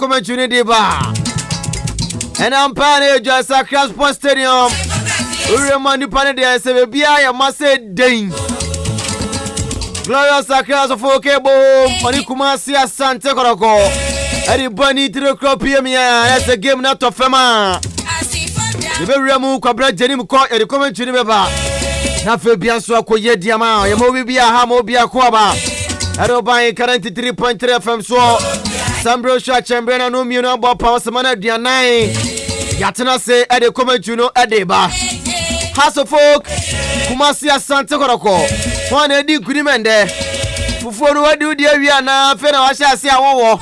commentary deba. And I'm planning just Accra Sports Stadium. We remind panel there say be I must say ding. Glorious Accra of Okebo on Kumasi Asante Kotoko. And the bunny to the crop here, that's a game not of Fema. The very remove Cabra Jenim Court at the commentary deba. Nafe so akoye diama ye mo bibia ha mo bia ko aba ero ban current 3.3 FM so Sambro Sha Chembena no mi no bo power semana duanan yatena se e de commentary no e de ba House of Folk Kumasi Asante Kotoko won e di kunimende fufuo no wadi udi awia na fe na wa sha ase awowo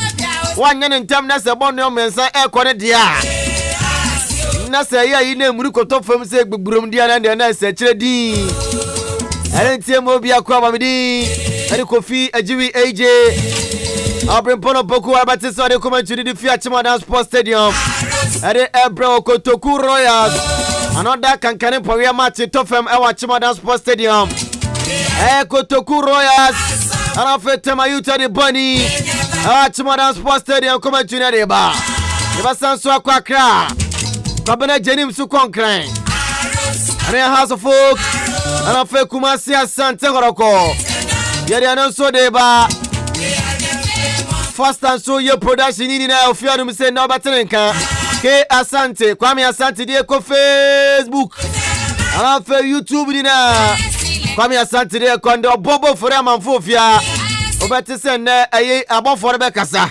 wanya ne ntam na se bon no mensa e ko ne dia na say ya yi na emuru koto fam se gbegburom dia na se kire di arentie mo bia kwa bamidi ari kofi ajiwi AJ abrimpono boku abati so de commentary di Fia Chimada Sports Stadium ari Ebro Kotoku Royals another kankane power match to fam e wa Chimada Sports Stadium Kotoku Royals ana fete mayuta de boni Chimada Sports Stadium commentary de ba sanso akwa Accra Kabena Jenim su konkren. Ane House of Folk. Ana fe Kumasi Asante Kotoko. Yeri anonso deba. First and so your production in na ofianu mi se na batenka. K Asante, Kwame Asante die ko Facebook. Ana fe YouTube dina. Kwame Asante die ko ndo bobo fore amanfo ofia. Obeti se na ayi abofo be kasa.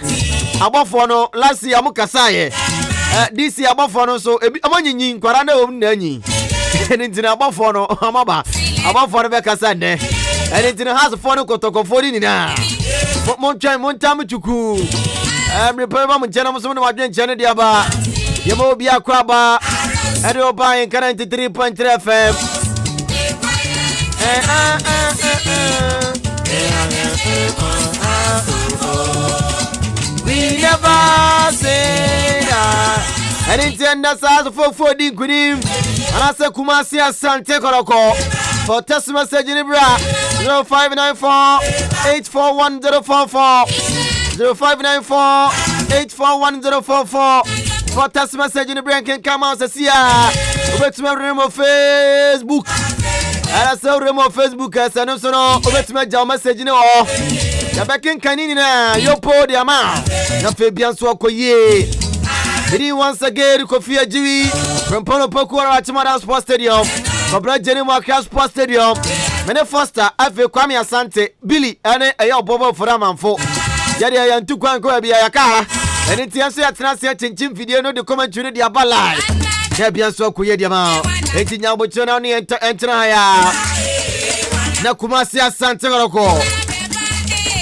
Abofo no last year am kasa ye. This year abofo so amanyinyi nkwara na om na nyi entinna abofo no amaba abofo be kasa ne entinna has for no Kotoko for ni na montam chuku me pema mo chena mo so na wadwen chene dia ba ye mo bia kwa ba e do ba in 93.3 FM we never say that. And it's in the size for the Kudim. And I say Kumasi Asante Kotoko. For test message in Ibra 0594-841-044 0594-841-044. For test message in Ibra can come out and see ya. Over to my room of Facebook. And I say room of Facebook as I know so no. Over to my job message in all. Ya bakin kanini na yo po di ama na Fabian so akoye edi once again Kofi Ajiwi from Pono Pokuara at Chimada Sports Stadium Kabra Jenim Accra Sports Stadium mene Foster afi Kwame Asante Billy ane ayo bobo for amanfo yade ya ntu kwan ko bia yaka eni tia so yatena se chinchin video no de commentary de aba live ya bia so akoye di ama enti nya bocho na ni entra ya na Kumasi Asante Kotoko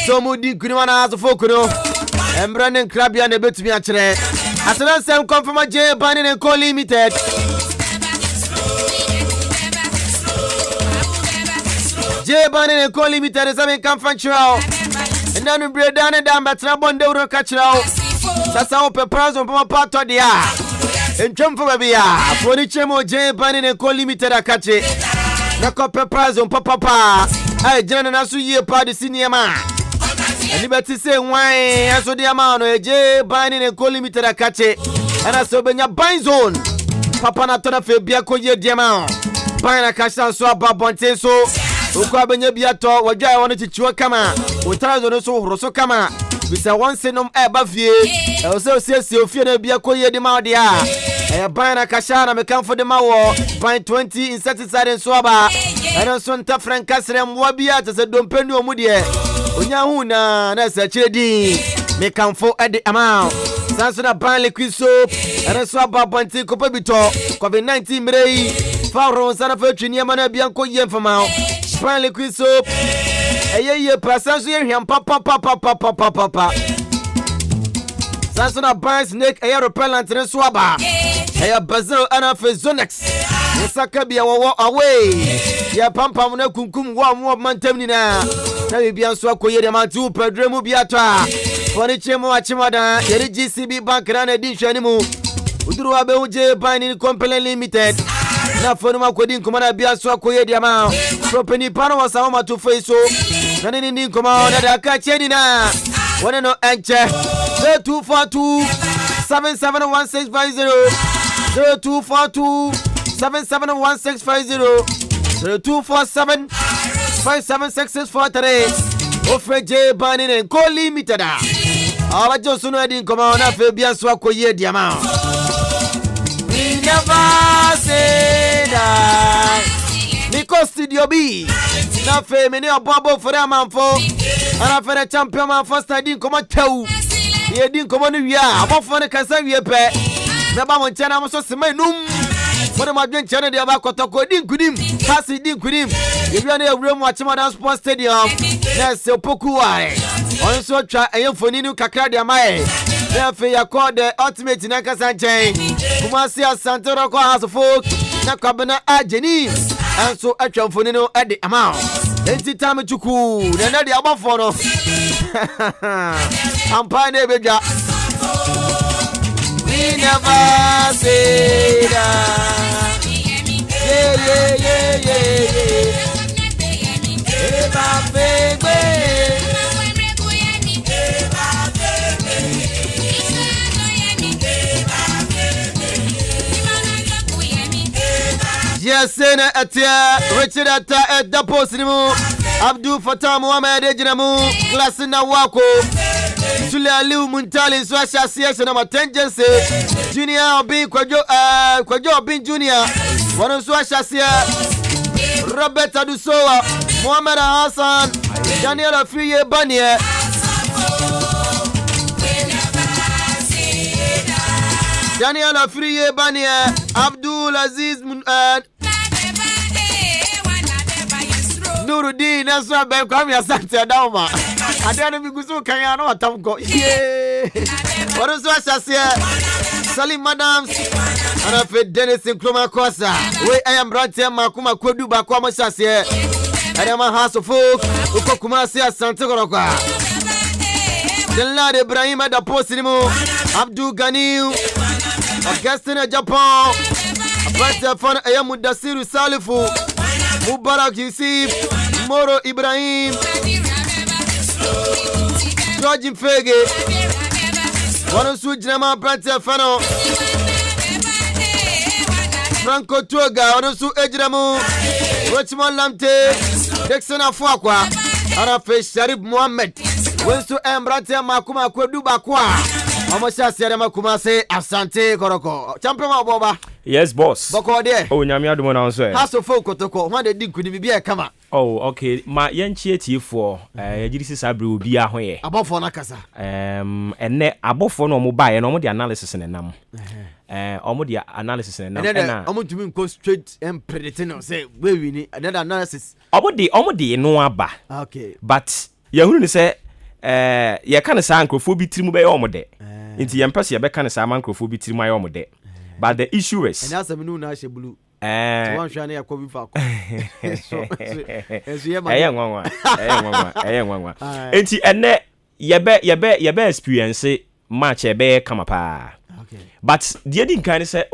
so mudi kunimana House of Folk no embranen krabia na betumi a kire asana sem confirm J Banning and Co Limited J Banning and Co Limited is having conferential and then we break down and down but na bonde uro kachirao sasa ope price on pama pato dia enchomfo babia foni chemo J Banning and Co Limited akache na ko price on papa ai jana na su ye pa de sinema Liberty say why aso di amano eje Banning and Co Limited akache ana so benya buy zone papa na tona fe bia ko ye diama buy na kasha so ababonte so ukwa benya bia to wadwa wona chichiwa kama utara zo no so horoso kama bisa once nom e ba fie e so siesie ofie na bia ko ye di ma de a e buy na kasha na mekamfo de ma wo buy 20 insecticide so aba ana so nta franka sere mwa bia te se dompeni omu de onya hu na se chedi me kamfo ede amount sanso na ban liquid soap ana so ababonti ko pabito COVID-19 mirei faro sana fa twini ama na bia ko ye mfama ban liquid soap eyeye pasanso ye hwam papa sanso na ban snake air repellent ne so aba eya bazero ana fa zonex Saka bia wo away ya pampam na kunkum wo mo mantam ni na bia so akoye de mantu pedremu bia to a foni chemo achimada yeri GCB bank na di hwani mu uduru abe uje Banning Company Limited na foni makodi nkoma na bia so akoye de ma propeni pano wasama matu feiso na nini nkoma na da ka chedi na wona no enche 0242 771650 0242 771650 0247 576643 Ofreje Banin and Co Limited. Our Johnson wedding come on a Fabian Swako ye diamond. We never say that. Because studio B. Na fe many a bubble for a man for. And after the champion man first I didn't come on tell. Ye didn't come on here. About for the Casa ye pay. Never one channel was so semenum. For the Madrid channel, the Abakotoko didn't good him. Passy didn't good him. If you are in a room watching Madame Sports Stadium, that's so Pokuai. Also try a young Foninu Kakadia Mae. Therefore, you call the ultimate in Akasanche. Kumasi Asante Kotoko has a folk. Nakabana Ajeni. And so a Fonino at the amount. Enti time to cool. Then the above for us. I'm pine beja. We never say that. Yeah, yeah, yeah, yeah, yeah. Eba baby. Yes, Sena Atia, Richard Atta at the post Abdul Fatah Muhammad Ejinamu, Glassina Wako, Sulia Liu Muntali, Swasha Association of Attention, Junior B. Kwajo B. Junior, one of Swasha Robert Adusoa, Muhammad Hassan, Daniel Afriye Banier. Daniel Afriye Banier, Abdul Aziz Nuruddin, that's what I'm coming to Santa Doma. I don't know if you can know what I'm going. Yeah. What is what I say? Salim Madams, and I feel Dennis in Kroma Kosa. Where I am right here, Makuma Kodu Bakoma Sasia. I am a house of folk, Kumasi Asante Kotoko. The lad Ibrahim at the post Abdul Ganil, Augustina Japan, a better fun Ayamudasiru Salifu, Mubarak Yusuf, Moro Ibrahim, George Fege, one of Sujama Better Fano, Franco Tuga, one of Su Ejramu, Richmond Lamte, Texana Fuaqua, Arafe Sharif Mohammed. When to Embrate Makuma Kodu Bakwa. Amasha Serema Kumasi Asante Kotoko. Champion Boba. Yes, boss. Boko there. Oh, Nyamia do not answer. House of Folk Kotoko. One day could be a come. Oh, okay. My young chief for Jidisi Sabri will be a way. Above for Nakasa. And above for no mobile and almost the analysis in a num. Almost the analysis in a num. And I want to go straight and predicting say where we need another analysis. Almost the no abba. Okay. But you say. Ya kana sa ankrofo bi tirimu be yomode nti yempese ye be kana sa ankrofo bi tirimu ayomode but the issue is and asem no na blue one hwa na yakobi fa ko so nwanwa nti enne ye be experience match e be kama pa okay but the din kan say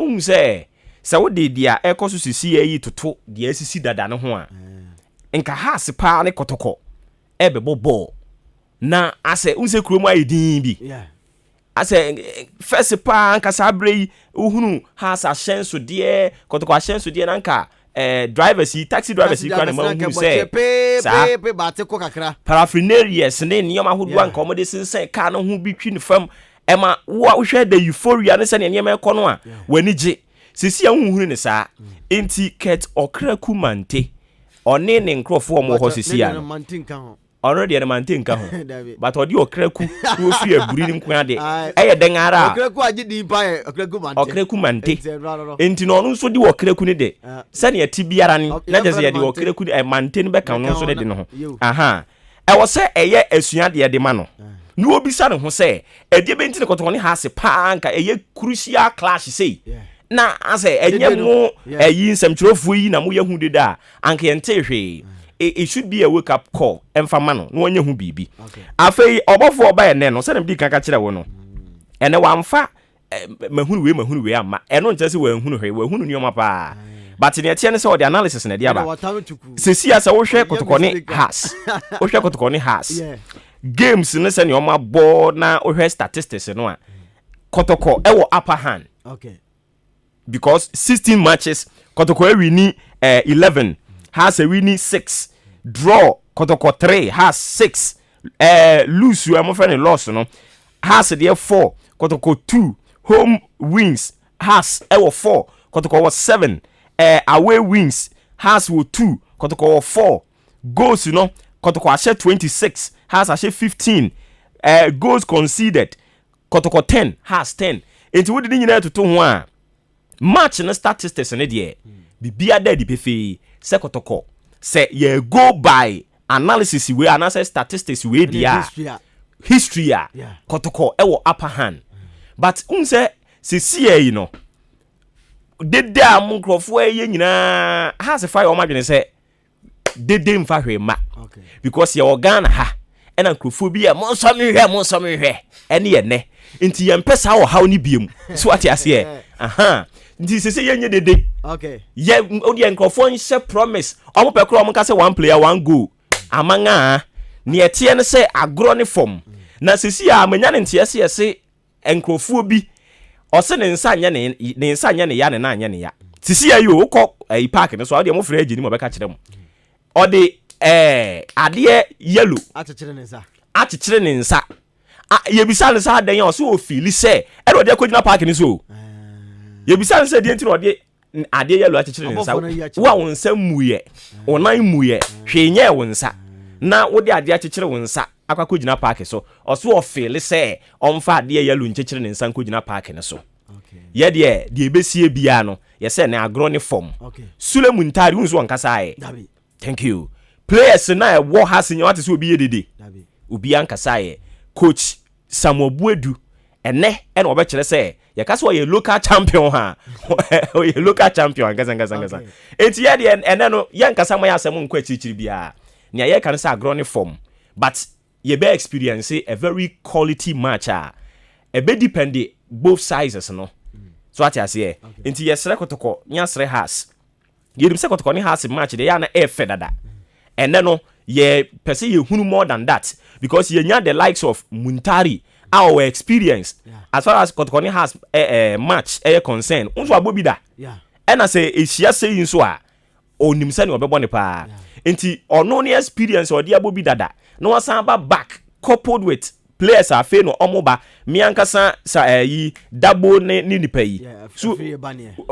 say wo de dia ekoso sisi yi toto de asisi dada ne ho a nka has pa ne Kotoko e be bobo na ase unse kromo ayedin bi ase first pa anka sabrei uhunu ha sa shenso de Kotoko shenso de nanka drivers taxi drivers kwana ma hu say pe ba te ko kakra paraphernarias ne nyoma hodo anka omode sensen ka no hu bi twi ne fam ema wo hwe da euphoria ne se ne nyema ekono a wani je sisi ahunhunu ne sa enti ket okra kumante one ne nkrofo mo ho sisi ya already the maintain ka ho but odi okraku wo fi aburi nim kwa de eye den ara okraku agidi pa okraku mante enti no nso di okraku ne de se ne ati biara ni na je se de okraku mante ne be kan no nso de no ho aha e wo se eye asuade de ma no ni obi sa ne ho se e de be nti ne Kotoko ne ha se pa anka eye crucial clash sei na ase enye mu eyi nsɛmtwerɛfo yi na mo yehu de da anka yente hwe it should be a wake up call emfa no no onye hu bibi afei obofo oba ene no se dem di kan ka kire wo no ene wa mfa mahunu we ama eno nche se wa hunu nioma pa but ne tie ne se o the analysis na dia ba sesi asa wo hwe Kotoko ne has wo hwe Kotoko ne has games ne se ne oma ball na ohwe statistics no a Kotoko ewo upper hand. Okay. Because 16 matches Kotoko win 11 has a winning 6 draw Kotoko 3 has 6 lose you am friend loss no has there 4 Kotoko 2 home wins has 4 Kotoko was 7 away wins has 2 Kotoko 4 goals Kotoko ashe 26 has ashe 15 goals conceded Kotoko 10 has 10 enti wo de nyina to ho a match na statistics ne de bibia da di pefe se Kotoko se ye go by analysis we analysis statistics we dia history Kotoko ewo upper hand but unse se see dede am nkrofo ye nyina has fire o madwene se dede mfa hwema because ye organ ha ena nkrofo bi e monso me hwe ene ye ne nti ye mpesa wo haw ni biem so ati ase aha nti se ye nye dede okay ye odi nkrofo nse promise omo pekro omo ka se one player one goal amanga ne etie ne se agro ne form na sesi a manya ne ntie se nkrofo bi ose ne nsa anya ne ya ne na anya ne ya sisi ayi o kọ park ne so ade mo frɛ agini mo bɛka kyerɛ mo ode ade yellow akyekere ne nsa ye bisa ne sa adan ya o so feel se e ode akɔgyina park ne so ye bisa ne se de ntino ode ade yellow akyekere ne nsa wo a wo nsa muye wo nan muye hwenye wo nsa na wo de ade akyekere wo nsa akɔgyina park so o feel se omfa ade yellow nkyekere ne nsa nkɔgyina park ne so ye de ebesie bia no ye se na agro ne form Sulemu Ntari unso ankasa aye thank you players na wo has nya wate se obi ye dede obi ankasa aye coach Samuel Buedu ene obe kire se ye kasa ye local champion ha ye local champion ngasa enti ye de ene no ye ankasa mo ya asem nkwa chirichiri bia ne ye kan se agro ne form but ye be experience a very quality match e be depend both sizes no so ati ase enti yesre Kotoko nyasre has yedim se Kotoko ne has match de ya na e fedada ene no ye pese ye hunu more than that because ye nya the likes of Muntari our experience as far as Kotoko ne has match concern unso abobi da ena se ehia se yin so a onim se ne obebo ne pa enti ono ne experience odi abobi dada no wasan ba back coupled with players are fe no omoba mi ankasa sa yi dabo ne nipa yi so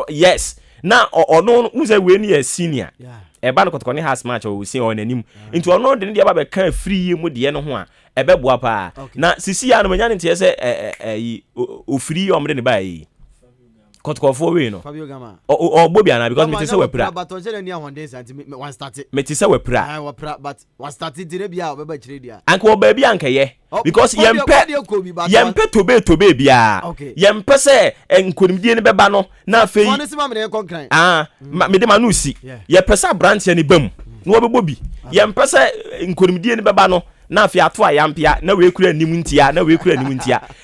yes na ono unse we ni senior e ba no Kotoko ne has match o si on anim into ono de ne dia ba be kan free mu de no ho a e be boa pa na sisi ya no manya ne tie se yi o free o mde ne ba yi Kotoko for we no Fabio Gama o bobia na because me ti se we pra but on je ni ahonde santi one start me ti se we pra but one start dire bia o be ba kire dia anka o ba bia anka ye because yempe tobe bia yempe se nkonimdie ne beba no na afei one se ma me konkran me de ma no si ye pesa branch ya ne bam no obebobi yempe se nkonimdie ne beba no na afei ato ayampia na we kura anim ntia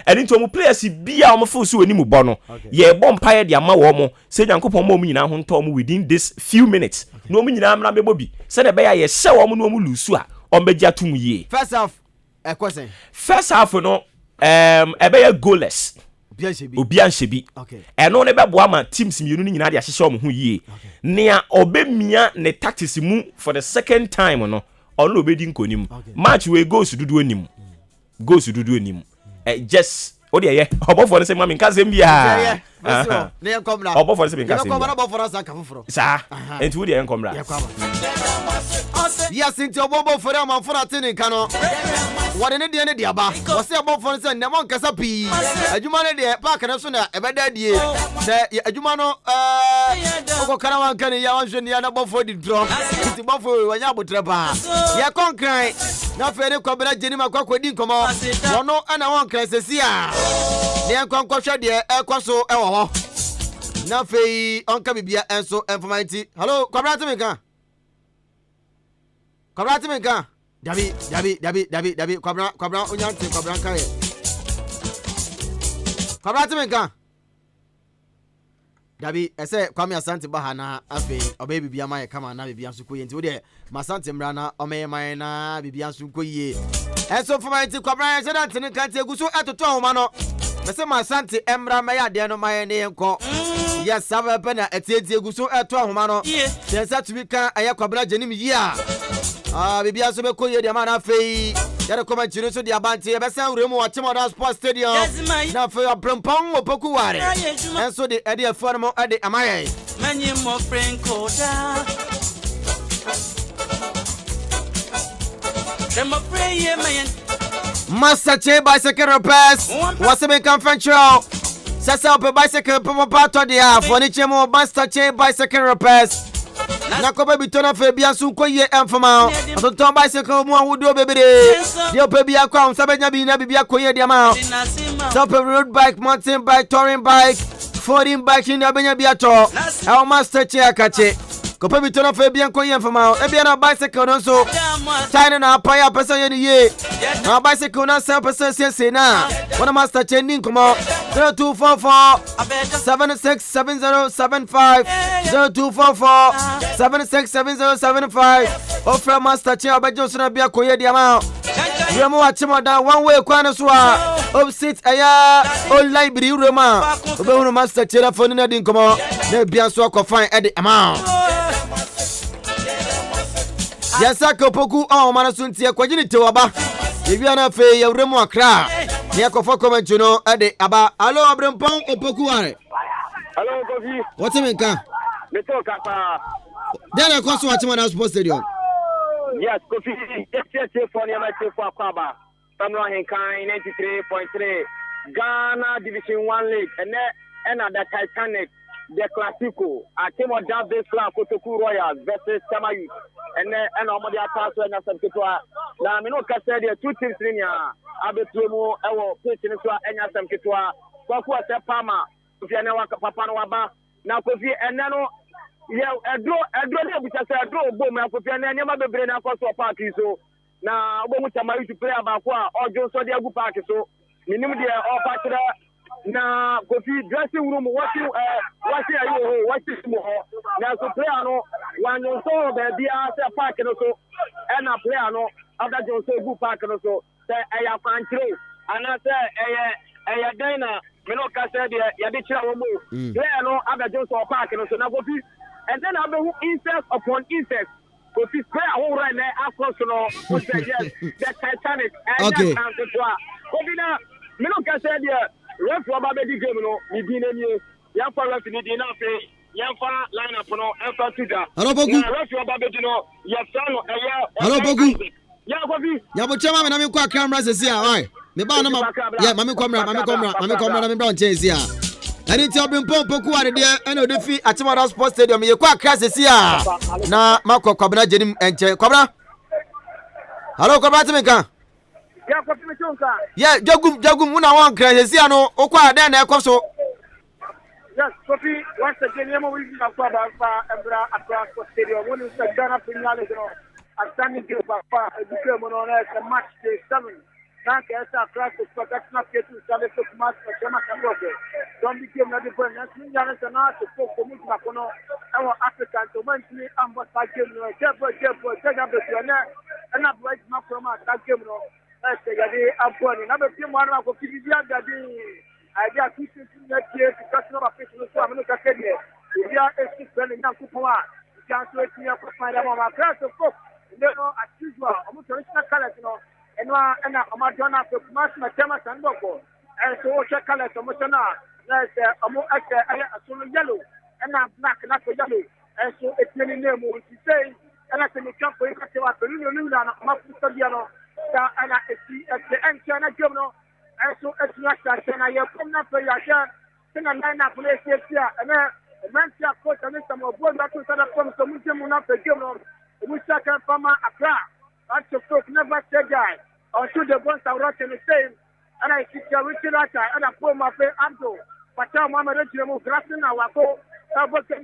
eni nto mo players bia o mo fo so anim bo no ye bom paye de ama wo mo se nyankopon mo nyina ho nto mo within this few minutes no mo nyina amra mebobi se de be ya ye hye wo mo no mo lusu a o begia tum ye first half no ebe ya goalless obi anshebi eno ne bebo ama teams mienu ni nyina de ahyehye o mo ho yie nea obemia ne tactics mu for the second time no ono obedi nkonim match we goals dudu anim just o de ye obofo ne se ma me nka sem bia ne enkomra obofo ne se me nka sem enkomra obofo sa ka foforo sa enti wo de enkomra yes nti obofo re ma fora tini nka no wode ne de ne de aba wo se obofo ne se ne mo nkasa pi adwuma ne de park ne so na ebeda die se adwuma no okokara wan kan ya wan hwe ne ya na obofo di draw nti obofo wanya abotre ba ye konkran na fe ne kwabra jeni makwakodi nkomo wono ana won kran sesi a ne nkwankwohwe de ekoso ewo ho na fe onka bibia enso informati hello kwabra timinka dabi kwabra onyanti kwabra kae kwabra timinka dabi ese Kumasi Asante bahana afi obe bibia ma ye kama na bibia nso koye nti wo de Asante mra na omeye man na bibia nso koye And so for my Kwabra Asante ne kan te guso atoto ahoma no. Me se Asante emra me ya de no my ne enko. Yes, sabe pena etietie guso eto ahoma no. Sensa tumi kan aye Kwabra Janim yi a. Bibia so be koye de ma na fei. Yare koma chiro so de abante be san wure mu wa Chimoda Sports Stadium. Na fei abrempon opoku ware. And so the ede afo no ede amaye. Many more friend koda. Them a pray man. Master Che bicycle repairs. What's the conventional? Sasa up a bicycle papa to the half. Furniture mo Master Che bicycle repairs. Nakoba bitona fe bia su koye emfama. Otonton bicycle mo awudo bebere. Dio pe bia kwa sabenya bi na bibia koye dia ma. Top road bike, mountain bike, touring bike, foreign bike in abenya bia to. Our Master Che akache. Kopa bitona fe bia koye emfama. E bia na bicycle no so. China na apaya person ye. Na bicycle na 7% say na. One Master Che nin komo. 0244 767075 0244 767075 Offer Master Che obejo so na bia koye dia ma. Remo wa Chimoda one way kwana so a opposite aya o library rema. Obehunu Master Che la phone na din komo. Na bia so akofan e de ama. Yasa kopoku o mana so ntie kwagini tewaba. Ebia na fe ya Remo Accra. Ni akofo comment no ade aba. Allo abrempon opoku ware. Hello, Kofi. What's it mean ka? Me talk apa. Then I cross watch Chimoda Sports Stadium. Yes, Kofi. Yes, for the match for Akaba. Tamro Henkai 93.3. Ghana Division 1 League and the Titanic, the Classico. A team of Davis Club Kotoko Royals versus Samayu. And Omodi Ataso and Asante. Now, me no ka say the two teams in here. Abetumo ewo pitching so enya Asante Kitwa. Kwaku ase Pama. Kofi ene wa papa no waba. Na Kofi ene no yeah, edro dey bucha say edro ogbo me Kofi ene nyama bebre na akọ so park so. Na ogbo mu Samayu to play abako a ojo so dey agu park so. Minim dey all park na Kofi dressing room watching mo na so player no wan no so be bia say park no so and a player no after John so good park no so say eya fantre and say eya dina me no ka say dey ya dey kira wo mo player no after John so park no so na Kofi and then have insect upon insect Kofi player who right now across no say yes the Titanic and okay. Kofi na me no ka say dey ref wa ba be game no mi bi na nie ya fa ref ni di na fe ya fa line up no e fa tuda Hello Bogu ref wa ba be di no ya fa no e ya Hello Bogu ya Kofi ya bo chama me na me kwa camera sesi a why me ba na ma ya mami kwamra na me bra nche esi a ani ti obimpo poku ware de ena odefi Chimoda Sports Stadium ye kwa Accra sesi a na makọ Kwabra Janim enche Kwabra Hello Kwabra timika ya Kofi me chonka yeah jagum una wan kra sesi a no okwa den na ekoso yes Kofi once again yemo we na kwa ba fa Embra Accra Sports Stadium when you say Ghana Premier League no Asante Kotoko eduke mo no na match day 7 na ke esa Accra Sports na ke tu sale to Kumasi Asante Kotoko don bi game na de bon na tin ya na na to ko mu na kono ewo African to man ni amba sa game no jebo tega be na boy ma from a game no ese ya de aboni na be team wan na ko fibia ga de idea kitu na tie because no ba fit no so ameno ka kede ya esi ben na ku poa chance we tia ko find am ma press of course no as usual omo traditional colors no enwa na omadona ko Kumasi Matema Sandoko and so o check colors omo na say omo ake asolo yellow and black na ko yellow and so etini name o ti say and at me camp ko ka te wa pelu no na ma fu study no ta ana esi enche na game no and so etina ta na ye kom na pe ya sha na line up play here and Mantia coach and some of both that to from some na pe game no we second from Accra. That's the folk never say guy. Until the ones are rotting the same. And I see your Richard and I pull my face Abdo. But tell Mama Regimo Grassing our go. About the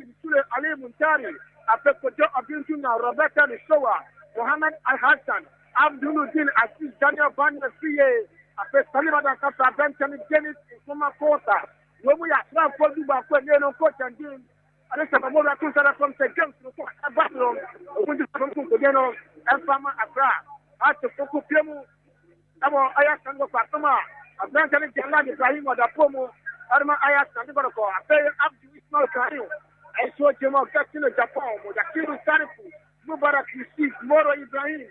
Ali Muntari. I pick the job of now Roberta the Showa. Mohammed Al Hassan. Abduluddin Aziz Daniel Van the CA. I pick Salivada Kata Benjamin Dennis in Suma Kota. When we are trying to do back when they don't coach and team. And from the games to the bathroom, when you come to the and from Accra, at the Focus amo aya sango kwatoma abranka ni jalla ni Ibrahim oda pomo arma aya sango ko ape abdu Ismail Karim ay so jemo kasino Japan mo da kiru sarifu Mubarak Yusuf Moro Ibrahim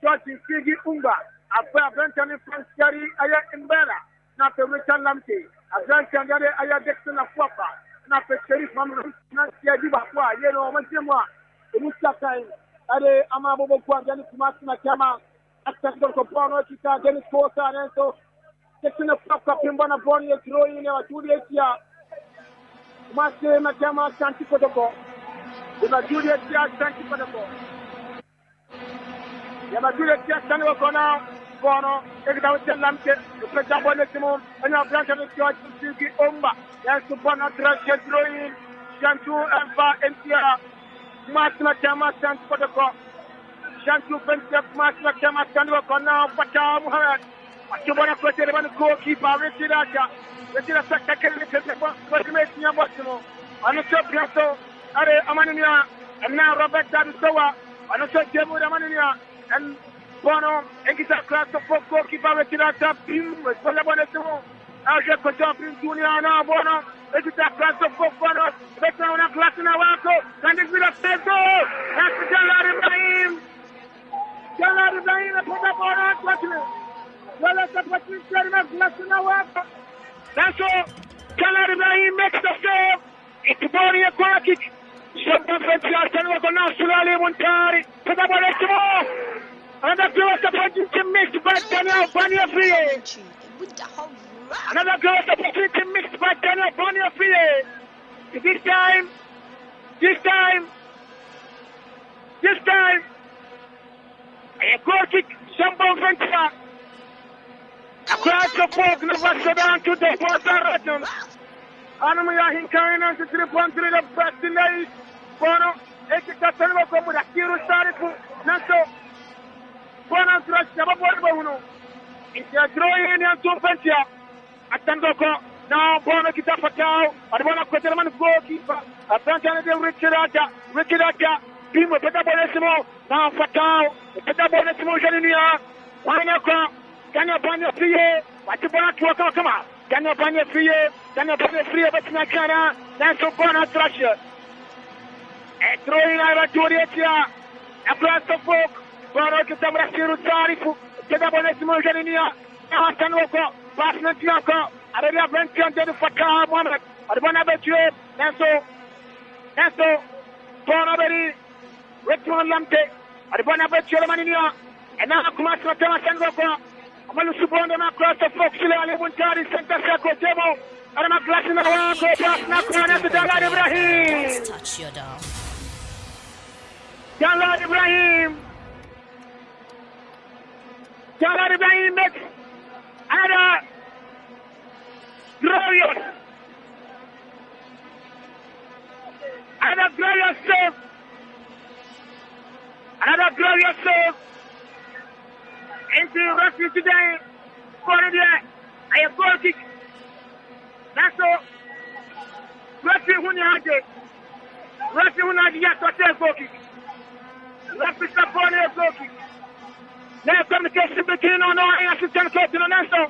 George Figi Umba ape abranka ni Franskari aya Imbera na pe Richard Lamte abranka ngare aya Dexter na Fuapa na pe Sheriff Mamadou na sia di bakwa yeno mantemwa emusakai ale amabobo kwa ngani Kumasi na chama Asante Kotoko kita Dennis Kosa nenso tekina paka pimba na boni ya troi ne watuli ya Kumasi na chama Asante Kotoko kuna Julia ya Asante Kotoko ya Julia ya Asante Kotoko bono ekita utelamke upeta bone timo anya brancha ne kwa tsiki omba ya subana traje troi Shantu Alpha NTR Kumasi na chama Asante Kotoko Shantu Fentia Kumasi na chama Asante Kotoko Fata Muhammad akibona ko tere ko kipa retira sakka kele tete ko me tinya bosimo anu so biaso are amaniya na Robert Dadu Sowa anu so jemu amaniya en bono ekita class ko kipa retira ta pim ko le bono timo aje ko ta pim dunia na bono ekita class ko bono betna una class na wako kandi bila peso Jalla Ibrahim pota bono kwatile wala sapati serna glasna wako Naso Jalla Ibrahim makes the save itibori kwa kick Shabba Fentia Asante Kotoko Sulale Muntari pota bono timo another goal supporting to mix by Daniel Bania Free another goal supporting to mix by Daniel Bania Free this time a goal kick Shabba Fentia across the fork, never so down to the water region. Anamaya Hinkaina to 3.3 the best in the East. Bono, Ekita Selva Komu, the Kiru Sarifu, Naso, Bono Trash, Nababuno. It's a drawing in to Pentia. Atandoko, now Bono Kita Fatao, Adwana Kotelman goalkeeper, a Tantan Richard, Pimo Petabolesimo, now Fatao, Petabolesimo Janinia, Wanaka. Daniel Banya Free, what you want to come out? Daniel Banya Free, but Nakara, that's so Bona Thrasher. And throwing out to Rietia, across the folk, Bono Kitamra Siru Sarifu, Kedabonesimo Janinia, Hasanoko, Basnatiako, Arabia Vention to the Fatah Mohammed, Adwana Betue, and so Bonaberi, Richmond Lamte, Adwana Betue Mania, and now Kumasi Asante Amalu Subonda na cross the fox ile Muntari center circle demo ana glass na wako pass na kwa Jalla Ibrahim touch your down Jalla Ibrahim makes another glorious save into Russia today for the I have goal kick. That's all. Russia Hunadi yet to take goal kick. Russia support a goal kick. Now communication between on our assistant coach in Nassau.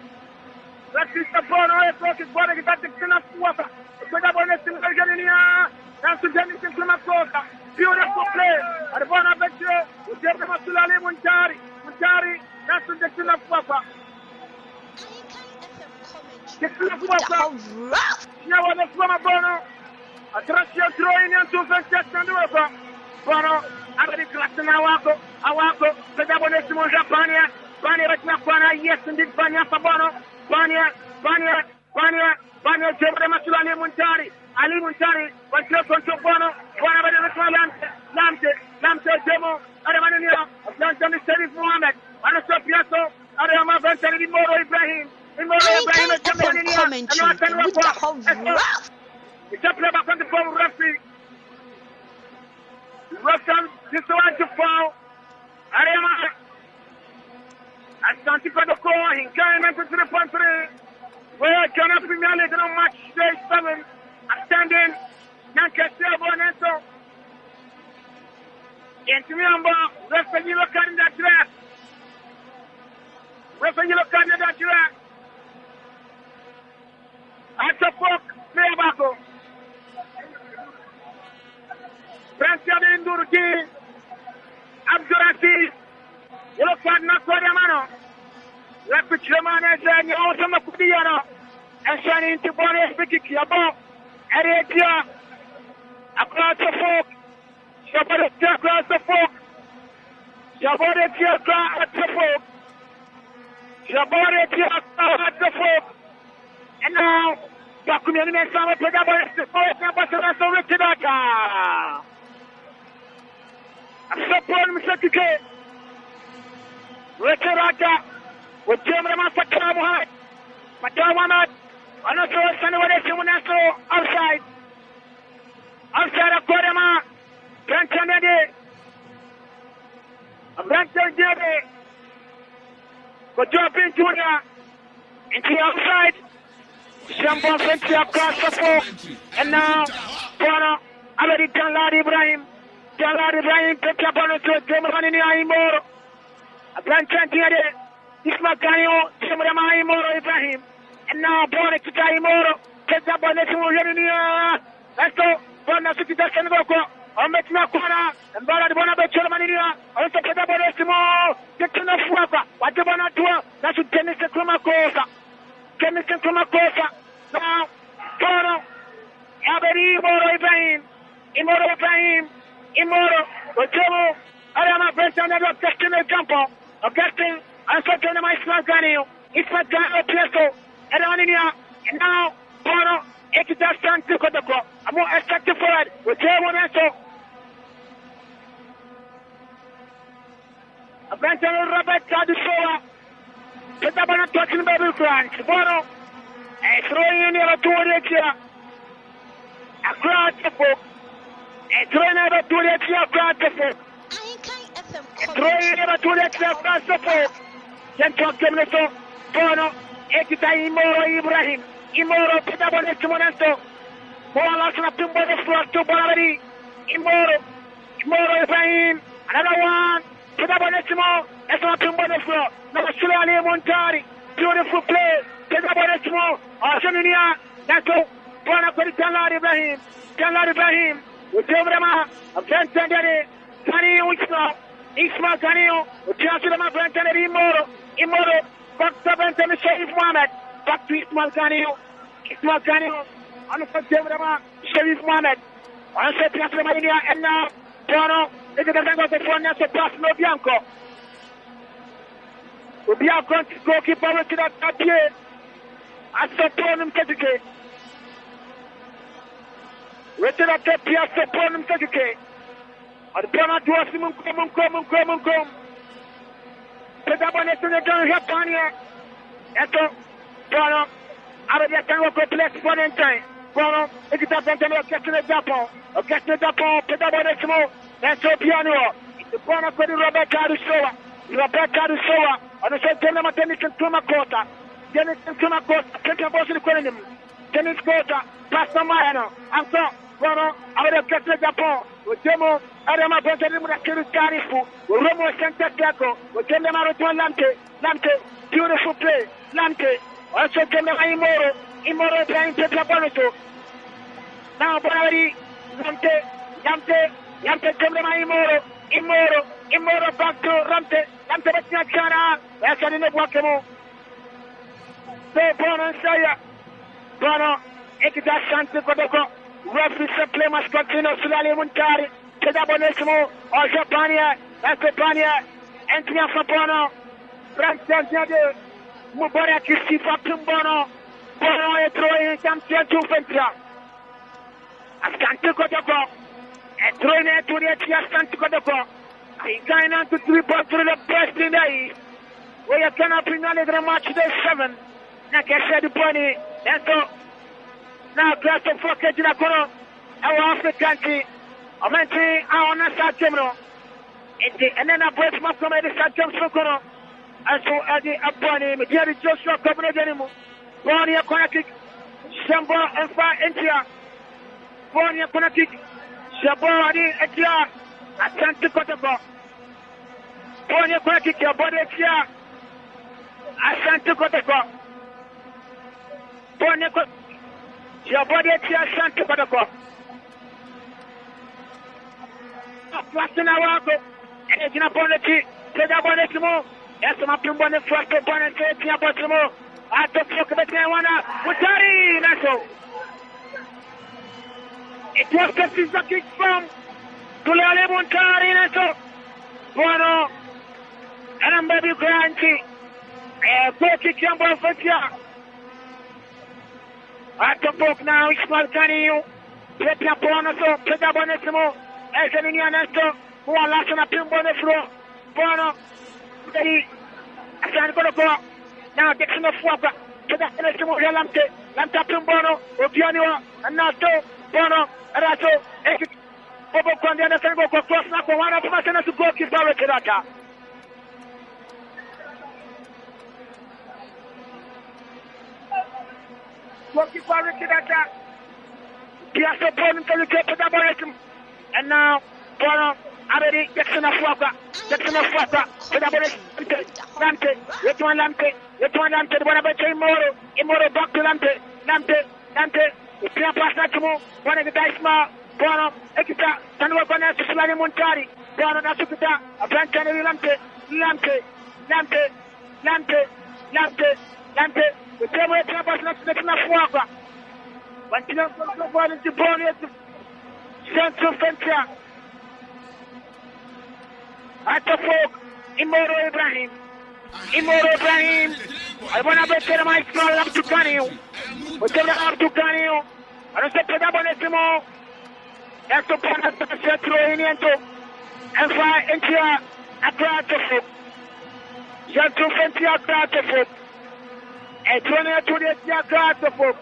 Russia support a goal kick for the Gatina Swapper. Put up on the Simulania. That's the Jenison to Makota. Beautiful play. At Bonaventure, who gave them a Sulale Muntari. That's the Gatina Swapper. Now on the Swama Bono, a Trasio throwing into Francesco and Europa. Bono, Abadi Klasana Awako, the Dabonessimo Japania, Bania Rakna, yes, indeed, Bania Fabono, Bania, Jebra Masulali Muntari, Ali Muntari, Control Bono, Lamte, Demo, Aramania, Atlantan Sheriff Mohammed, Anaso Piasso, Arama Ventari Moro Ibrahim. Commentary with the whole rough. It's a play back on the ball, referee. Russian, this one to foul. Arama Asante Kotoko, he came into 3.3. Where Ghana Premier League on match day 7. Standing, Nankassia Boneso. And remember, referee looking at that draft. for you look at that you are. At the fork, Nebaco. Francia de Indurki. Abdurati. You look at Nakoyamano. Lapichemana and you also Makudiano. And shining to Bonnie Spiki above. Eretia. Across the fork. Shabbat across the fork. Shabbat across the fork. Shabbat across the fork. And now, Bakumani and Sama Pedaba is the first number to Richard. I'm so proud of Mr. Kike. Richard with German Matamu. Matamu. I'm not sure what's anyone outside. Outside of Kodama. Brantanade. Brantan Jade. But jumping Junior into the outside. Shampoo Fenty across the floor. And now, Bono, already Jalad Ibrahim. Jalad Ibrahim picked up on it to a German Imoro. A Brantan Jade. Ismaganio, Jimrama Imoro Ibrahim. And now, Bono to Imoro. Picked up on it to a Let's go. Bono to the Senegoko. On Metna Kona, and Bala Bona Germania, also Pedabonissimo, get to the Fuaka, what the Bonatua, that's what Tennis and Kumakosa. Tennis and Kumakosa. Now, Tono, Aberi, Imoro Ibrahim, Otomo, Arama Benson, and Augustin Campo, Augustin, and Sotana Ismaganio, Ismagano Pietro, Eronia, and now, Tono, Ekita Asante Kotoko. I'm more effective for it. With one answer. A Benton Robert Cadisoa. Put up on a touching baby crying. Bono. A throwing in your 2 here. A crowd to book. A throwing over 2 here, crowd to book. Throwing over 2 here, crowd to book. Central Kemneso. Bono. Ekita Imoro Ibrahim. Imoro put up on a Timonesto. Bola na tumbo the floor to Bolari. Imoro Ibrahim. Another one. Put up on Esimo. That's not tumbo the floor. Now Sulali Montari. Beautiful play. Put up on Esimo. Arsenal. That's all. Bola for Jalad Ibrahim. Jalad Ibrahim. With Jobrama. A Brentandere. Kani Isma Kanio. With Jasulama Brentandere. Imoro. Back to Brentandere. Sharif Mohammed. Back to Ismail Kanio. On the first game, Sharif Mohammed. On the second game, and now, Bono, is the Tango de Fonia, so pass no Bianco. Bianco, goalkeeper, to that Tapie. I support him, Kajike. Richard Tapie, I support him, Kajike. On the Bono, do us, Munkum. Put up on it to the Japania. And so, Bono, out of the Tango complex for the time. Bono, if it's a Benton, Occasion Japon, Pedabonissimo, and so piano. It's the Bono for the Robert Carusoa, on the same tournament, Dennis and Tumakota, Kenny Boston Quilliam, Dennis Kota, Pastor Mayano, and so, Bono, out of Occasion Japon, with Demo, Adama Benton, Carifu, with Romo Santa Taco, with Kendamaro Lante, beautiful play, Lante, also Kendama Imoro trying to Tapanuto. Now, Bonari, Yamte, Kendama Imoro, back to Ramte, Chana, that's in the Wakamo. So, Bono Saya, Bono, Ekita Asante Kotoko, referee play must continue, Sulali Muntari, Pedabonissimo, or Japania, that's Japania, Anthony Fapono, Branson Jade, Mubara Kisifa Tumbono. Bono è throwing champion to Fentra. Asante Kotoko. E throwing it to the Asante Kotoko. I going on to 3 points to the best in the East. We are going to bring on the match day 7. Nakasha Duponi. And so, now class of 4 kg na kono. Our African country. Aumenti our Nasa Gemno. And then I break my command is at James Kono. And so, Eddie Aponi, Jerry Joshua Governor Denimu. Bonia Konatik, Shambo and Far India. Bonia Konatik, Shabo Adi Etia, Asante Kotoko. Bonia Konatik, your body Etia. Asante Kotoko. Boneko. Your body Asante Kotoko. Plastina wako. Ejina boneti. Teda boneti mo. Yesu mapimbo ne flasto boneti. Tia boneti mo. Atofoko betene wana. Mutari naso. It was the scissor kick from Tulale Mutari naso. Bueno. And I'm baby Granty. Koki Kiamba Fatia. Atofok now Ismail Kaniu. Petia Bonaso. Teda bonetimo. Ezenini Anesto. Who are last on a pimbo on the floor. Bono. Asante Kotoko. Now Dixon of Waka. Teda bonetimo. Lamte. Lamta Pimbono. Opianiwa. Anasto. Bono. Arato. Ekik. Bobo Kwandi Asante Kotoko. Cross na kwa wana. Pumasena to go keep power to that. Walking forward to that. Piasso Bono to the top of the bottom. And now, Bono, already Jackson of Waka. Jackson of Waka. To the bottom. Lamte. Yetuan Lamte. Yetuan Lamte. The one about Imoro. Imoro back to Lamte. Lamte. Lamte. Pia passa to move. One of the dice ma. Bono. Ekita. Tanwa Bana to Sulani Montari. Bono Nasukita. A branch and Lamte. Lamte. Lamte. Lamte. Lamte. Lamte. The table is not enough Waka. But you don't go forward into Bono. Central Fentia. Atafok. Imoro Ibrahim. Imoro Ibrahim. I want to bet my small up to Canio. Whatever up to Canio. I don't say Pedabonissimo. That's the point of the Central Iniento. And fly into Accra to foot. Central Fentia Accra to foot. And 20 to the Accra to foot.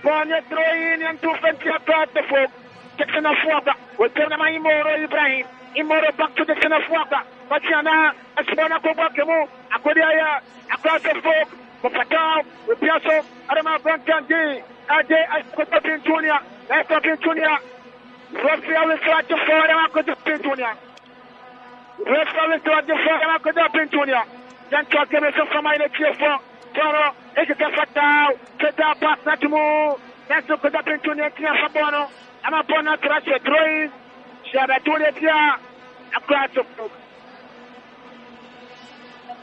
Bonnet throwing into Fentia Accra to foot. Jackson of Waka. Whatever my Imoro Ibrahim. Imoro back to the Jackson of Waka. Machana, Asbona Kobakemo, Akodia, across the folk, Mopatao, with Piasso, Adama Brancan, Ade, Ascotopin Junior, Ascotopin Junior, Rafael is trying to fall out of the Junior. Rafael is trying to fall out of the Junior. Then talk him from my next year for Toro, Ekatao, Keta Pass Natumo, that's the Kodapin Junior, Tiafabono, Amabona Trash, Troy, Shabatunia, across the folk.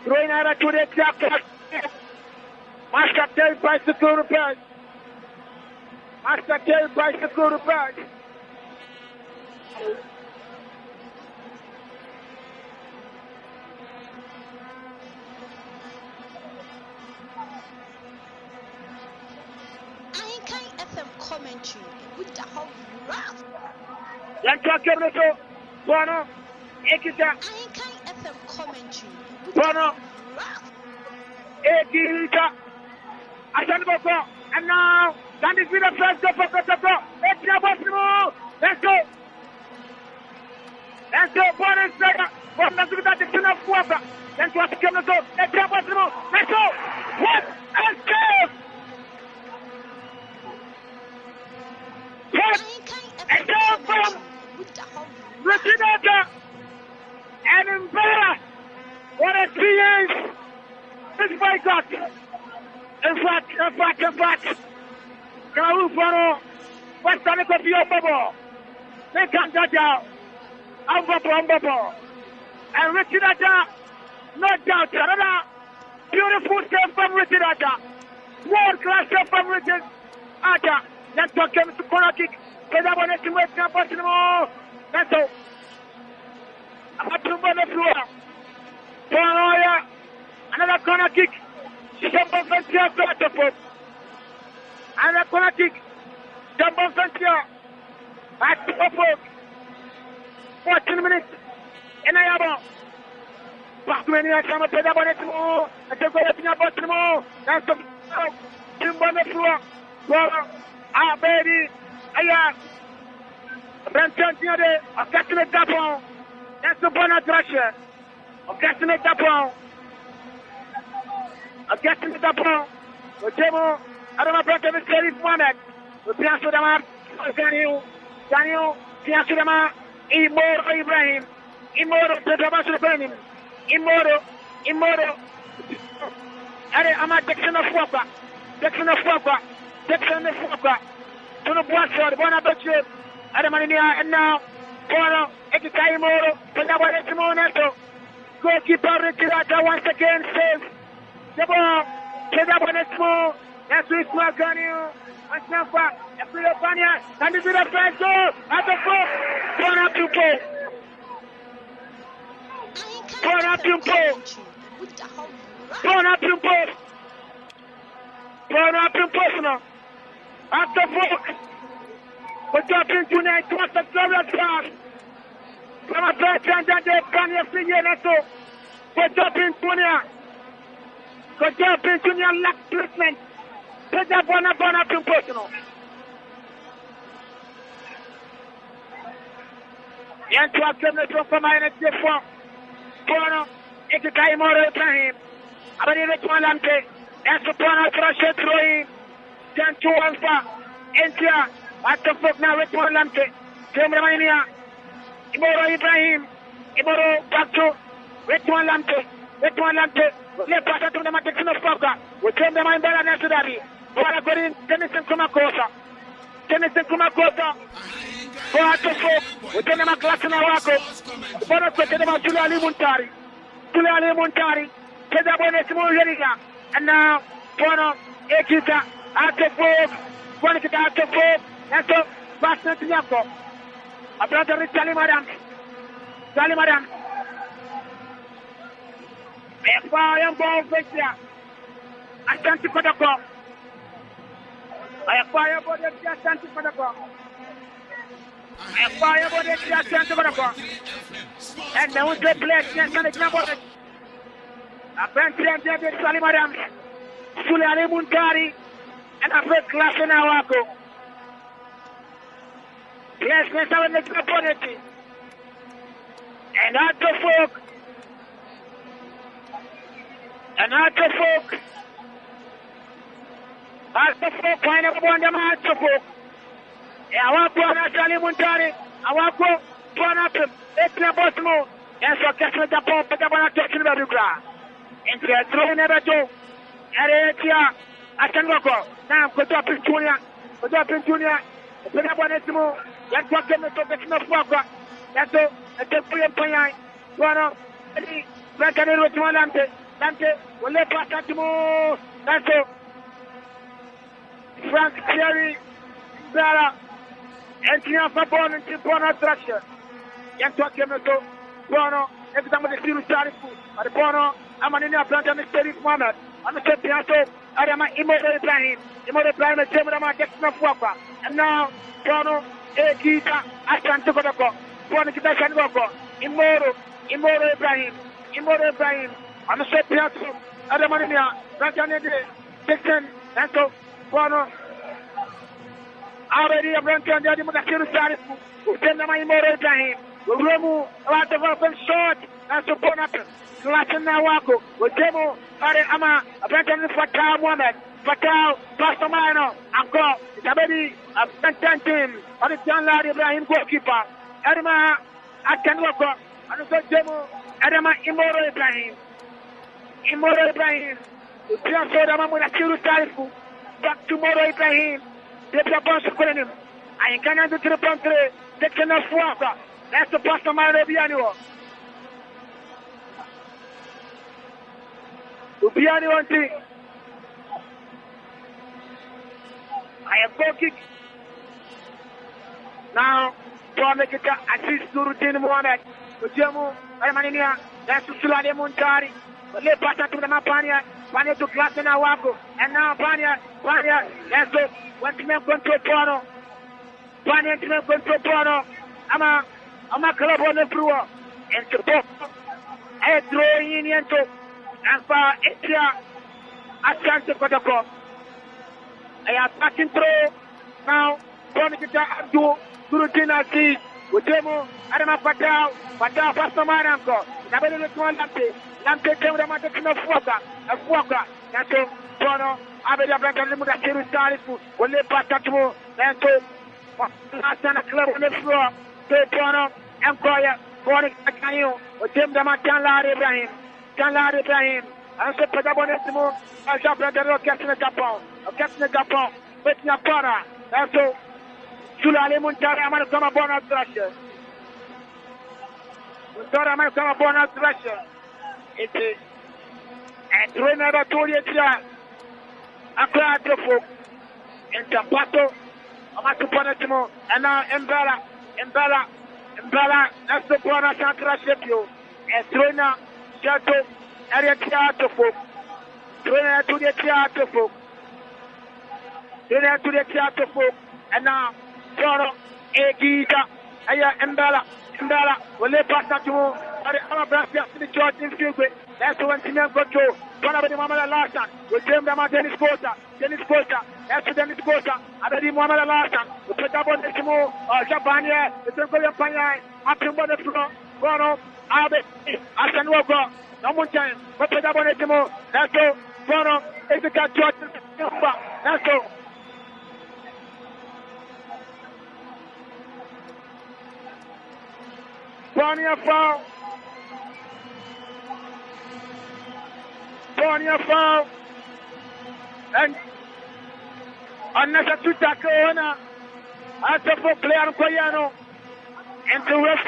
Throwing out to the attack. Master Tail bicycle repairs. Master Tail bicycle repairs. Ain't FM commentary with the whole rough. Let's talk about it. Bono, Ekita. Ain't FM commentary. Bono, Ekita. Asante Kotoko. And now, that is the first goal for Kotoko. Let's go, Bono. Let's go. Let's go, Bono. Bono, let's go. That's enough water. Let's go. Let's go. Let's go, Bono. Let's go. What a save! Let's go from Richard and Mbera. What a experience! This by God. In fact. Kaufano. What's the name of your bubble? They can't get out. Bubble. And Richard, no doubt, another beautiful save from Richard. World class save from Richard. Let's talk him to corner kick. Pedaboneti with Capacimo. That's all. Up to the floor. Panoya. Another corner kick. Jumbo Fentia Kotoko. Another corner kick. Jumbo Fentia. At the 14 minutes. And I have back to any time of Pedabonetimo. I take away the Botimo. That's the Jumbo on the floor. Baby. Aya. Branton Tiade. Occasional Tapon. That's the bonus rusher. Occasional Tapon. Occasional Tapon. The table. I don't know about the Sheriff Mohamed. The Piasso Dama. Daniel. Piasso Dama. Imoro Ibrahim. Imoro. Pedro Ibrahim. Imoro. Ere ama Dixon of Walker. Dixon of Walker. Dixon of Walker. To the Boissor, Bonabachi. Adamania and now. Bono, Ekitaimoro, Pagabane Simoneto. Goalkeeper Richard once again saves the ball. Pagabane Smo. That's with Maganu. Asnafa. Filipania. And this is the first goal. At the foot. Bono Pumpo. Bono Pumpo. Bono Pumpo. Bono Pumpo. At the foot. We're talking tonight. What's the glorious pass? From a veteran that they can have we're talking Tunia. We're talking Tunia lack placement. Put that one up in personal. Yanto akemne from minus the four. Bono, Ekitaimoro Ibrahim. Abadi Retmalante. That's the Bono Trashet Roy. Jantu Alpha. Entia. At the foot now, Retmalante. Temramania. Imoro Ibrahim. Imoro back to Retmalante. Retmalante. Le passa to the Matikino Foka. We came the mind better than Sudari. Bora Gorin, Tennyson Kumakosa. Tennyson Kumakosa. For at the foot. We tell them a class in Awako. Bora to them a Tulali Muntari. Tulali Muntari. Pedabone Simuriga. And now, Bono, Ekita, at the foot. One to at the foot. And so, Basta Tiako. A brother is Salimadam. Salimadam. A fire ball Victor. Asante Kotoko. A fire ball Asante Kotoko. A fire ball Asante Kotoko. And the one place against the a bench and David Salimadam. Sulale Muntari. And a first class in Awako. Yes, let's have a next opponent. And at the folk. And at the folk. At the folk, find a one of at the folk. Awako, Natali Muntari. Awako, Ponapim. It's the Bosmo. And so, Castle the Pop, but I'm not talking about the grass. And they are throwing never do. Aretia, Atanoko. Now, put up in Junior. Put up in Junior. Put up on it more. Yan kwa keme to bekino fwakwa. Yato, ete puye mpanyai. Wano, edi, blankane rotuma lante. Lante, wale pasatimo. Yato, Frank Thierry, Zara, Engineer Fabon, and Bono Structure. Yan kwa keme to, Bono, every time with the Siru Tarifu, or Bono, Amanina Planta, Mr. Mohammed, I'm a Piato, Adama Imode Ibrahim, Imode Ibrahim, and Temurama Dekino Fwakwa. And now, Bono, Ekita Asante Kotoko. Bono Kita Shanwako. Imoro Ibrahim. Imoro Ibrahim. I'm a set Piato. Adamanina. Rantanede. Dixon. And so, Bono. Already a Rantan Daddy Mutakiru Sarifu. Who send them Imoro Ibrahim. Who remove a lot of open short. And so, Bono. Klassen Nawako. With Demo. Ama. A Rantan Fatah Mohamed. Fatah. Pastor Mano. Encore. It's a baby. A Rantan team. On the John Larry Ibrahim goalkeeper. Adama Akanwako. On the Demo. Adama Imoro Ibrahim. Imoro Ibrahim. The Piasso Adama Mutakiru Sarifu. Back to Moro Ibrahim. The Piasso Kurenim. I can't do the Pantre. Section of Fuaka. That's the Pastor Mano Bianio. Ubiani one thing. I have goal kick. Now, Promekita assist Nuruddin Mohamed. Ujemu, Aymaninia, that's Sulale Muntari. Le passa to the Mapania, Pania to Klassen Awako. And now Pania, let's go. One team control Pono. Pania team control Pono. Ama club on the floor. And support. I throw in into. And for Etia, Asante Kotoko. I am passing through. Now, Promekita Abdu. Gurutina si Utemu Adama Patao Pastor Maranko Nabele Lampe Kemra Matekino Fuaka Nato Bono Abeda Blanca Limuda Siru Tarifu Wole Patatumo Nato Asana Club on the floor Bono Employer Bono Akayo Utem Dama Janlar Ibrahim and so Pedabonissimo, I shall bring the captain of Japan, with Yapana, and so Sulale Montana, I'm going to come upon us, Russia. Montana, I'm going to come upon us, Russia. It is a trainer that told you to Accra to folk in Tampato, Amatupanatimo, and now Mbala, that's the one I can't crash you. And trainer, Chateau, and a theatre folk. Trainer to the theatre folk. Trainer to the theatre folk. And now, Toro, Egita, Aya, Mbala, when they pass that to I'm a black to the church in Fugate. That's the one Simeon control. One of the Mamma last time. We came down Dennis Costa. That's the Dennis Costa. And the Mamma last time. We put up on the Timo, Japania, the Turkoyan Panya, up to the floor. Bono, Abe, Asanwaka, no more time. We put up on the Timo. That's all. Bono, if you got church, that's all. Bonia foul. And unnecessary tackle after for player Koyano and to rest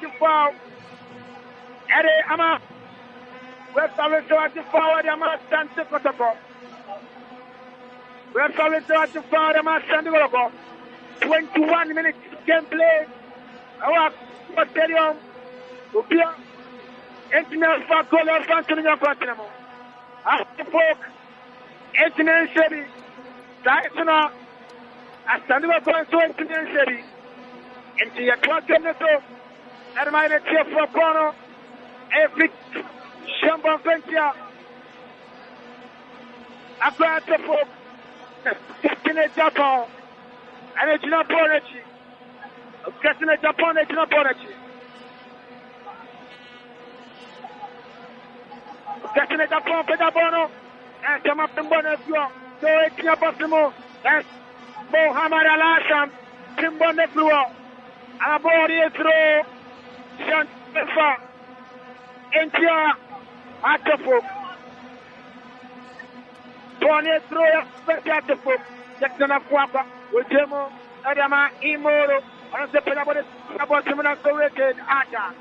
to foul. Eddie Ama rest to foul the Ama Asante Kotoko. Rest to foul the Ama Asante Kotoko. 21 minutes game play. Our stadium will be international for goal of Fantasy. After folk, 89 Chevy, Taisana, Asandua Conso, 89 Chevy, and to your 12 minutes, and my chair for Bono, every Shambon Ventia, Accra to folk, Captain Japan, and it's not Bonachi, Captain Japan, it's not Bonachi. Captain Japan, Pedabono, and come up in Bonafio, so it's your possible, and Mohammed Al-Hassan, Timbonafio, and a body through Shantifa, Intia, Atafo, Tony through Atafo, Jackson of Wapa, with Jemo, Adama, Imoro, and the Pedabon, about Simona corrected Ada.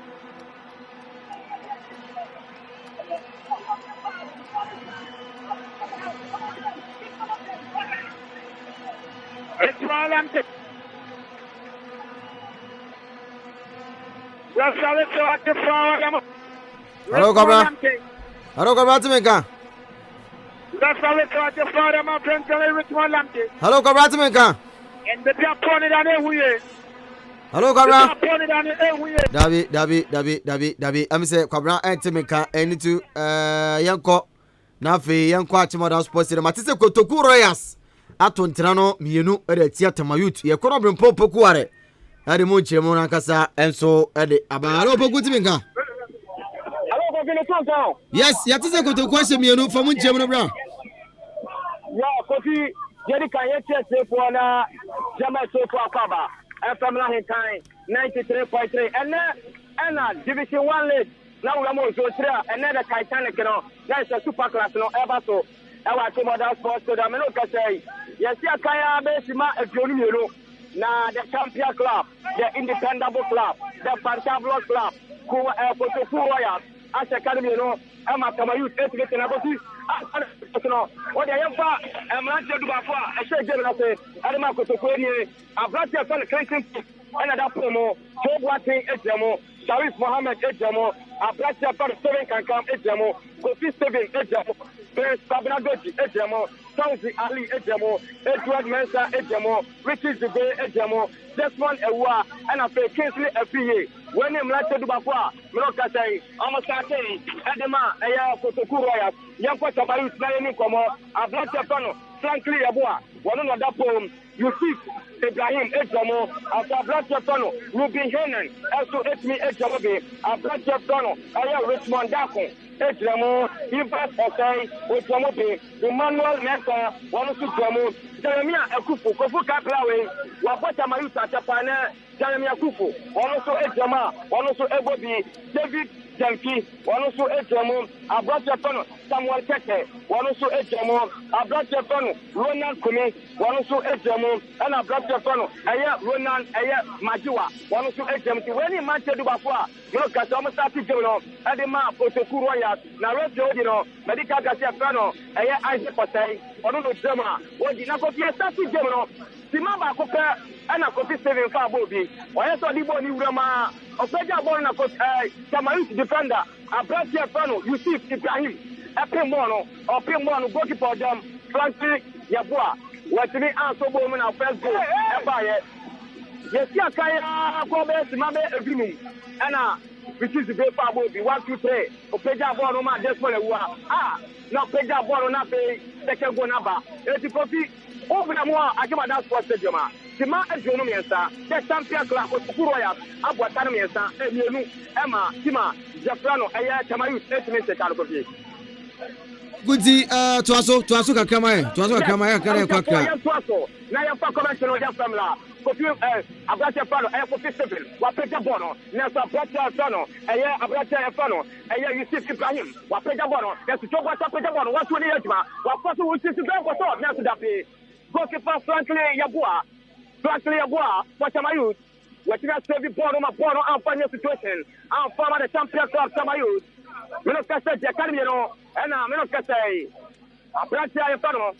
Hello, Cobra. Hello, Cobra Timeka. Hello, Cobra Timeka. Hello, Cobra. Dabi. I'm say Cobra and Timeka and to Yanko. Nafi Yanko Achimada Sports. Matisse Kotoko Royals. Ato ntrano mienu ede theater mayut ye kono brempo pokuare ade mo nchiremo na kasa enso ede abaro poku timinka Hello ko gele tonton yes yatise Kotoko ase mienu fa mo nchiremo bra ya kofi yedi kan ye tese fo na jama so fo akaba FM la hintan 93.3 ena division 1 league na we mo so 3 ena the Titanic no na is a super class no ever so our Kumasi Sports so da me no ka say yes ya kaya be sima efionu mienu na the champion club the independent club the fantabulous club ko Kotoko Royals as academy no ama kama youth estate na bosi no o de yemfa emrante dubafo a shege na say adema Kotoko ni abrate fan cleansing and that promo job watching ejemo Sharif Mohammed ejemo abrate fan seven can come ejemo Kofi Steven ejemo Prince Sabinadoji ejemo Tausi Ali ejemo Edward Mensa ejemo Richard Zube ejemo Desmond Ewa and a fake Kingsley Efiye when him like to do before Mroka say almost say Edema Aya Kotoko Royals Yanko Tabayu Snayeni Komo abrate fan frankly Abua one of that poem Yusuf Ibrahim ejemo abrate fan Ruben Henan also etmi ejemo be abrate fan Aya Richmond Dakon ejemo Ivas Osei ejemo be Emmanuel Mesa one to jemo Jeremiah Ekufu Kofu Kaplawe wapata mayuta chapana Jeremiah Ekufu one to ejema one to Ebobi David Janki one to ejemo abrate fan Samuel Tete, one also Ejamo, a black Jefano, Ronan Kumi, one also Ejamo, and a black Jefano, Aya Ronan, Aya Majua, one also Ejamo, when he matched the Bafua, you know, Kasamasa Jono, and the map for Tokuroya, Narrato, you know, Medical Garcia Fano, Aya Isaac Potay, or no Germa, or the Nakotia Sati Jono, Simaba Coca, and a copy 7 far body, or I saw the body Rama, or Peja Bona, Samaris defender, a black Jefano, you see Ibrahim. Epemono or Pemono go for them, Francis Yabua. What to me answer woman of first goal. Yes, Yakaya, Kobe, Mame, Agreement, and which is the great power be 1, 2, 3. Or Peja Bonoma, just for a while. No Peja Bonona pay, second one number. It's a copy over the more. I give that for Sejama. The man is your name, sir. The champion club was Kuroya, Abuatanami, sir, and you, Emma, Tima, Jafrano, Aya, Tamayu, estimate the Calcopy. Guti tuaso kakama kana kwaka na ya fa convention o ja famla ko tu abracha fano e ko 57 wa peja bono na so abracha fano e ya abracha fano e ya Yusuf Ibrahim wa peja bono na so chogwa ta peja bono wa so ni yajuma wa ko so wusi su ko so na so dape ko ke fa Franklin Yabua for Chamayu wa tira save bono ma bono en fin situation en forme de champion club Chamayu Meno kasa je karmieno ena meno kasa abracha ya fano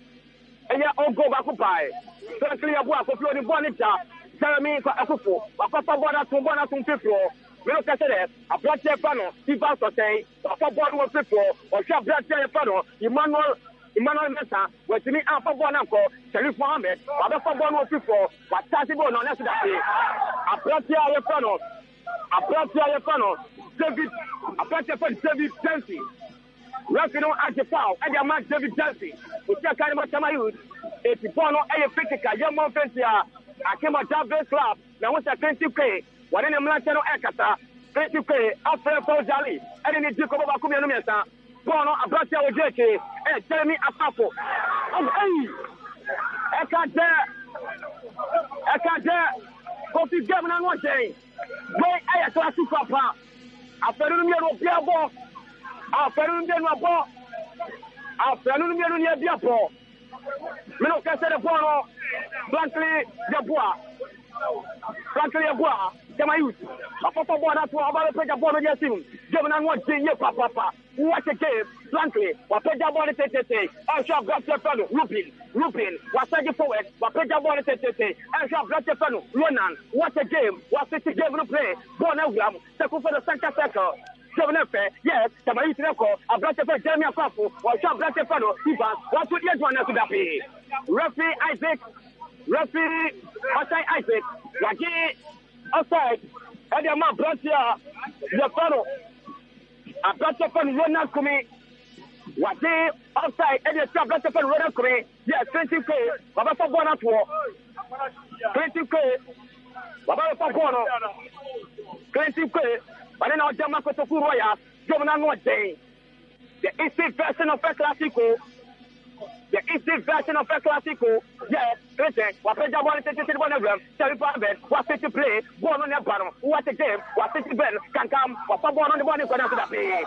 eya ogo bakupai so clear boa ko flo ni bonita Jeremy ko akufo akwafa bona tun fefro meno kasa de abracha ya fano iba so sei akwafa bona wo fefro o sha abracha ya fano Emmanuel Mesa wetini afa bona ko Sharif Mohammed abafa bona wo fefro watasi bo no nesu da abracha ya fano David, David Dempsey. Referee don't act the foul. And the man David Dempsey. Which is kind of Chamayu. If you want to physical, young man fancy. I came out of this club. Now what's a 20K? What in the Mlachano Ekata? 20K. After Paul Jali. And then you come over Kumia Numesa. Bono, Abratia Ojeke. And tell me a papo. Ekata. Kofi German one day. Wait, I saw two papa. Afternoon, you know, Piabo. Afternoon, you know, Afternoon, you know, Piabo. Mino Casa Bono, Frankly, Yabua, Chamayu. A papa born to about a Peja Bono, yes, him. German one day, papa. What a game, Frankly, what Peja Bono say. I shall grab your fellow, Lupin, what say you forward, what Peja Bono say. I shall grab your fellow, Ronan. What a game, what a game to play. Bonagram, second for the second circle. Yes, Chamayu Tinako, a black of Jeremy Apafu, or shall black of fellow, Ivan, what would you want to be? Referee Isaac, Isaac, Lagi, outside, and your man brought the fellow. A black of fellow, Ronan Kumi, what they outside, and your black of fellow, Ronan Kumi, yes, 20K, Baba Bona to 20K, Baba Bono, 20K. But then our Jama Kotokuroya, Governor North Day. The easy version of a Classico. Yes, listen, what Peja wanted to take one of them, Sharif Mohammed, what's it to play, born on the bottom, what a game, what's it to Ben, can come, what's a born on the bottom, going to play.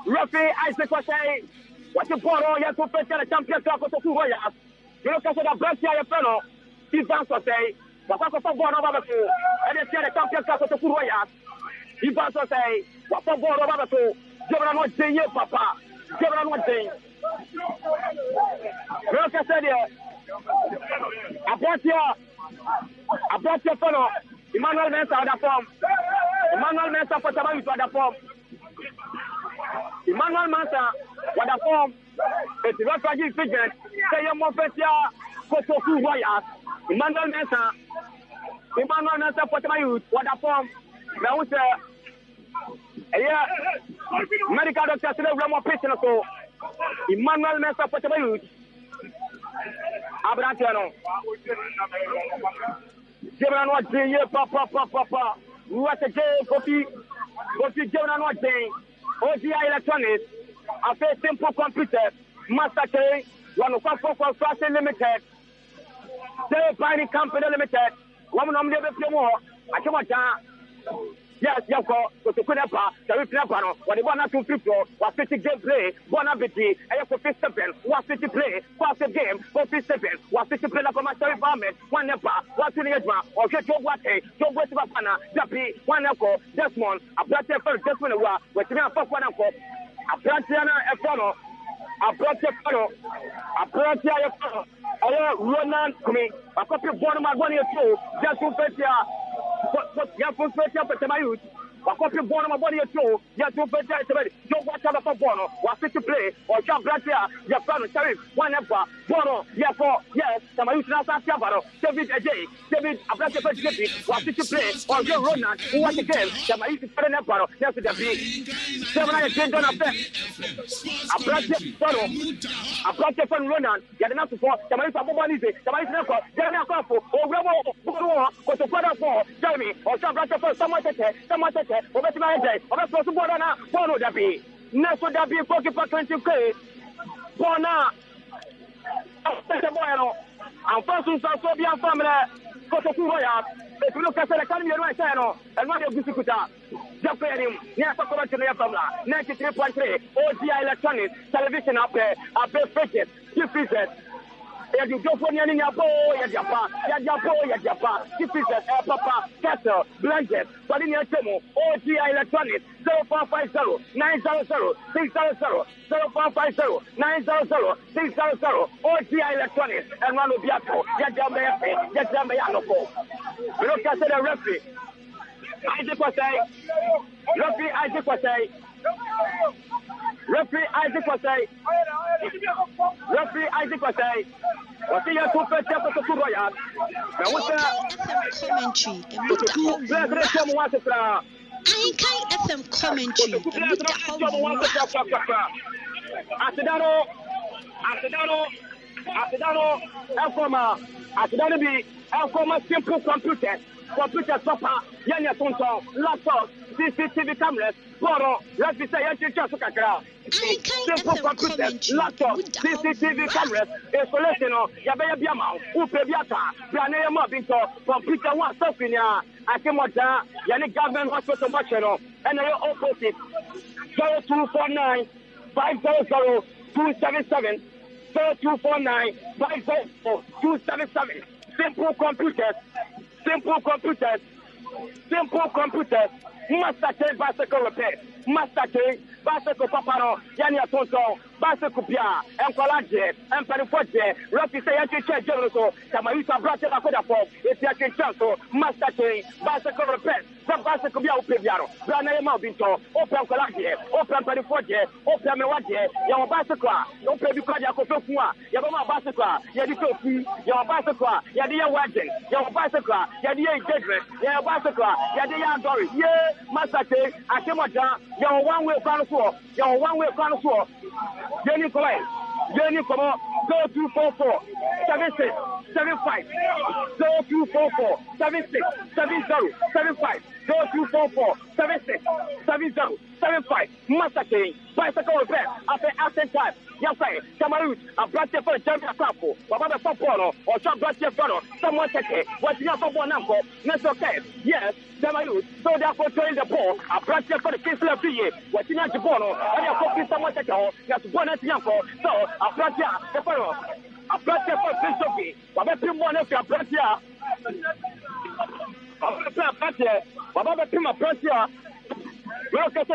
Referee, Isaac was saying, what's the born on your two the champion club of Kotokuroya. You look at the Brescia fellow, Ivan was saying, what's a born over the two, and it's the champion club of Kotokuroya. Ivan was saying, what's a born over the two, Governor North Day, Papa, Governor North Day. Look at that. Abratia fellow, Emmanuel Mesa at the form. Emmanuel Mesa for Tabayu at the form. Emmanuel Mesa at the form. It's refugee figure. Say your Mofetia Kotoku Warriors. Emmanuel Mesa for Tabayu at the form. Now it's medical doctor today, Ramo patient so. Emmanuel Mesa for Tabayu. Abratiano. German what day, papa. What a game, Kofi German what day. OGI Electronics, a very simple computer, Master K, one of our Fashion Limited, Day Binding Company Limited, one of them never more. I come on, Yes, Yako, Kotokunapa, Tarifnapano, when the one to 50, was 50 game play, Bonabiti, and Yako 57, was 50 play, pass the game, 47, was 50 play like a master environment, one Nepa, one to the Edma, or get your water, your West Bapana, Japi, one Echo, Desmond, a black for Desmond, with me for one uncle, a Plantiana, a follow, a project follow, a project follow, a Ronan, a copy of Bonama, 1 year 2, just to face ya for special for my youth. A copy of my body too. Ya to face don't watch out for Bono. Was to play or Jean Bratia, your friend Sheriff, one ever. Bono, yeah, for yes, some youth now Savaro, David Ajay, David Abrata for Jippy, was to play or your Ronan, who was again, some youth to an emperor, yes, to the big. 7 I did on a bet. A Bratia Bono, a Bratia from Ronan, get enough for some youth of Bobani, some youth never, they're not for, or Remo, or to put up for Jeremy, or some Bratia for someone over to my head, over to Bonana, Bono Dabi, Naso Dabi, Pocket 20K, Bona, and first, Soviet family, Kotokuya, if you look at the economy right channel, and one of the Bisukuta, Japan, near Sokomatia Famla, 93.3, OGI electronics, television up there, fridges, diffusers. You go for any boy, Papa, Castle, Blanket, but in your demo, OGI electronics, 0450 900 600 0450 900 600 OGI electronics, and one of Biaco, Yajambayano. Look at the referee. Isaac was saying, referee Isaac was saying, referee Isaac was saying, referee Isaac was saying, what's the year 2 first year for the Royal? Now, what's the FM commentary. Asidano be Elfoma simple computer stopper, Yanya Tonton, laptop, CCTV cameras, Boro, let's say Accra. Simple computer, laptop, CCTV cameras, installation of Yabaya Biama, Upebiata, Branea Mobinto, computer one Sophia, Akimota, Yani government hospital Machino, and the opposite 0249 500 277 0249 500 277. Simple computers. Master K bicycle repair. Master K bicycle paparo. Yani atonto. Bicycle pia. Enkwalaje. Emperifoje. Rafi say yaki check general. Kama yusa brate la koda for. Eti yaki chanso. Master K bicycle repair. Some bicycle bia upebiaro. Brana yema binto. Open enkwalaje. Open emperifoje. Open mewaje. Yawa bicycle. Open bikwaje akofefuwa. Yabama bicycle. Yadi tofu. Yawa bicycle. Yadi ya wagen. Yawa bicycle. Yadi ya engagement. Yawa bicycle. Yadi ya dory. Yeah. Master K. Akemoja. Yawa one way connoisseur. Yawa one way connoisseur. Jenny Colley. Jenny Como. 0244 76 75 0244 76 70 75 0244 76 70 75 Master King bicycle repair after accident time. Yes, sir. Cameroon, a black for a champion couple. Baba the Polo or some black for someone take it. What's your football number? That's okay. Yes, Cameroon. So therefore, throwing the ball, a black for the kiss of the year. What's in your Bono? And you're copying someone take it. That's one at Yanko. So a black the fellow. A black for Christophe. Baba Pimon of your black Baba Pima Pratia. Well, I said,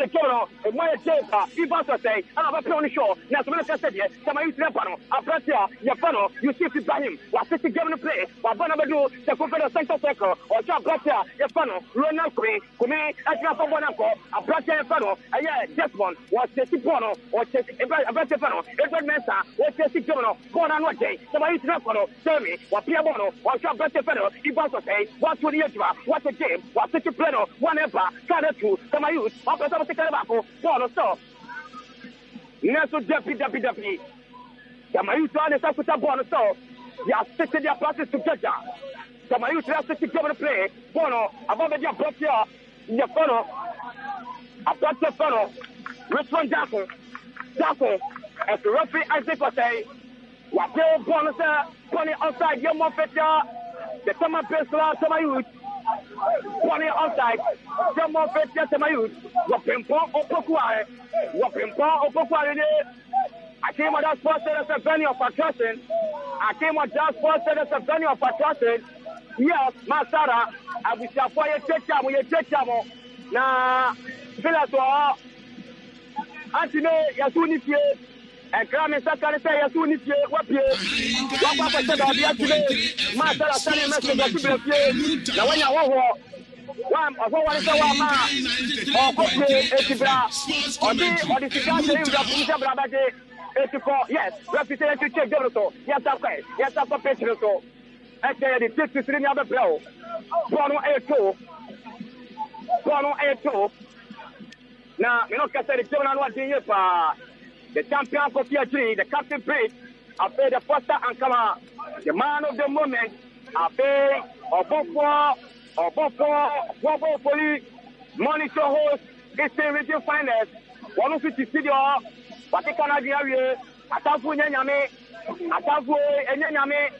and why a chamber, if I say, I'm a pony show, now some of the said, some of you Trapano, a Pratia, Yapano, you see it by him, while 50 given to play, while Bonabadu, the Confederate Center Circle, or John Pratia, Yapano, Ronald Queen, Kumi, Atrapa Bonaco, a Pratia Yapano, a year, Desmond, was Tessipono, or Tessipano, Edward Mesa, or Tessipono, Bonan Wate, some of you Trapano, Sammy, or Piabono, or John Pratia, if I say, what to the Edra, what a game, what such a plano, one ever, Canada, some of you. Apa sama sekali bako, bono so. Neso depi. Kama you try to say bono so, you are sitting their practice together. Kama you try to sit to play, bono, above the Abratia, your bono, Abratia bono, Richmond Jackson, as the referee Isaac was saying, what bono sir, pony outside your mofetia, the summer best last summer youth. Pony outside. Some more fit just my youth. Wapimpo Opokuare. Wapimpo Opokuare. I came with that sports as a venue of attraction. I came with that sports as a venue of attraction. Yes, Masara. I wish I for you take time with your take time. Now, Philato. Antino, Yasunifie. And Kramen Sakane say Yasunifie. What you? Papa said I'll be actually. Masara sending message to the now when you want. One of what is our man or copy Etibra or the situation in the Punisha Brabade 84. Yes, representative check Doroto. Yes, okay. Yes, I'm a Petroto. I tell you, the 53 other blow. Bono A2. Bono A2. Now, you know, Cassette, the champion for PRG, the captain priest. I pay the first and come on. The man of the moment. I pay Global Police, Monitor Host, Eastern Region Finance, 150 Studio, Watikana Diary, Atafu Nyame, Atafu Enyame,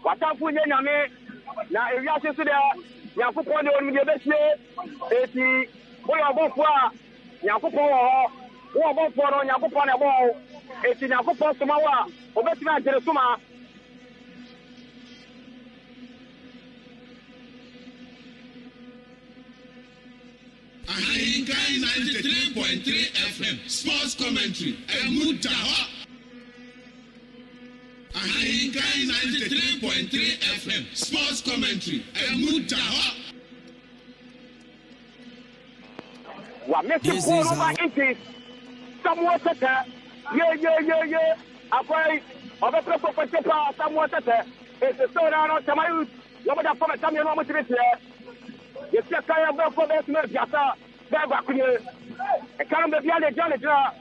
Watafu Nyame, now if you are to there, Yakupo on the best way, 80, we are both Yakupo, who are both for on Yakupon a ball, 80 Yakupo Sumawa, Obetina Jeresuma. Ahinkai 93.3 FM Sports Commentary Emutaha. Ahinkai 93.3 FM Sports Commentary Emutaha. What Mr. Paul over inches? Somewhat better. Yeah. Akwai, over proper for Chapa, somewhat better. It's a soda on Tamayu. Nobody from a time you know what it is here. You see a kind of for this milk, Yasa, Babaku. A kind of the janitor,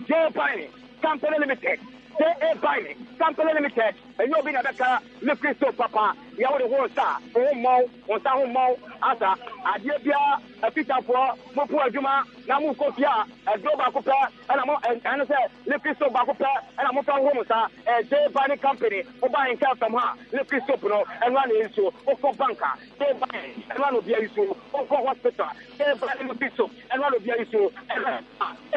Joe Piney, Company Limited, J.A. Piney, Company Limited, and you'll be a better, look Christo Papa, you are the whole star, Mo, or Mo, Asa, Adibia, a Peter for Mopu Juma, Namu Kotia, a Global Cooper, and I said, look Christo Bakupa, and I'm from Homosa, a J. Piney Company, for buying car from her, look Christo, and one issue, Oko Banka, J. Piney, and one of the issue, Oko Hospital, J. Piney Bishop, and one of the issue, and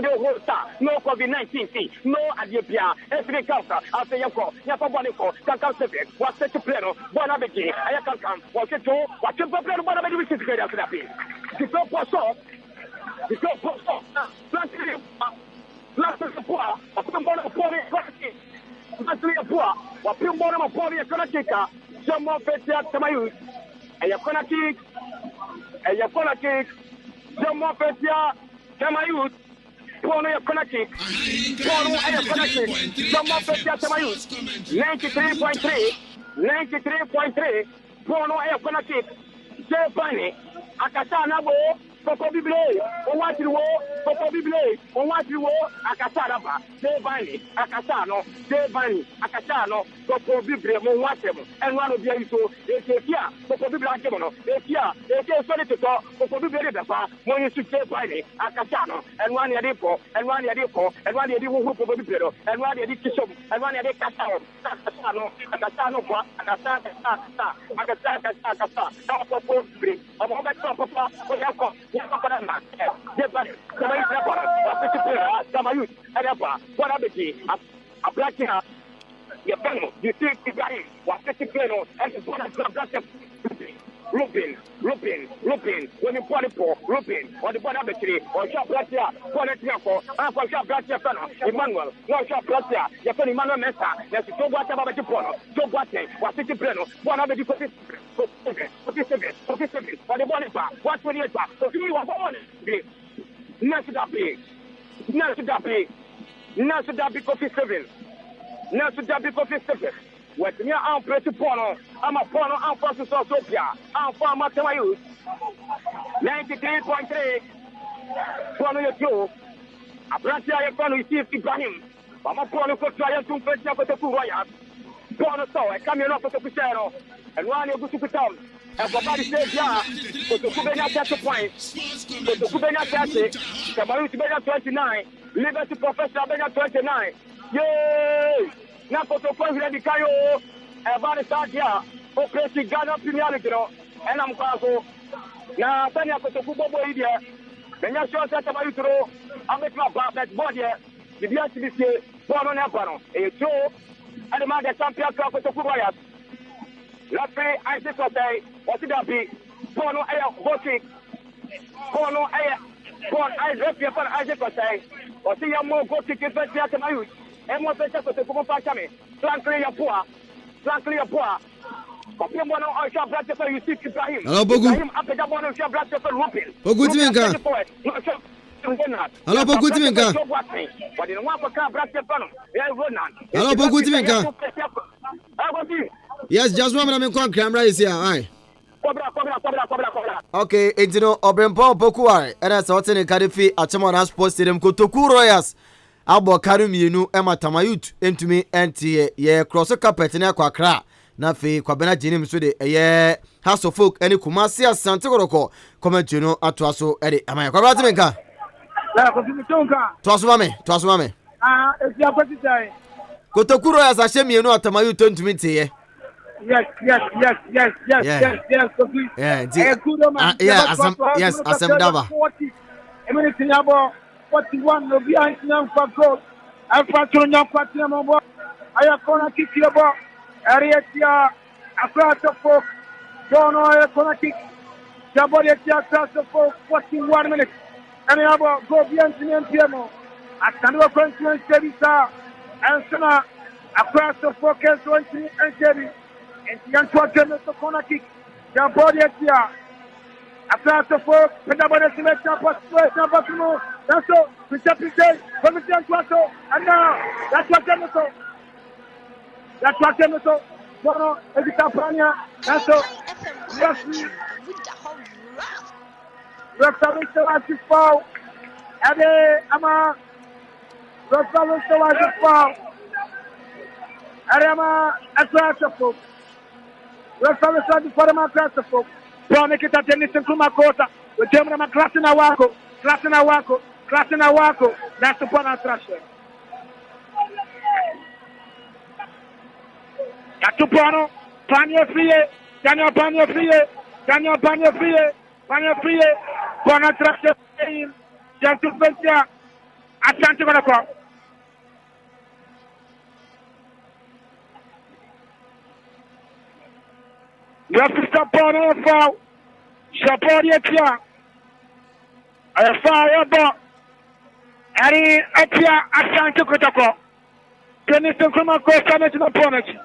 the whole star, no COVID-19, no Adibia, every council, after Yako, Yapabonico, Kakao Civic, what's such a plano, Bonabiki, I can come, watch it too, watch it for plano, Bonabiki, which is great after that. The top was off, the top was off, last of the poor, a Pimbon of Pony, lastly a poor, or Pimbon of Pony, a Konatika, some more Petia Tamayu, and your Konatik, some more Petia Tamayu. Pono ya Konatik, Pono ya Konatik, some more Petia Tamayu, 93.3, Pono ya Konatik, J. Piney, Akasana Bo, Popo Bible, on what you will, Popo Bible, on what you will, Akasana, J. Piney, Akasano, J. Piney, Akasano, Popo Bible, on what them, and one of the issue, if here, Popo Bible, if here, if you're sorry to talk, Popo Bible, when you should J. Piney, Akasano, and one year depot, and one year depot, and one year depot, Popo Bible, and one year depot, and one year Casano, Akasano, Papa, a black hair, your panel, you see, what and Lupin, when you put it for Lupin, or the Bona Betty, or Shop Blasia, Ponetiaco, and for Shop Blasia Fano, Emmanuel, no Shop Blasia, your son Emmanuel Mesa, there's so what about the Pono, so what they, what City Plano, one of the 47, or the Bonifa, what 28 back, so you are on it. Nasutapi, 47, Nasutapi 47. With me, I'm pretty pono. I'm a pono. I'm from Sosopia. I'm from Matamayu. 93.3. Pono you. A branch I can receive Ibrahim. I'm a pono for trying to fetch up with the two royals. Pono so I come here up with the Pisano. And one you go to Pitam. And for body says, yeah, so to Kubena 30 points. So to Kubena 30. Kamaru to Bena 29. Liberty Professor Bena 29. Yay! Now, for the first, the Kayo, about the start here, Operation Ghana Premier League, and I'm Quaco. Now, Tanya Kotoko Bobo Idia. Then you're sure that about you throw. I'll make my that body. The BSBC, born on Apano. A show. And the man that champion Kotoko Royals. Lafay, I just say, what did that be? Bono Air Botic. Bono Air. Bon, I rep your father Isaac say, or see your more go to give us the my youth. And more better to come back to me. Frankly, your poor. Frankly, your poor. Copy one of your blood for you see Ibrahim. Hello, Bogu. Him up at one of your blood for Rupin. Bogu Timenka. Hello, Bogu Timenka. But in one for car, blood for Panam. Hello, Bogu Timenka. Yes, just one minute. I'm camera is here. Aye. Okay, it's no Obrempo Bokuare, and as what's in a Cadifi at Chamona Sports Stadium, Kotoko Royals. Abo Kariminu, Emma Tamayut, into me, and ye cross a carpet in Accra. Nafi, Kwabena Jinim Sude, a ye House of Folk, any Kumasi Asante Kotoko, comment you know, at Twaso, Eddie. Am I correct? Twaswame. It's your birthday. Kotoko Royals, I shame you know at Tamayut turn to me, yes. Yes. Yeah, Asam 40. A minute in about 41 no behind them for goal. I'm fracturing your party. I have gonna kick your ball. Area across the folk. Don't know a corner kick. Somebody across the folk 41 minutes. And I have go beyond the PMO. I can do a consequence, and sooner across the focus, and Jerry. And the unfortunate corner kick. The body here. Across the fork, Pedabana Selection, Pastor, that's all. We step in there, Commission Quato, and now that's what Geneso. That's what Geneso. Bono, Editapania, that's all. Yes, Restoration foul. Ade Ama. Restoration foul. Ade Ama, across the fork. Restoration for the across the fork. Pone kita tennis kuma kota. Wetemu na klasi na wako. That's the point of trash. Yatupono, Panya Frie, Daniel Panya Frie, Pona trash. Jantu Pensia, Asante Kotoko. You have to stop on a foul. Support your car. A fire ball. Ari Atia Asante Kotoko. Tennis and Kuma Costa National Penalty.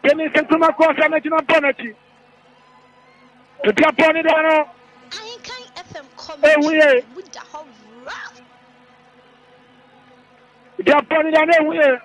Tennis and Kuma Costa National Penalty. To jump on it, I can't FM comment with the whole rough. Jump on it, I know.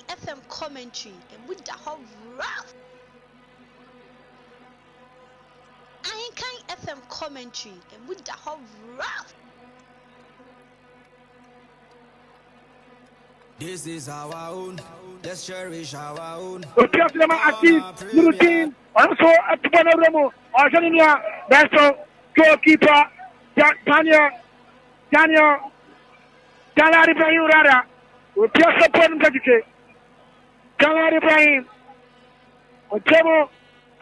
FM commentary and with the whole rough. I can't FM commentary and with the whole rough. This is our own. Let's cherish our own. Routine. Also at Panoramo. Argentina. That's goalkeeper. Daniel. Dalari Bayurada. We just support him. Kalari Ibrahim, Ojemo,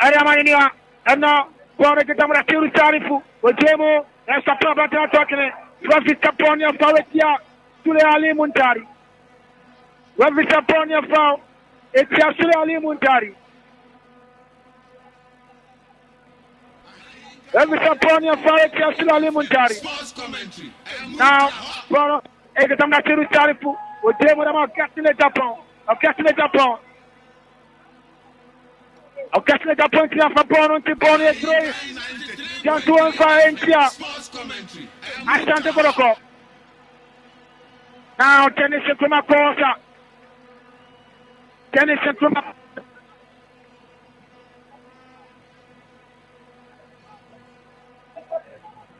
Aramania, and now Bonagamara Tarifu, Ojemo, and Sapabata talking, Rafi Caponia Falatia, Sule Ali Muntari. Rafi Caponia Fal, it's Sule Ali Muntari. Rafi Caponia Falatia, Sule Ali Muntari. Now, Bono, Egatamna Tarifu, Ojemo, Castle Japon. Occasionally Japon qui a fait bon un bon essai. Jantu en Faentia. Asante Kotoko. Now tennis kuma kosa. Tennis kuma.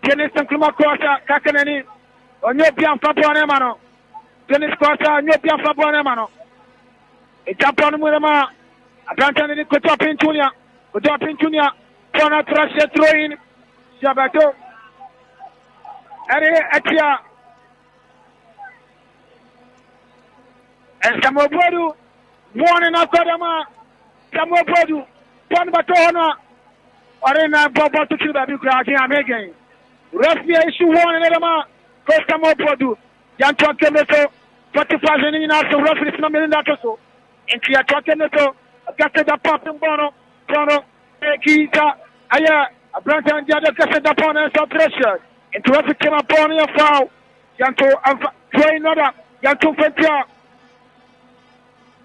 Tennis kuma kosa kakanani. Onyo bien fa bon mano. Tennis kosa onyo bien fa bon mano. E Japon murema Abranta ni Koto Pintunia. Koto Pintunia. Kona Trashe throw-in. Shabato. Ere Atia. And Samuel Bodu. One in Akodama. Samuel Bodu. One Batona. Arena Bobo to kill the crowd here again. Referee issue one in Edama. Samuel Bodu. Yantua Kemeso. 45 in us. Referee is not million that so. And Tia Kemeso. Against the pop and Bono. Bono. Kita. Aya. Abranta and the other against the opponent of pressure. And to referee came upon your foul. Yanto throwing another. Yanto Fentia.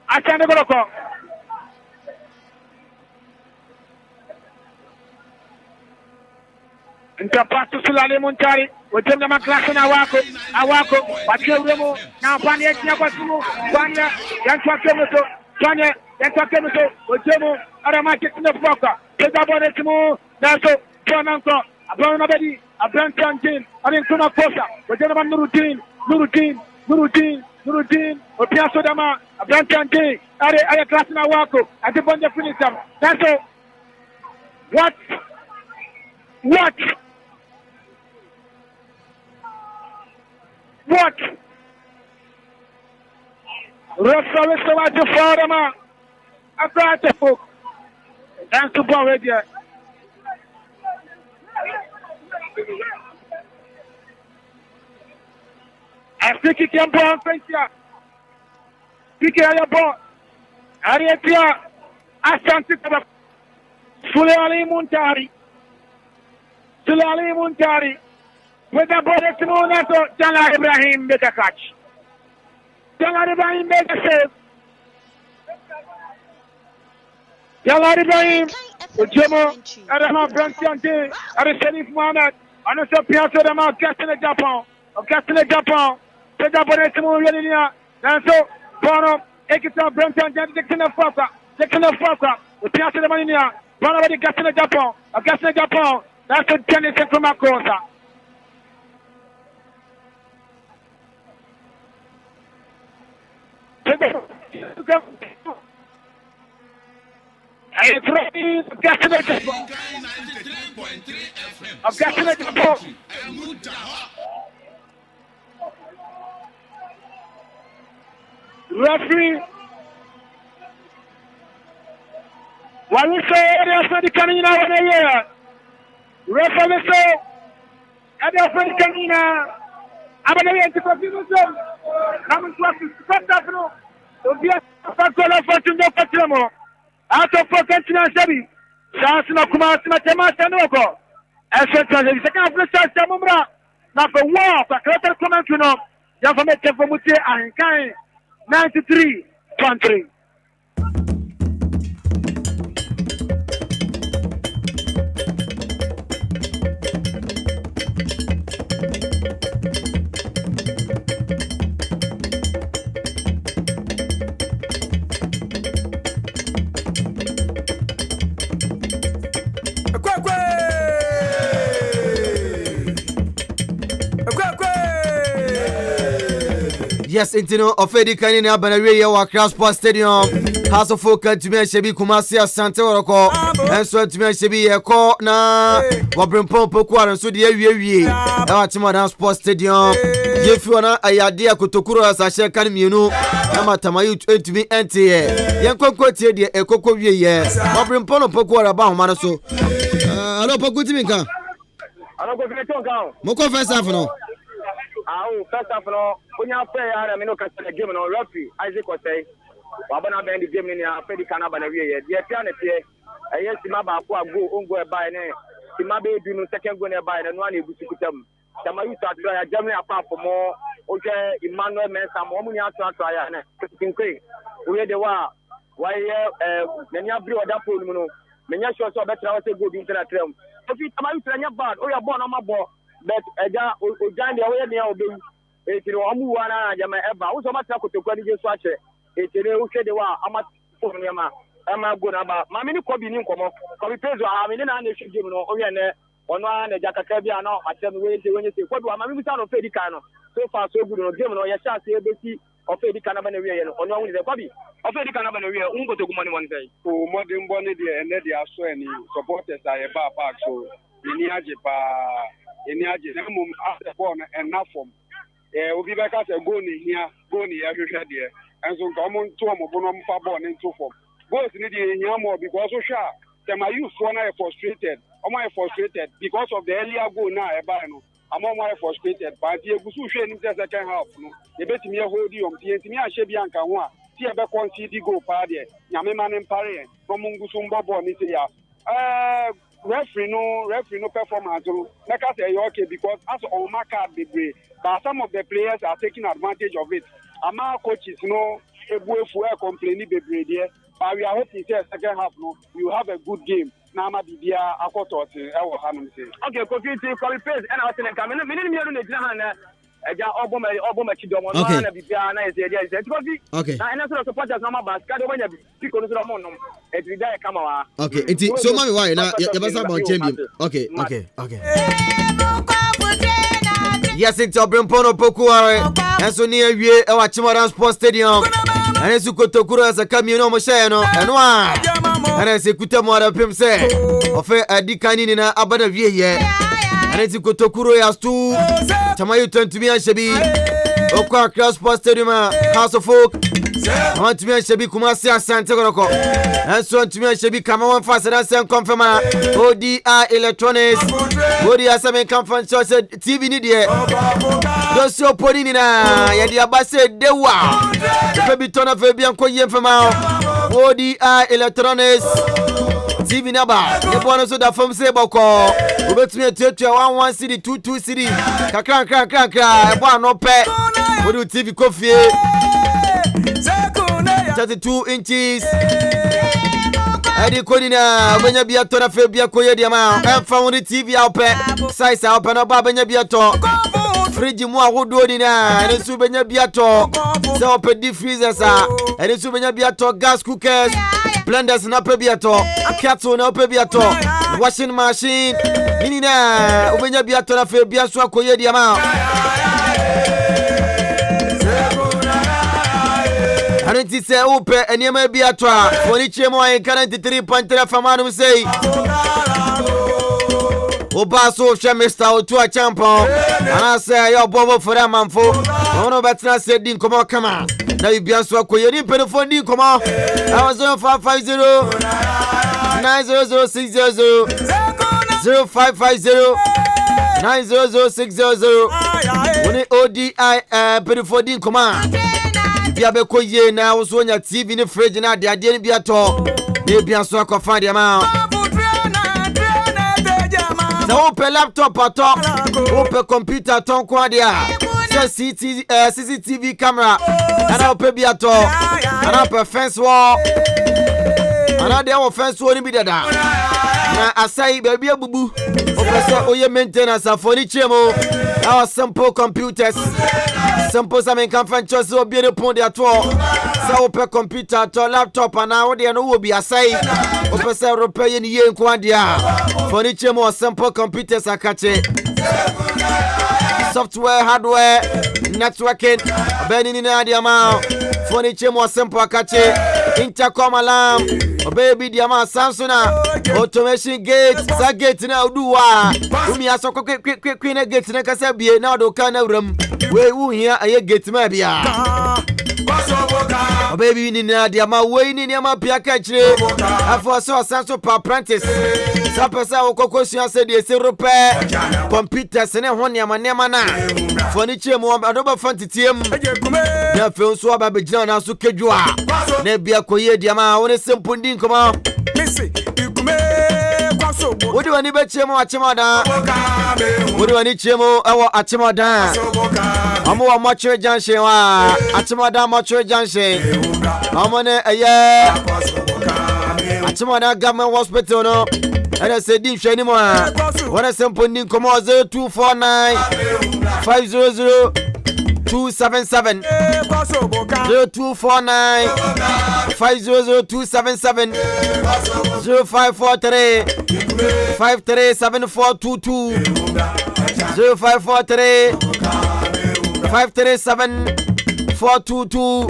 Asante Kotoko. Interpass to Sulale Montari. We take them a class in Awako. Patrick Remo. Now, Panya Kiabasimu. Panya. Yantua Kemeso. Panya. Yantua Kemeso. Ojemo. Aramaki in the Foka. Take the ball to move. That's so. Jonanko. Abraham Abedi. Abraham Tantin. I mean, Tuna Kosa. We take them a Nurutin. Opiaso Dama. Abraham Tantin. Are class in Awako. At the point of finish them. That's so. What? Referee so much for them. I brought the book. Thanks to Paul Radio. I think it can be on Francia. Pick your ball. Ariatia. Asante Kotoko. Sulale Muntari. With the ball to Monato. Jala Ibrahim make a catch. Jala Ibrahim make a save. Jala Ibrahim. Ujemo. Adama Brantiante. Adama Mohamed. Anoso Piazza Dama. Castle Japan. Take the ball to Monato. Nanso. Bono. Ekita Brantiante. Jackson of Foka. The Piazza Dama. Bono with the Castle Japan. That's a tennis from Makosa. I referee what we say the coming out of the year. Referee say the coming out. I'm going to continue them. I'm going to stop that no. To be a factor of fortune of Patramo. Out of potential Sabi. Sansino Kumasi Asante. As a second place, Samumra. Now for war, for Krater comment to know. Yafamete Fomuti and Kai 93.3. Yes, Intino of Eddie Canning Abanaria Accra Sports Stadium. House of Folk to me, Shebi Kumasi Asante Kotoko. And so to me, Shebi a call na Wabrim Pompo Quar and so the Timada Sports Stadium. If you are a Yadia Kotokuro as I share can you know, Amatamayu to be anti Yanko Quotier, the Eco Ye, Wabrim Pono Poquara about Manaso. Hello, Pokutimika. I don't go to the town. Moko first half no. First half no. When you play, I mean, look at the game on referee. Isaac was saying, Wabana bend the game in a Freddy Canabana. The piano here, I yes, Timaba go ungo by name. Timabe do no second going by and one you to them. Tamayu try Germany apart for more. Okay, Emmanuel Mensah, Momunia try and we had the war. Why, many of you are that pool, many shots are better. I say good into that realm. If you Tamayu try your bad, or you're born on my ball, but Jan the way they are. It's no Amuana Yama Eba, who's a matter to go to Swatch. It's a little shade of Amazon. I'm good about Mammy Kobi Ninkomo. Kobi Pezo, I mean, I should give no Oriane or no Jacabiano. I tell me when you say, what do I mean? We sound of Fedicano. So far, so good on game, or your chance, ABC, ofe di kana ba na wiye no ono ahun de kwabi ofe di kana ba na wiye ungo to gumani mon say o modern bone de ene de aso ani supporters aye ba park so eni age na mum after born and na form obi be ka say go ni ya hwehwe de enso nka mo nto mo bo no mfa ball into form goals ni de hia mo because so sha them are youth one are frustrated because of the earlier goal now e ba no I'm more frustrated but the gusu hwe ni second half no e betimi hold you the entimi ahye bia nka ho a ti e be concede goal pa de nyame ma ne mpare no mungusu mbobo ni se ya referee no performance no make us say okay because as on my card be but some of the players are taking advantage of it ama coaches no ebuefu e complain be there but we are hoping say second half no you have a good game na ma bibia akoto te e wo hanum say okay coffee tea copy paste and I think am me ni na gina han na eja oboma chidomo no na bibia na ese dia ese coffee na ena so supporters na ma basket do banya piko no so mo no e bi da e kama wa okay so mami why na ya basa about champion okay yes it's Obrimpono Pokuare enso ni awie e wa Chimoran Sports Stadium enesu Kotokuro as a camino mo share no enwa enese kutamo ara pem se ofe adikani ni na abada wie ye enesu Kotokuro ya stu tamayu 20 mi anshebi okwa Accra Sports Stadium House of Folk want me Shebi Kumasi Asante Kotoko enso ntumi Shebi kama one fast and sen confirm ODI Electronics ODI Asame confirm said TV ni de dosi oponi ni na ya di abase dewa febi tona febi anko yemfema ODI Electronics TV naba ye bono so da fam se boko obetumi etuatua 11 city 22 city kakra e bo anope odi TV kofie 32 inches Adi Kodina Benya Biato na Febia Koye Diama Found TV out size out no ba Benya Biato fridge mu ahodo dina ene su Benya Biato se ope deep freezers ene su Benya Biato gas cookers blenders na pe Biato kettle na pe Biato washing machine nini na Benya Biato na Febia so Koye Diama Anti se upe enyema bi atwa foniche mo en 93.3 famanu sei Obaso hwe Mr. Otua champion ana se yo bobo fora manfo ono betra se din komo kama na bibia so akoye ni pelefon din komo awazo 550 90060 0550 90060 oni ODI pelefon din komo bia be koye na wo so nya TV ni fridge na de ade ni bia to e bia so akofa de ma na wo pe laptop ato wo pe computer ton kwa de a CCTV camera ana wo pe bia to ana pe fence wall ana de wo fence wall ni bi dada na asai be bia bubu o pe se oye maintenance afoni chemo our simple computers simple some can find just so be the pon de ato so open computer to laptop and now they no will be aside open say repair ni ye nko dia furniture more simple computers akache software hardware networking beni ni dia ma furniture more simple akache intercom alarm baby dia ma Samsung automation gate sa gate na oduwa umi asoko quick na gate na kasa bie na do kan na wram we wu hia aye gate ma bia baby ni na dia ma we ni ma pia ka kire afo so Samsung per apprentice sa pesa okokosu ase de se repair computers ne ho ne ma na furniture mo adoba fantitiem na fe so aba be gina na so kedwa na bia koye dia ma woni simple din koma Wodi wani be chemo achimoda Wodi wani chemo ewo achimoda Amu wa Mochwe Junction wa achimoda Mochwe Junction Amu ne eye achimoda government hospital no Ene se din hwe ni mo a wona sempo din komo 0249 500 277 0249 500 277 0543 537422 0543 537 422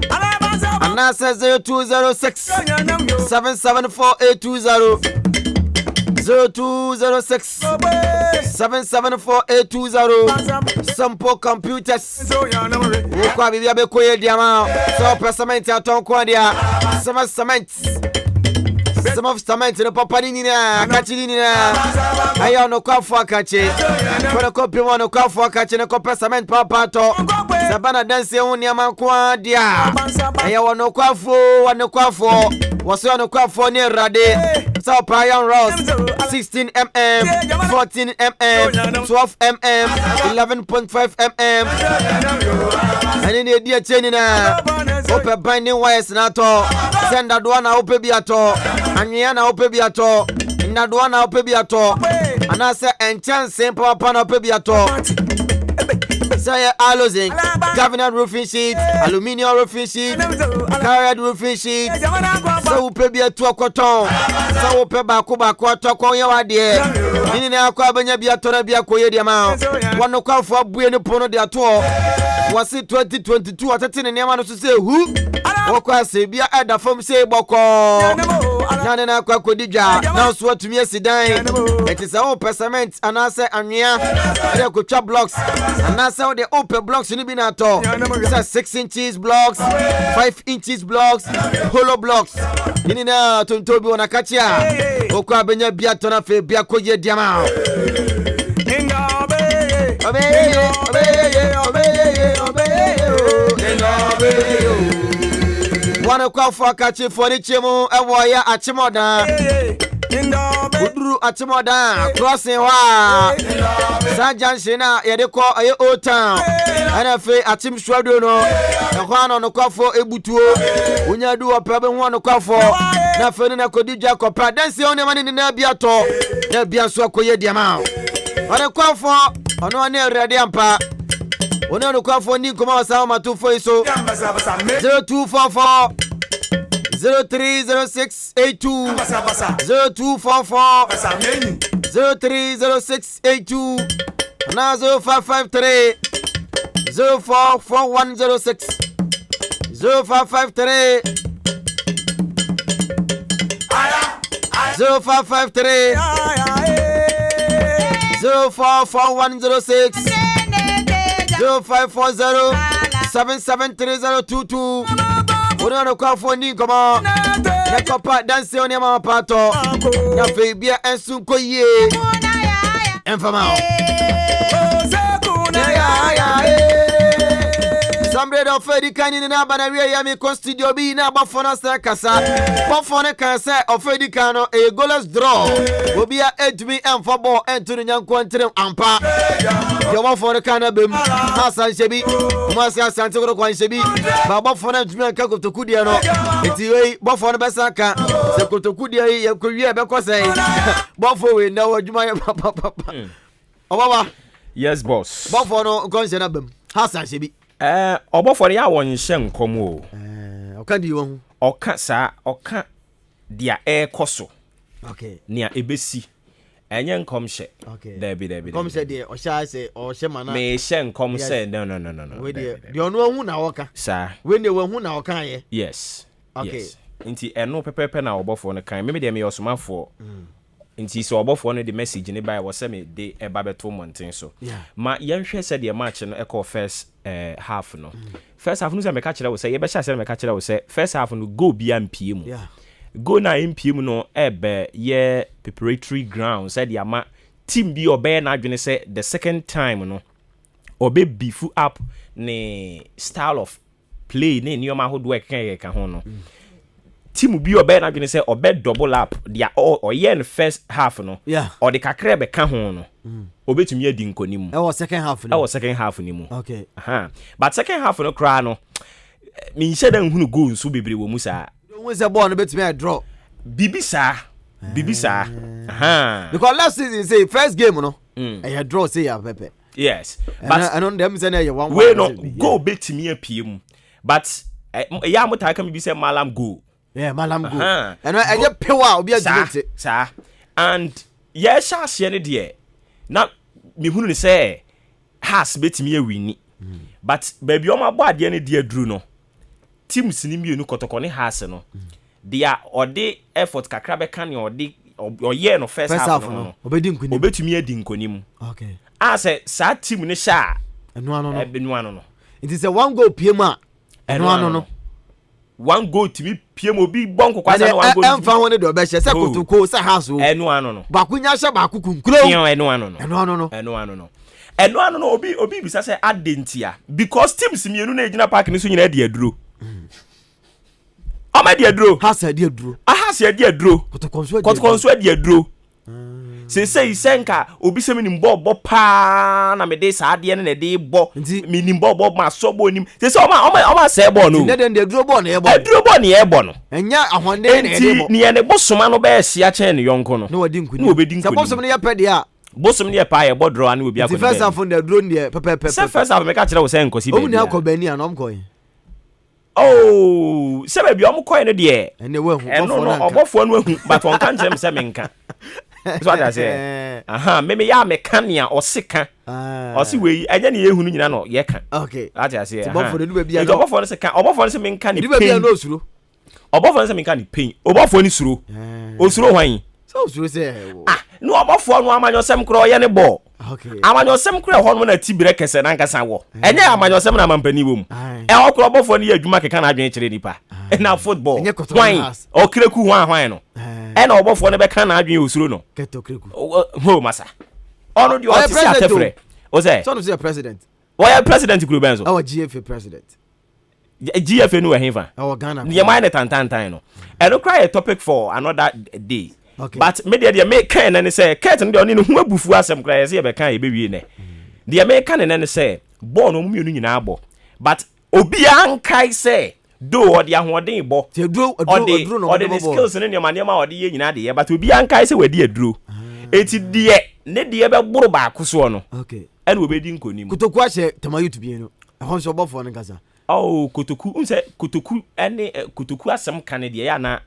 and I says 0206 774820 0206 774820 Sample Computers Ukwa bibia bekoye diama so pesament aton kwa dia some cement no papa ni na akachi ni na ayo no kwa fo akachi kono kopi mo no kwa fo akachi no ko pesament papa to sabana dance hu ni kwa dia ayo no kwa fo waso no kwa fo ni rade so Brian Ross 16mm 14mm 12mm 11.5 mm ani ne dia cheni na ope binding wires na to send do na ope bi ato anwea na ope bi ato ndadoa na ope bi ato ana se enchance papa na ope bi ato say alozing governor roofing sheet aluminium roofing sheet carried roofing sheet so ope bi ato akoton so ope ba ko ato kon ye wade ni na akwa banya bi ato na bi akoye de ma wono kwafo abue ni pono de ato wasi 2022 atete ne niam no so say hu wokwa se bia ada fam say boko nane na kwa kodidwa na so atumi asidan eti say o pesament anase anwea e ko blocks anase o de open blocks ni bi na to say 6 inches blocks 5 inches blocks hollow blocks ni na tontobi wona kachia wokwa benya bia to na fe bia koye diama Wana kwa fakachi fori chemu ewo ya achimoda Uduru achimoda crossing wa Sajan shina yedeko aye otan Ana fe achim shwado no Ehwana no kwa fo ebutuo Unyadu wapabe huwa no kwa fo Na fe nina kodija kwa pra Densi yone mani nina biato Na biansua koye diamao Wana kwa fo Ono wane radiampa Ono no kwa fo ni kuma wasama matufo iso 0244 030682 0244 030682 na 0553 044106 0553 0553 044106 0540 773022 Uno kwa foni kama na kopa dance on ya pato na febia ensu koye enfama Sambre do fedi kanini na bana wie ya mi studio bi na bafona sa kasa bafona kasa ofedi kano e goalless draw obia edmi enfo ball entunu nyanko ntere ampa yo bafona kana bem Hasan Shebi Kumasi Asante Kotoko Shebi ba bafona edmi anka Kotoko dia no eti wei bafona besa ka se Kotoko dia yi ko wie be ko sei bafo we na wadwuma ya papa obaba yes boss bafona ko nse na bem Hasan Shebi obofore ya wonhye nkom o oka di won oka sa oka dia koso okay nia ebesi enye nkom hye debi nkom hye de o sha se o hye mana me hye nkom se no we de onu ahu na woka sa we ne wahu na woka ye yes okay yes nti eno pepepe na obofo no kan me de me yosomafo nti so obofo no the message ni by was me de eba beto monten so ma yenhwe se de match no e first half no first half no se me ka kire wo se ye be sha se me ka kire wo se first half no go bia mpiem go na mpiem no ebe ye preparatory ground said the ama team bi obe na adwene se the second time no obe beef up ne style of play ne nioma hodo e kan ho no team bi obe na adwene se obe double up dia or ye in first half no or the kakra be ka ho no obetumi adi nkonim e was second half ni mu okay but second half no kra no me nhyɛ dan hunu goal so bebre wo mu saa won say ball no betumi a draw bibisa because last season say first game no e draw say ya pepe yes but I don't them say na you one we no go betumi apiem but ya mota ka me bi say malam go malam go and I pewa obi adwete sa and ya sha hye ne de na me hunu ne say has betumi awini but baby oma bo ade ne de aduru no teams ni mienu Kotoko ne Hearts no dia ode effort kakra be kan ode oye no first half no obetumi adi nkonim okay say sa team ne sha enu ano no it is a one goal PM enu ano no one goal timi PM obi bon kokwa sa one goal emfa woni do be hye se Kotoko sa Hearts o enu ano no bakunya hye baku kunkuro enu ano no obi bisa say adentia because teams mienu na ejina park ni so nyina de aduro Ama di aduro Hearts di aduro Hearts di aduro Kotoko nso di aduro se senka obi se mi mbo pa na me de sa ade ne de bo mi ni mbo ma so bo nim se oma se bo no ne de aduro bo na e bo aduro bo na e bo no enya ahonde ne e bo ni ene bosoma no be sia che ne yonko no no wadi nkuni no obedi nkuni se bosom ne ye pede a bosom ne pa ye bo draw na obi akọ first half on the drone ne pepe se first half me ka kire wo se nkosi be o mu ni akobani anom koy oh se be bi o mu koy no de ene we hu obofo no hu but on kan jem se menka so I say me ya mekania osika osi we anya ne ehunu nyina no ye ka okay I say obofo no bia no obofo no se ka obofo no se menka ni pain bia no osuro obofo no se menka ni pain obofo ni suro osuro hwan so osuro se no obofo no amanyosem kro ye ne bo okay amanyosem kro ho no na tibire kese na nkasa wo enye amanyosem na mampani wo mu okro obofo no ye adwuma keka na adwen kire nipa na football hwan okreku hwan no ena obofo ne be kan na adwen osuro no ketokreku ho masa ono di otisi atefre o say so no say president why president kuru benzo our GFA president GFA no hefa our Ghana ye mind tantan no e no cry a topic for another day okay but media dey make kan na say ket no dey oni no hu abufu asem cry say e be kan e be wie ne dey make kan na say ball no mu mienu nyina abo but obi an kai say do odi ahoden bo aduro no the skills ne ne ma odi ye nyina de ye but obi an kai say wadi aduro eti de ne de be buru ba akoso no okay ene obedi nkonim Kotoko ahye tamayu tubie no ehon so bofo ne kasa oh Kotoko unse Kotoko ene Kotoko asem kan de ya na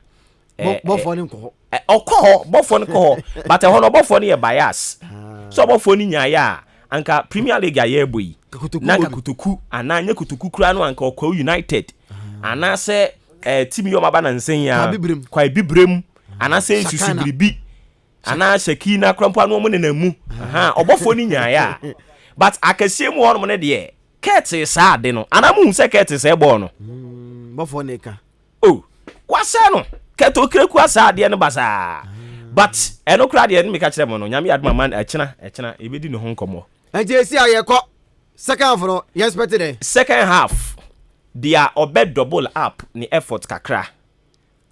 bofo ne nko okọ bofo ne ko but ehon bofo ne ye bias so bofo ne nya ya anka Premier League ya boyi na Kotoko ananya Kotoko kura no anka okwa United anase team yo maba na nsen ya kwa bibrem anase susubiribi ana Shakina krampo anu mo ne namu obofo ni nya ya but akasie mu hono ne de Kete sa ade no anamu se Kete se bo no bofo ne ka oh wase no Kete okreku asa ade no basa but eno kra de me ka kire mo no nyame aduma man echina ebedi no ho nkomo ejesi ayeko second half no you expected second half they are obed double up ni effort kakra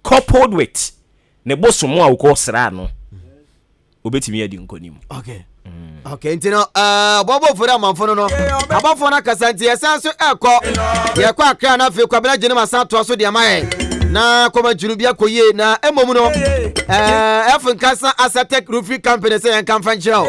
coupled with ne bosomo a uko sra no obetimi adi nkonim okay okay ntino bobo fura manfo no abafo na kasanti esanso yekọ Accra na fe kwabela gene masanto so de amaye na koma junubia koye na emomu no African Asante Roofing Company say en kan fanchiro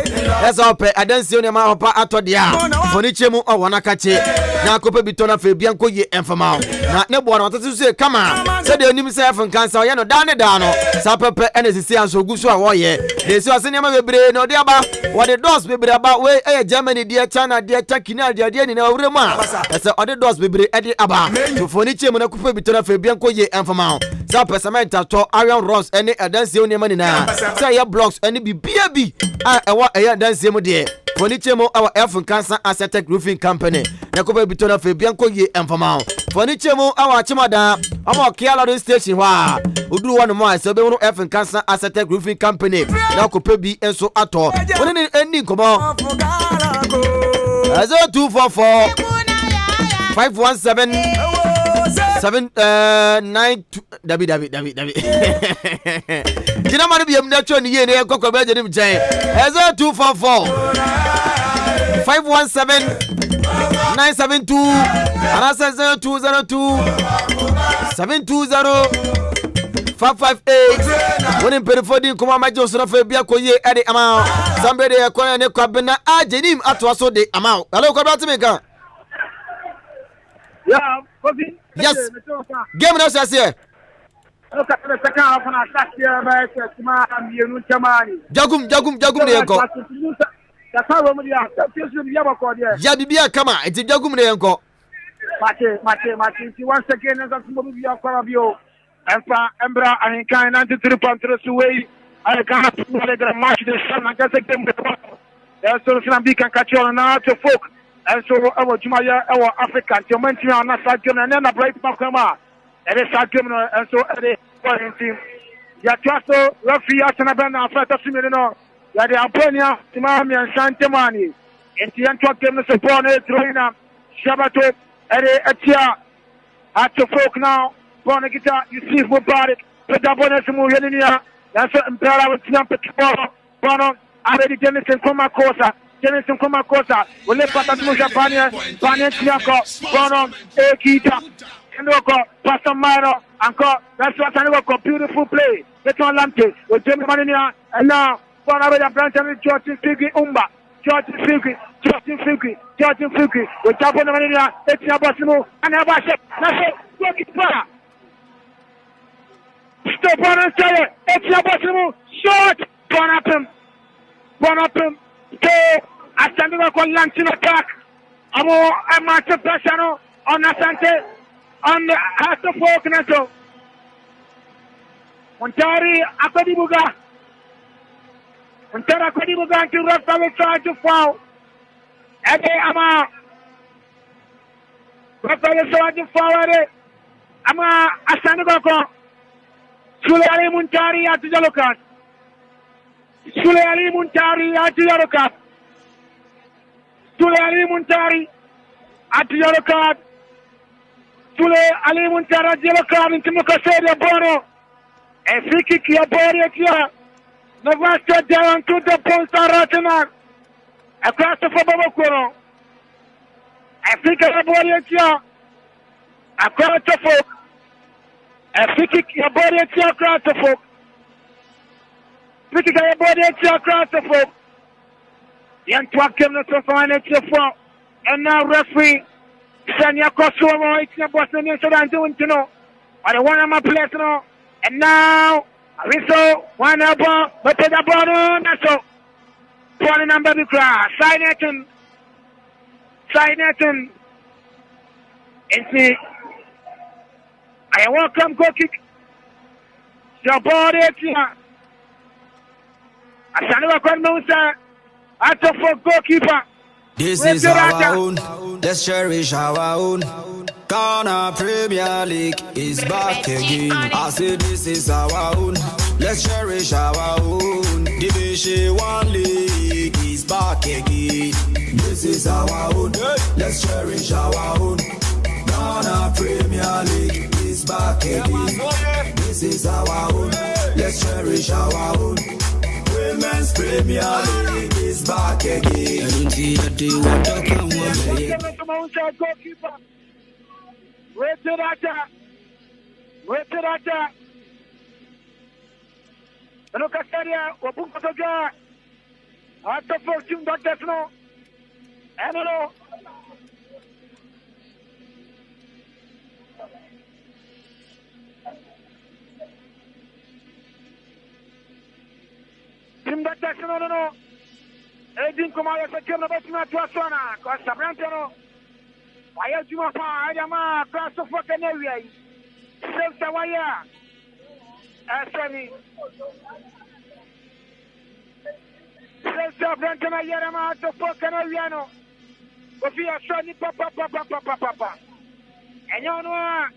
esa ope adansi oni ma hopa atodia foni chemu o wana kache na kopa bitona fe bia koye enfama na ne bo na watoto so kama se de onim se African o ye no da no sa pepe NSC anso gusu a wo ye de se ase nema bebre no de aba wo de dos bebre aba we Germany de China de Takina de ni na wuremu a ese o de dos bebre e de aba to foni chemu na kopa bitona fe bia koye enfama sa pesamenta to Iron Ross ene adansi oni ma ni na say ya blocks ene bibia bi ewa ya adansi mu de foni chemu our African Asante Roofing Company na kopa bitona fe bia koye enfama foni chemu our chimada ama Kiala station wa oduru wanu mo ase be wonu African Asante Roofing Company na kopa bi enso ato woni ni endi komo 0244 517 792 David Jina manu bi emda cho ni ye ne kokko be je ni mjan 0244 517 972 anasa 0202 720 558 woni perifodi kuma majo so na fa bia koye ede ama somebody e koye ne kwabena ajenim ato so de ama hello ko bra ka yeah coffee yes game na so here okay the second half na attack here by Sima Mienu Chamani jagum ne enko ya ka ro mu dia ya bia ko dia ya bibia kama enti jagum ne enko Mate. Once again, as a small movie of Carabio, Embra, and kind 93.3 away. I can't match this son. I guess I can get there's so some big and catch on now to folk. And so our Jumaya, our African, to mention on a second and then a bright Makama. And it's a criminal, and so a foreign team. Yatraso, Rafi, Asanabana, Fata Simino, Yadi Aponia, Timami, and Santamani. And the Antwerp game is upon it, Troina, Shabato, Etia, at the folk now, Bonagita, you see who bought it, put up on us to move in here. That's what Impera was jumping tomorrow. Bono, already Jennison Komakosa, will let Patamusha Pania, Tiako, Bono, Ekita, Endoko, Pastor Maro, Anko, that's what I know, beautiful play. Let's on Lante, with Jimmy Mania, and now, Bono, Branch and George Fiki Umba, George Fiki, with Japan Mania, Etia Basimu, and Abasha, that's it, look it, para. Stop on and say it. It's your possible short. Burn up him. Okay. I stand up on launching attack. I'm a master pressure on Asante. On the heart of Walknaso. Montari Akadibuga. Montara Akadibuga to Rafael try to foul. Ede Ama. Rafael try to foul. Ama Asante Sule Ali Muntari at Yalokat. Sule Ali Muntari at Yalokat. Sule Ali Muntari at Yalokat. Sule Ali Muntari at Yalokat into Mukaseria Bono. A free kick here, Boria here. Navasta down to the post Ratana. Across the Fabakoro. A free kick Boria here. Across the folk. A free kick, your body across the folk. Free kick, your body across the folk. The Antwerp came to find it for. And now, referee, Sanya Kosovo, it's not Boston, so I'm doing to know. I don't want my place now. And now, Ariso, one up, but the ball on, that's all. Point number the class, side netting. And see. I welcome goal kick. Your ball is here. I shall never come no sir. I took for goalkeeper. This is our own. Let's cherish our own. Ghana Premier League is back again. I say this is our own. Let's cherish our own. Division 1 League is back again. This is our own. Let's cherish our own. Ghana Premier League is back again. This is our own. Let's cherish our own. Women's Premier League is back again. I don't see that they want to come Goalkeeper. Wait till that. Look at that. Wabuka. At the first team, that's no. Emelo. Team that's no. Edin Kumaya Sakim, the best match was on. Costa Brantano. Why are you a fire? Class of fucking area. Self Sawaya. Asani. Self Brantana Yarama to fucking area. But we are showing papa. And you know,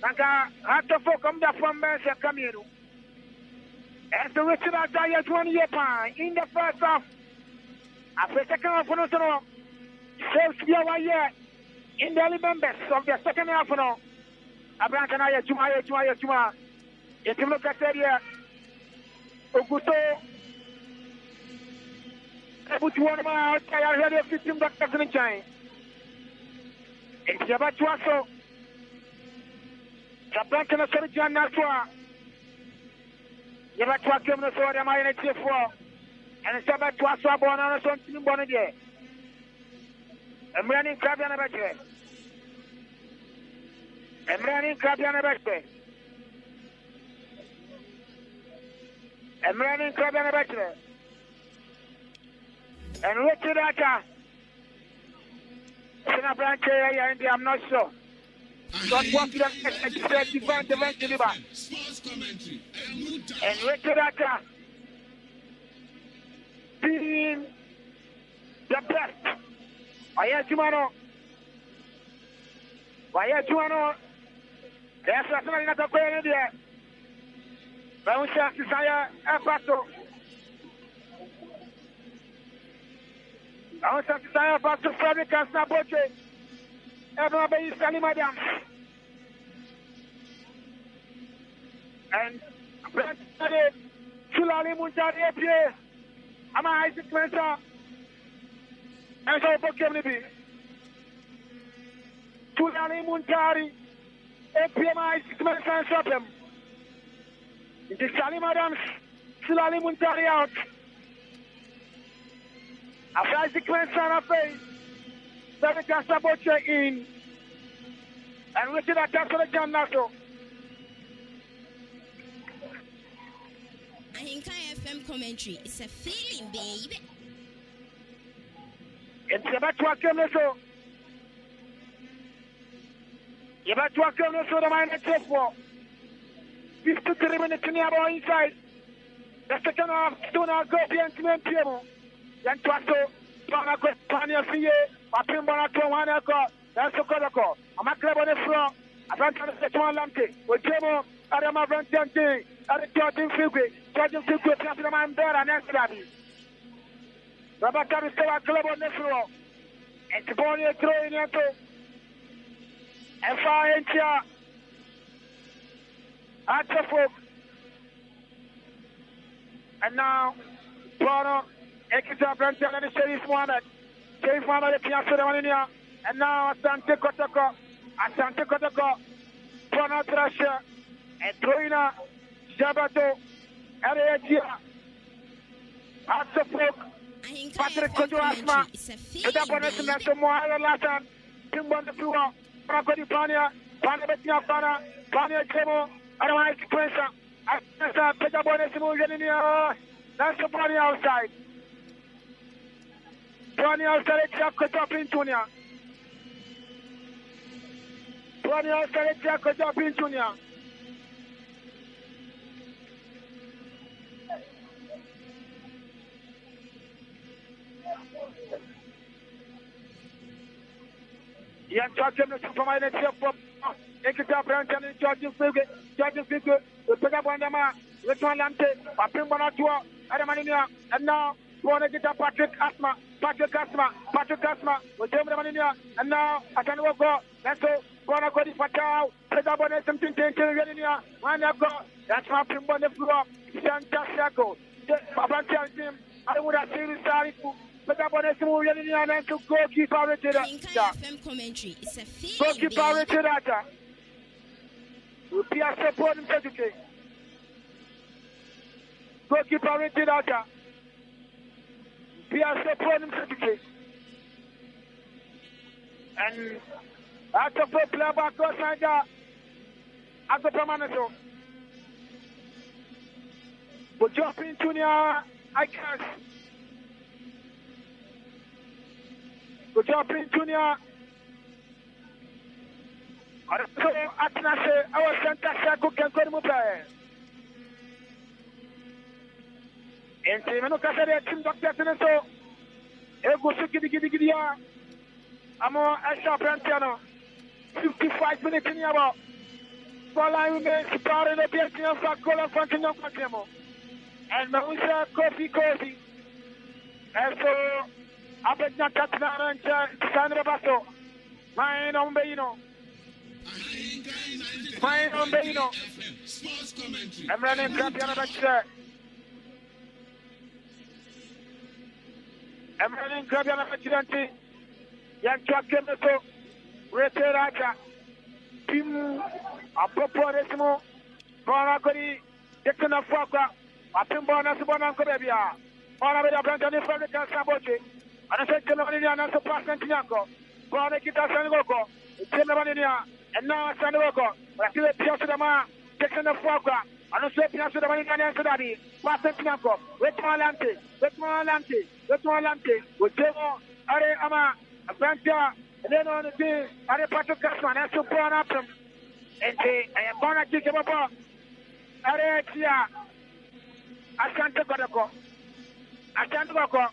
Naka had to fuck them from Mercer Camino. And the rest of that diet 1 year in the first half. After second half, no, saves the year in the members of the second half. No, Abrancanaya, Juma. If you look at area, Oguto, able to one out, I already 15 doctors in China. It's about Tuaso, Japan, Surgeon Nasua. You have to come to the Mine for. And it's about to us born on a something born again. I'm running crab on a battery. And look to that. Branch area in I'm not sure. Don't want to defend the Sports commentary. And wait to that. Being the best. Why Jumano? Why Jumano? There's something not a prayer there. But we shall desire a battle. I want to desire a battle for the Casnaboche. Everybody is telling Madame. And Sulali Muntari, I'm a Isaac Mensa. And so, Pokemon. Sulali Muntari, APM Isaac Mensa and shot him. It is Sally Madame Sulali Muntari out. After Isaac Mensa on a face, Seven Casaboche in. And we see that that's for the John Nato. FM commentary. It's a feeling, baby. It's about to come so. You about to come so the minor test for 53 minutes in the inside. The second half, do not go beyond the table. Then Twato, Pana Pania Fie, Papimbana Tomanako, that's a Kodako. I'm a club on the floor. I don't try to set one lampy. With Jemo, Adama Ventante, at the Jordan Figure. Jordan Figure, Platinum and Bear and Esrabi. Robert is still a club on the floor. And Tiboni throwing into F.I.N.T.A. At the folk. And now, Bono, Ekita Branton and the Sheriff Mohammed. Sheriff Mohammed, the Piazza de Manina. And now, Asante Kotoko. Asante Kotoko. Bono Thrasher. And Troina. Jabato. Ariatia. At the folk. Patrick Kojo Asma. The bonus in the Mohala Latan. Timbon the Fua. Prakodi Pania. Pana Betia Pana. Pania Chemo. Otherwise, Prince. Peter Bonus moving that's the body outside. Bonnie outside, it's up in Tunia. Bonnie outside, it's up in Tunia. Young Jordan is provided here for Ekita Branch and Jordan Figure. Jordan Figure. We pick up on the man, return Lante, Papimbana Tua, Adamania, and now we want to get Patrick Asma, we take the Mania, and now I can go, let's go, Bona Cody Fatao, Peter Bonnet, something to Renia, one go, that's my Pimbon floor, Santa Saco, Papa team, I would have seen sorry for Peter Bonnet, and to go keep our FM commentary. It's a feeling. Go keep our data. Pia support him certificate. Goalkeeper rated out. Pia support him certificate. And after four player back outside at the permanent. But jump into near I can't. But jump into near so Atnase, our center circle can go to Mupay. And Timano Casare, Tim Doctor Teneso, Ego Gidia, Amo Asha Brantiano, 55 minutes in Yaba. Following remains part of the Pietino Facola Fantino Fantemo. And Marusa Coffee. And so, Abedna Tatana and Sandra Basso, mine on Beino. Fine on Beino. I'm running Campiana Baxter. I'm running Campiana Baxter. Young Chakameso, Reterata, Tim, Apoporesimo, Bonacori, Dekana Foka, Apimbona Subana Corabia, Bonavida Brantani from the Casaboche, and I said Canadian and Supasantinaco, Bonakita Sangoco, Timavania. And now Sandoco, I feel a Piazza de Ma, Jackson of Foka, and I say Piazza de Manigan and Sadadi, Passantinako, with Malante, with Demo, Are Ama, Avantia, Then on the team, I report to Gasman, that's to born up from. And say, I am born at Jikababa. Aretia Asante Kotoko. Asante Kotoko.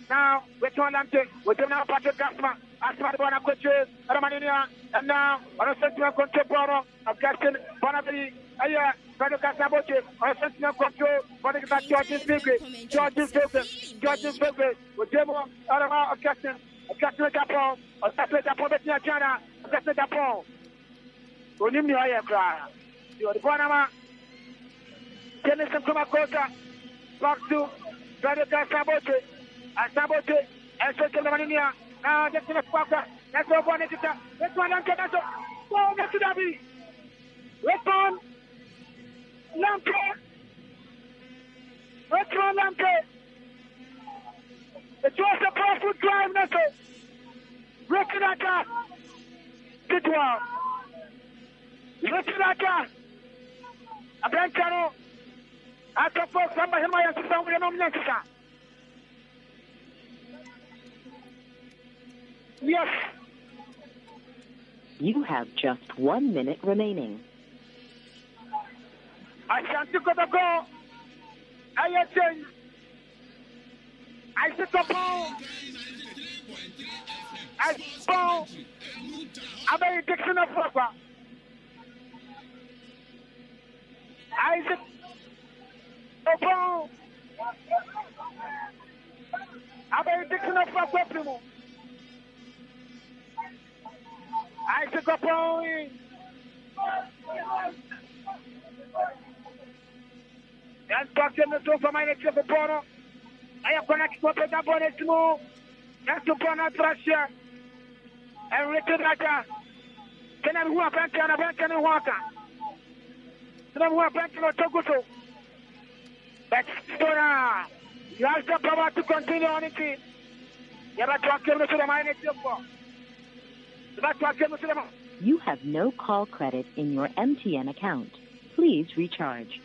Now, we're trying to now Patrick Gasman. Asma Bona Coaches, Romania, and now on a sentinel control of Gaston Bonavili. Aya, Patrick Gasaboche, on a sentinel control, but George's favorite, with Demo, Arama of Gaston, Japon, or Gaston Japon, China, Gaston Japon. Onimni haya kwa. Yo the Panama. Tennyson Kumakota. Back to Gadaka Sabote. Sabote. And Social Mania. Now just in a sparker. Let's go for it. Let's go on. Go next to Davi. Let's on. Lampe. Let's on Lampe. It was a powerful drive, Neto. Rekinata. Titwa. Rekinata. Abrancano. After folks, somebody might have found the nomination. Yes. You have just 1 minute remaining. Asante Kotoko. Ayachen. I sit upon. I spawn. I'm Dixon of Papa. Isaac upon. I'm Dixon of Papa. Isaac upon. And talking to for my next opponent. I am connected with the bonus move. That's to Bona Trasher. And Richard Raka. Can I walk back and a back and a walker? Can I walk back to Togoto? That's Stona. You have the power to continue on it. You have to kill the minus You have no call credit in your MTN account. Please recharge.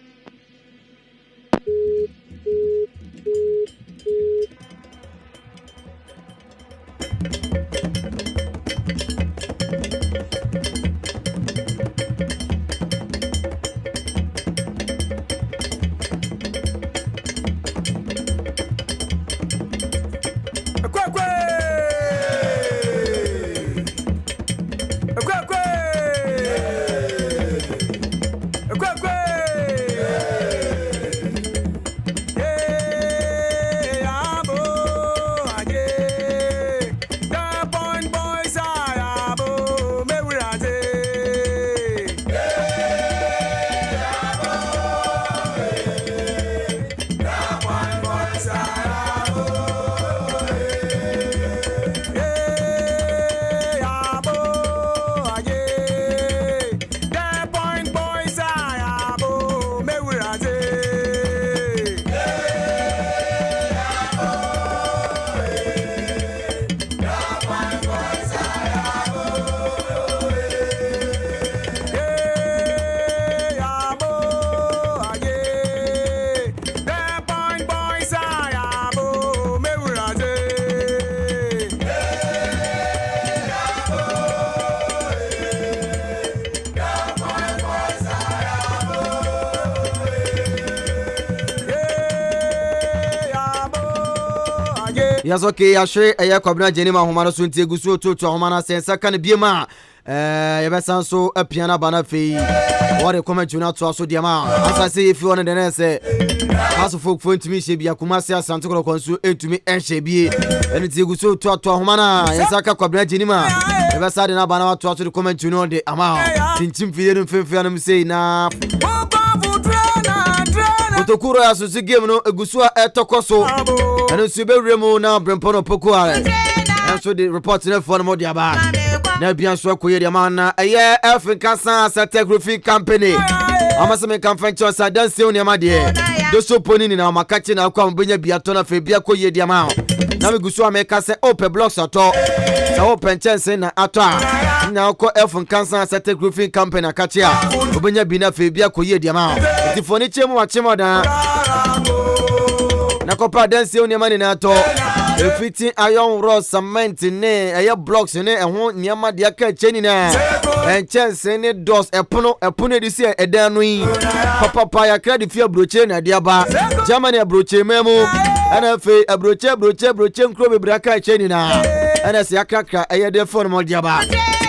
Yes, okay, I share a Yakobna Jenima Homano Sunti Gusu to Homana Sensa can be ma. So a piano banner fee. What a comment you not to also the amount. As I say, if you want to say, House of Folk phone to me, she be a Kumasi Asante Kotoko to me and she be. And it's Gusu to Homana, Yasaka Kobna Jenima. Ever said in Abana to the comment you know the amount. Tinchim Fian Fianum say now. Kotoko as a game no Gusua etokoso. And it's Remo now Brempono Pokuare. And so the report in for the Modiaba. Nebian Swako Yamana, a year African Asante Roofing Company. I must make conference. I don't see on your dear. Those so putting in our catching our come bring a biatona for Biako Yediamao. Now we go so make us open blocks at all. So open chance in Ata. Now call African Asante Roofing Company Katia. Obenya Bina for Biako Yediamao. The furniture watching. Nakopa dance on your money na to Fitting iron rod cement ne aye blocks ne ho niama de aka cheni na enchance ne dos epono de si edan no yi papa ya credit fi abroche na de aba Germany abroche memu ana fe abroche nkro bebre aka cheni na ana se akaka aye de phone mo de aba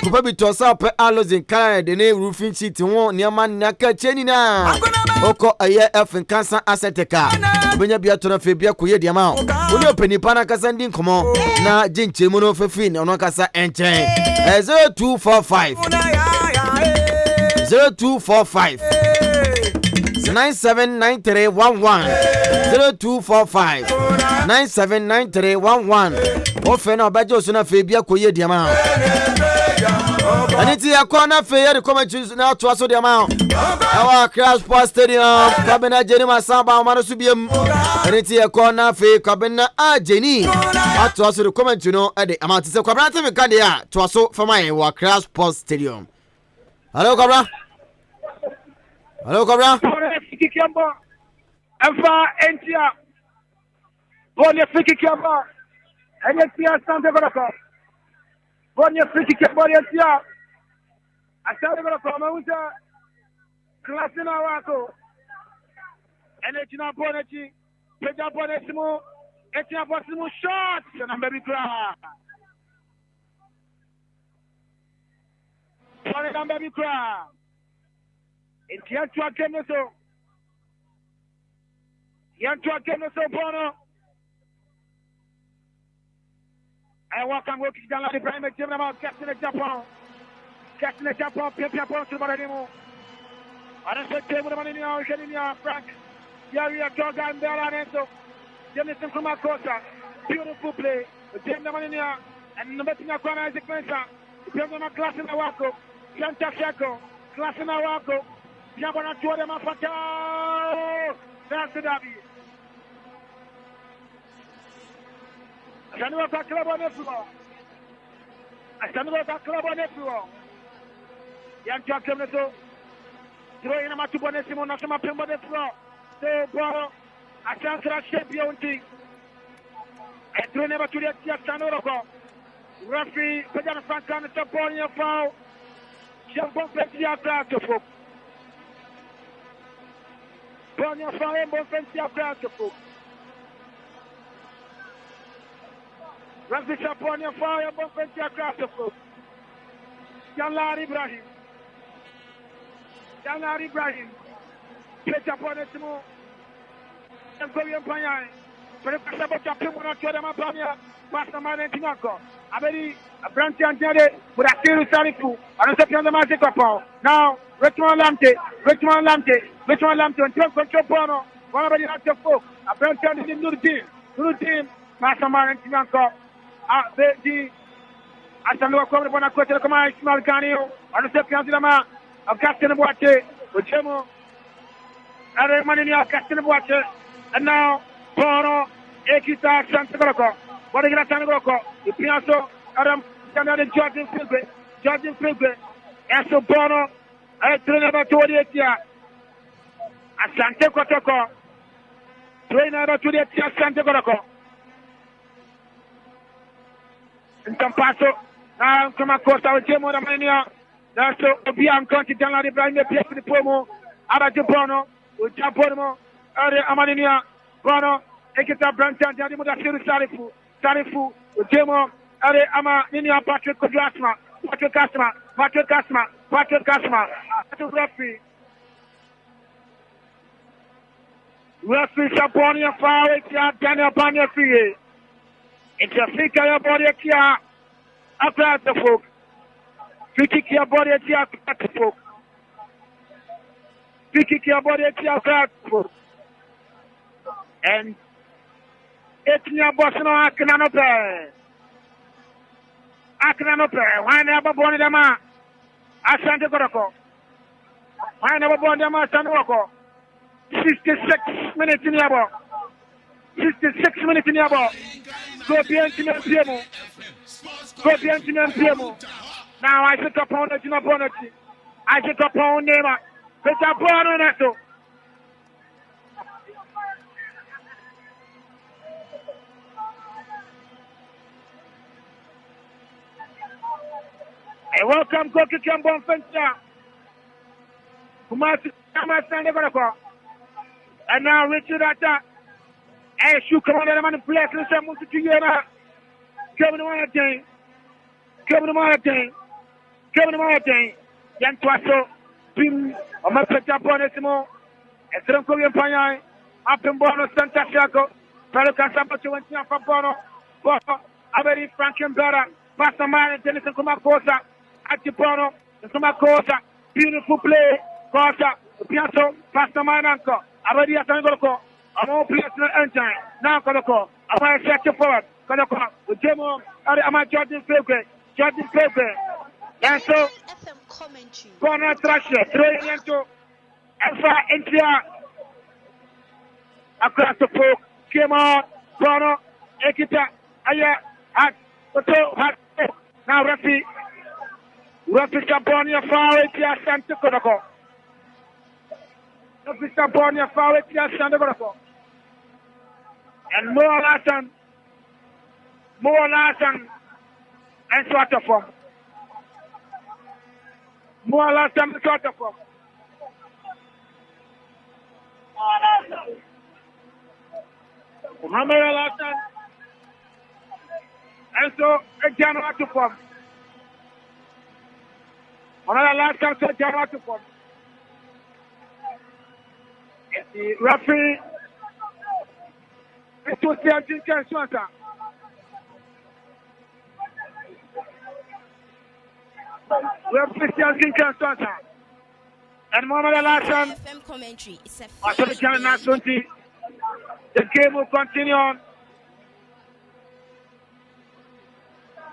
papa bi to sa pe alozin kala de ne roofing sheet ho niama na aka cheni na oko aye efin cancer aseteka benya bia to na fe bia koye de ma woni opanipa na kasa ndi nkomo na jinche mu no fefi na ono kasa enchen 0245 979311 0245 979311 ofe na obaje oso na fe bia koye de ma Aniti yakona fe ya comment na to aso de ma awa Accra Sports Stadium kabena jeni masamba mano subiem aniti yakona fe kabena ajeni ato aso de comment no e de amount se kwabra te me kade ya to aso fama e wa Accra Sports Stadium. Hello kwabra Fikikamba Alpha Entia Bonne Fikikamba Entia Asante Kotoko Bonne Fikikamba Entia Asante Kotoko Mauza Klasina wako Enechina Bonechi Peja Bonesimu Etia Bosimu shot na baby cry Bonne na baby cry Entia tua kemeso Yantua kemeso bono I walk and work down the prime team about casting a Japan Pepia Pon to Maranimo. I don't say table the money now, Frank. Yaria Toga and Bellaneto. Jamison from Akota. Beautiful play. Jim the money now. And the Bettina Kwana Isaac Mensa. Pemma class in the Wako. Santa Shako. Class in the Wako. Yabana to them Afata. That's the Dabi. I stand up a club on the floor. Yantua Kemeso. Throwing a matu bonesimo, not some pimp on the floor. So, Boro. I can't shape your own thing. I threw never to the Tiastanoko. Referee, Pedro Francan, supporting your foul. Jump Pensia Kratofo. Burn your foul and Pensia Kratofo. Referee, supporting your foul and Pensia Kratofo. Yalar Ibrahim. Play upon it more. And go in Panya. But if I support your people, not to them, Pastor Man and Tinako. I very a branch and Jade with a serious Sarifu. I don't say on the magic of now, Richmond Lamte, and 12 control Bono. One of the active folk. A branch and the new team. Pastor Man and Tinako. The I stand up on a question of my small canio. I don't say Piazama. Of Captain of Water, with Chemo, Aramania, Captain of Water, and now Bono, Ekita, Santa Kotoko, Bodigata Tango, the Piazzo, Adam, Jordan Filbe, and so Bono, I train about 28 years. Asante Kotoko, train about 28 years, Santa Kotoko. In Campasso, now come across our Chemo, the Mania. That's so Obian Conti down the blind the promo. Abajo Bono, Ujapono, Amania, Bono, Ekita Brancha, Jadimuda Sarifu, Ujemo, Ama Ninia Patrick Casma, Referee Saponia Fire, Daniel Pania Free. It's a figure of body here. After the folk. Fiki kia body here. Fiki kia body here. And it's near Boston. I cannot pay. Why never born them? Asante Kotoko. Why never born them? Asante 66 minutes in the ball. 66 minutes in the ball. Go bien to Piemo. Now I sit upon it in a bonnet. I sit upon Nema. It's a bonnet. welcome go kick and bomb fencer. Kumasi Asante Kotoko. And now Richard Atta. And shoot come on the man place and some to you. Kevin Martin. Kevin Martin. Kevin Martin. Yan Twasso. Pim. On my pet up on it more. And some Korean Panya. Up in Bono Santa Shaco. Pelican Sabato went to Bono. Bono. Aberi Frankenberg. Pastor Man and Dennis Kumakosa. Atipono. Kumakosa. Beautiful play. Kosa. Piazzo. Pastor Man Uncle. Aberi Asangoloko. I'm all players in time. Now, Kotoko. I want to set you forward. Kotoko. With Jemo. I'm a Jordan Favorite. Jordan Favorite. And so, Bono Thrasher. Throwing into Alpha India. Across the folk. Came on. Bono. Ekita. Aya. Hat. Koto. Hat. Now, Rafi. Rafi Sabonia Forward. Asante Kotoko. Rafi Sabonia Forward. Asante Kotoko. And more Latin, and sort of form. More Latin, sort of form. Muhammad Latin, and so a general to form. Another last time, so general to form. The referee. It was the Argentine Swanta. We have the Argentine Swanta. And Mohamed Alassane. FM commentary. It's a After the China 20, the game will continue on.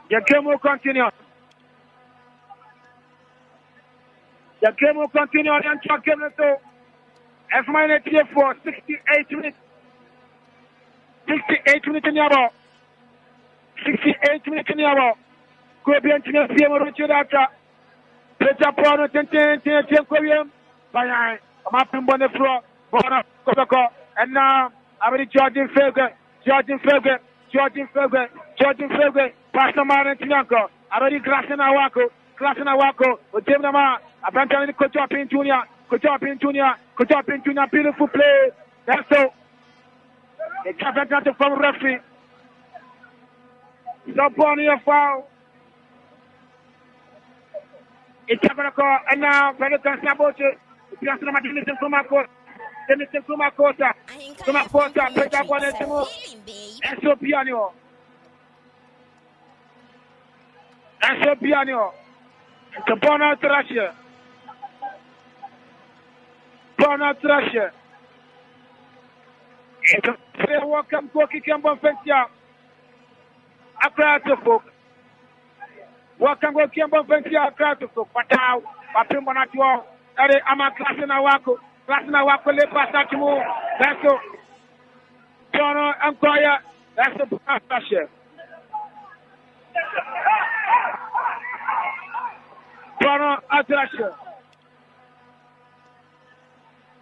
The game will continue. The game will continue on and track game to F-minus for 68 minutes. 68 minutes in the hour. 68 minutes in the hour. Go be into the same Richard Atta. Peter Pono, 10 Korean. By I'm up in the floor. Kotoko. And now, I'm ready Jordan Fager. Pastor Man and Tinanko. I'm ready Glassina Wako. With Tim Nama. I'm going to Coach up in Junior. Beautiful play. That's so. The captain from referee. Sabonia foul. It's going to call. And now, Pelican Sabote. Piazza Martinez and Kumakosa. Kumakosa. Pick up on it. And so piano. It's a Bono Thrasher. Welcome, Koki Kambon Fentia. Accra to folk. Welcome, Koki Kambon Fentia. Accra to folk. Patao, Papim Bonatuo. I'm a class in Awako. Le Passachimu. That's so. Tono and Koya. That's the Passache.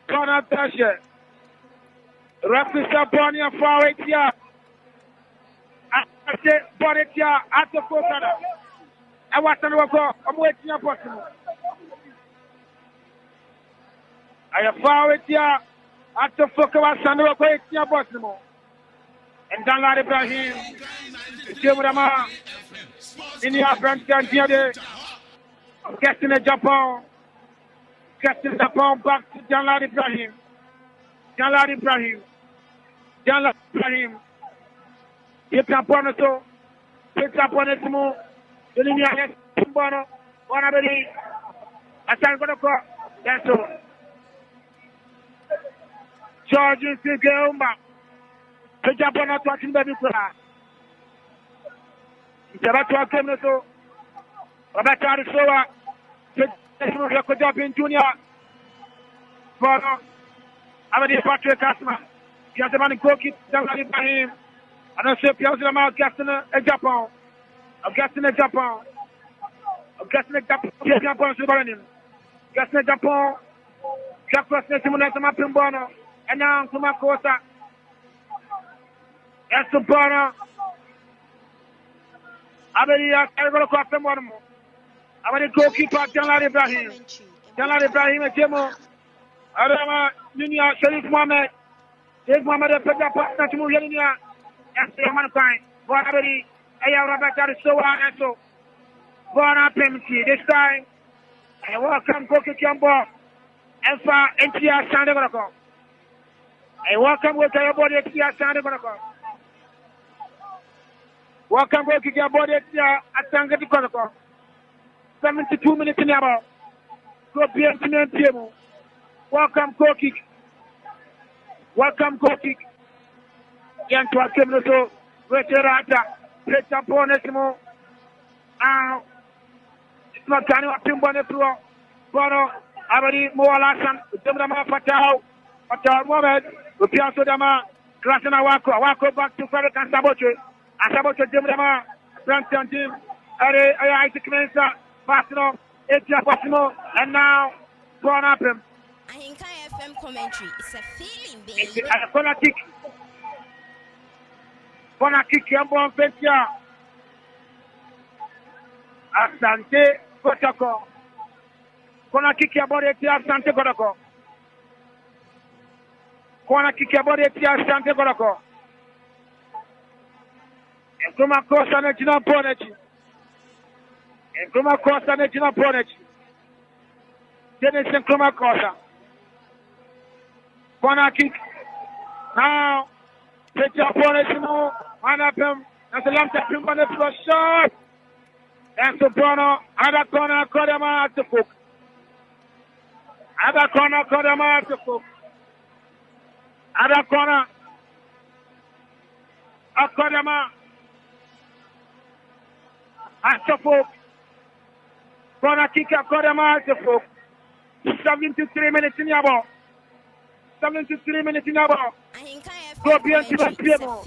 Tono Thrasher. Referee Sabonia forward here. I say Bonetia at the focus. I want to go. I'm waiting up for you. I have forward here at the focus. I'm waiting up for you. And Dan Ladi Ibrahim. Jemurama. In the African country. Getting the Japan. Back to Dan Ladi Ibrahim. Pick up on it more. The linear has Bono. One of the Asante Kotoko. That's all. George is the Gamba. Pick up on it, watching baby cry. It's about to come to Roberto Arisoa. Pick up in Junior. Bono. I'm a Patrick Asma. He has a man in Koki, Dangani Bahim. And I say, Piazza Gaston a Japan. I'm Gaston a Japan. Japan, Subanim. Gaston a Japan. Jacques Nesimonata Pimbono. And now Kumakosa. Estupana. Abelia, I will call them one more. Our goalkeeper, Jalal Ibrahim. Jalal Ibrahim, Jemo. Adama, Junior, Sharif Mohammed. Sharif Mohammed, Peter Pastor, Mulia. That's the mankind. Bonabedi, Aya Rabata, so and so. Bona Pemsi, this time. And welcome, Goki Cambo. Alpha, NTR Sandago. And welcome, with your body, NTR Sandago. Welcome, Goki Cambo, NTR Sandago. 72 minutes in the hour. Go PMC. Welcome, goal kick. Welcome, goal kick. Yantua Kemnoso, Veterata, Peter Bonesimo. It's not kind of a Pimbone Pro. Bono, Abadi, Moalasan, Demama Patao, Patao Mohamed, Piasso Dama, Krasana Wako back to Ferric and Saboche. And Saboche Demama, Brampton Team, Isaac Mensa, Passino, Etia Passimo, and now, Born up him. I think FM commentary. It's a feeling, baby. It's a corner kick. Corner kick, Yambon Fetia. Asante Kotoko. Corner kick, Yaboretia, Asante Kotoko. Corner kick, Yaboretia, Asante Kotoko. And Kuma Kosa National Bonnet. And Kuma Kosa National Bonnet. Dennis and Kuma Kosa. Corner kick. Now, take your opponent, one of them. That's a long time on the floor shot. That's the Bono. Other corner, Kodama at the hook. Other corner, Kodama at the hook. Other corner, Kodama at the hook. Corner kick, Kodama at the hook. 73 minutes in your ball. 73 minutes in the ball. Go beyond to the table.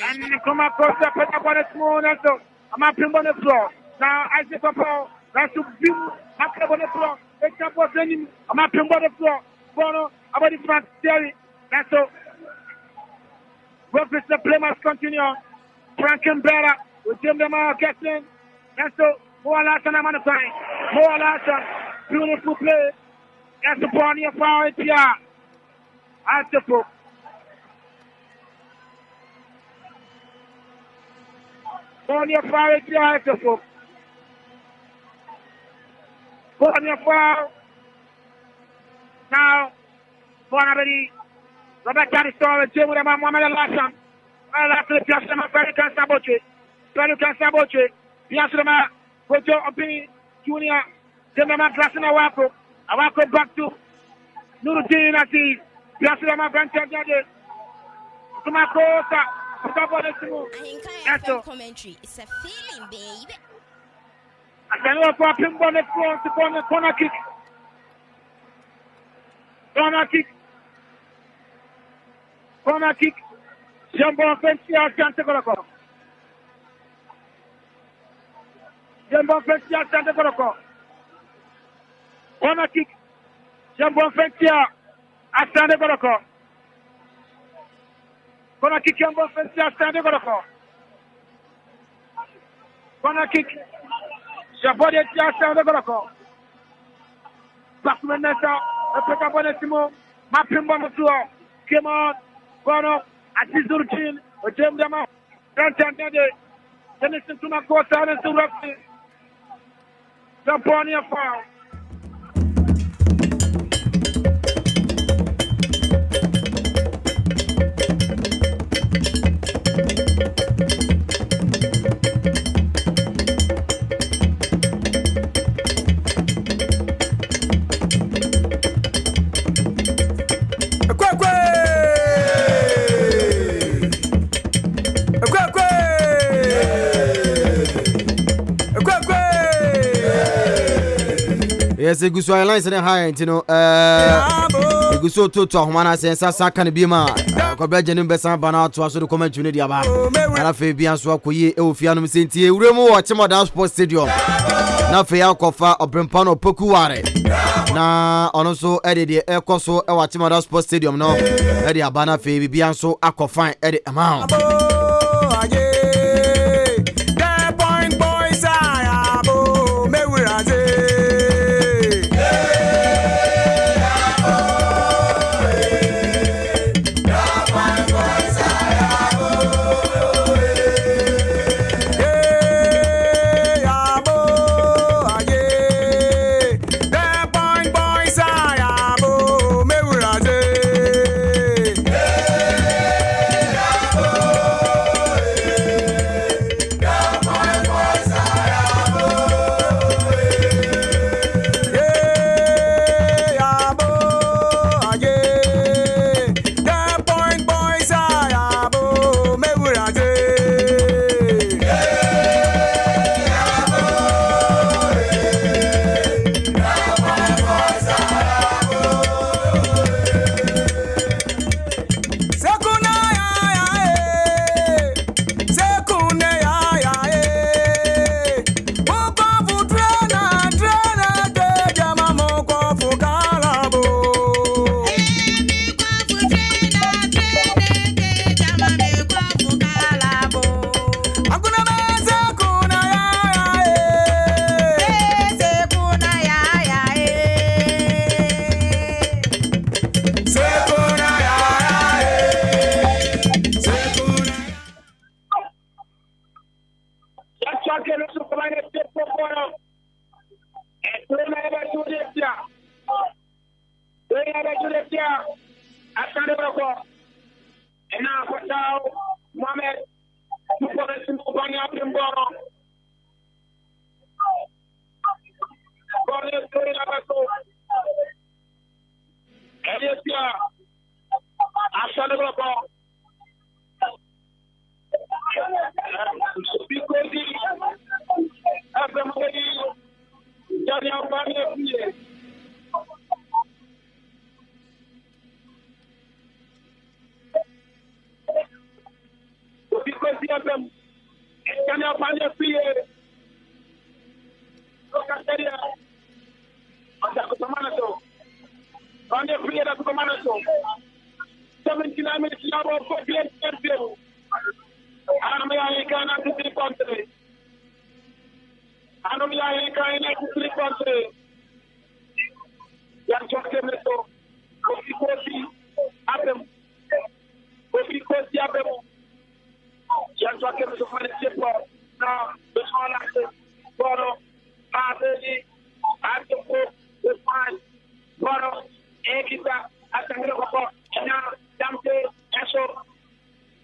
And come across the pet up on the small and so I'm up on the floor. Now I say, Papa, that's to be up on the floor. It's up on the I'm up on the floor. Bono, about the front, Terry. That's so. Work with the play must continue. Franken Bera with Jim Demar Captain. That's so. More last than I'm on the time. More last. Beautiful play. That's the Bonnie of our ATR. At the book. Bonnie of our ATR at the book. Bonnie of our. Now, Bonabedi. Robert Tanistor and Jim with Mohamed Alassam. Alassam, Piasama, Perican Saboche. Perican Saboche. Piasama, Kojo Opini, Junior. Demama Krasana Wako. Awako back to Nuruddin Aziz. Piasama Brancha Jade. Kumakosa. I think FM commentary. It's a feeling, baby. I can offer a pin on the front to the corner kick. Corner kick. Corner kick. Jumbo Fencia Asante Kotoko. Jumbo Fencia Asante Kotoko. Corner kick. Jumbo Fencia Asante Kotoko. Corner kick. Jumbo Fencia Asante Kotoko. Corner kick. Jabode Asante Kotoko. Backman Nessa. Peka Bonesimo. Mapimbo on the floor. Come on. Bono. Atizurchin. Jem Dama. Rantan Dede. Denison Tumakosa and Surafi. Jamponia foul. Yes, a good soil lines in a high, you know. A good so to Homana says, Sakan Bima, Cobrajan and Bessan Bana to us to comment to Nidiaba. And I feel beyond Swakoye, Ofianum Sinti, Remo, Chimoda Sports Stadium. Now, Faya Kofa or Brempano Pokuare. Now, also added the Air Coso, our Chimoda Sports Stadium. No, Eddie Abana Fabi beyond so aquafine at the amount. Asia, Asante Kotoko, and now for now, Mohamed, who was in Kubani up in Bono. Bono is doing a so. Asia, Asante Kotoko. Because everybody, Daniel Barney, because the other Daniel Barney, look at the Commando, on the free of Commando, 79 minutes now for the I cannot do the country. I don't like to sleep country. Young Jockey, Kofi, Adam, Kofi, Adam, Young Jockey, the financial world. Now, the small actor, Bono, Marley, Adam, the fine, Bono, Ekita, Asangro, and now, Dante, and so.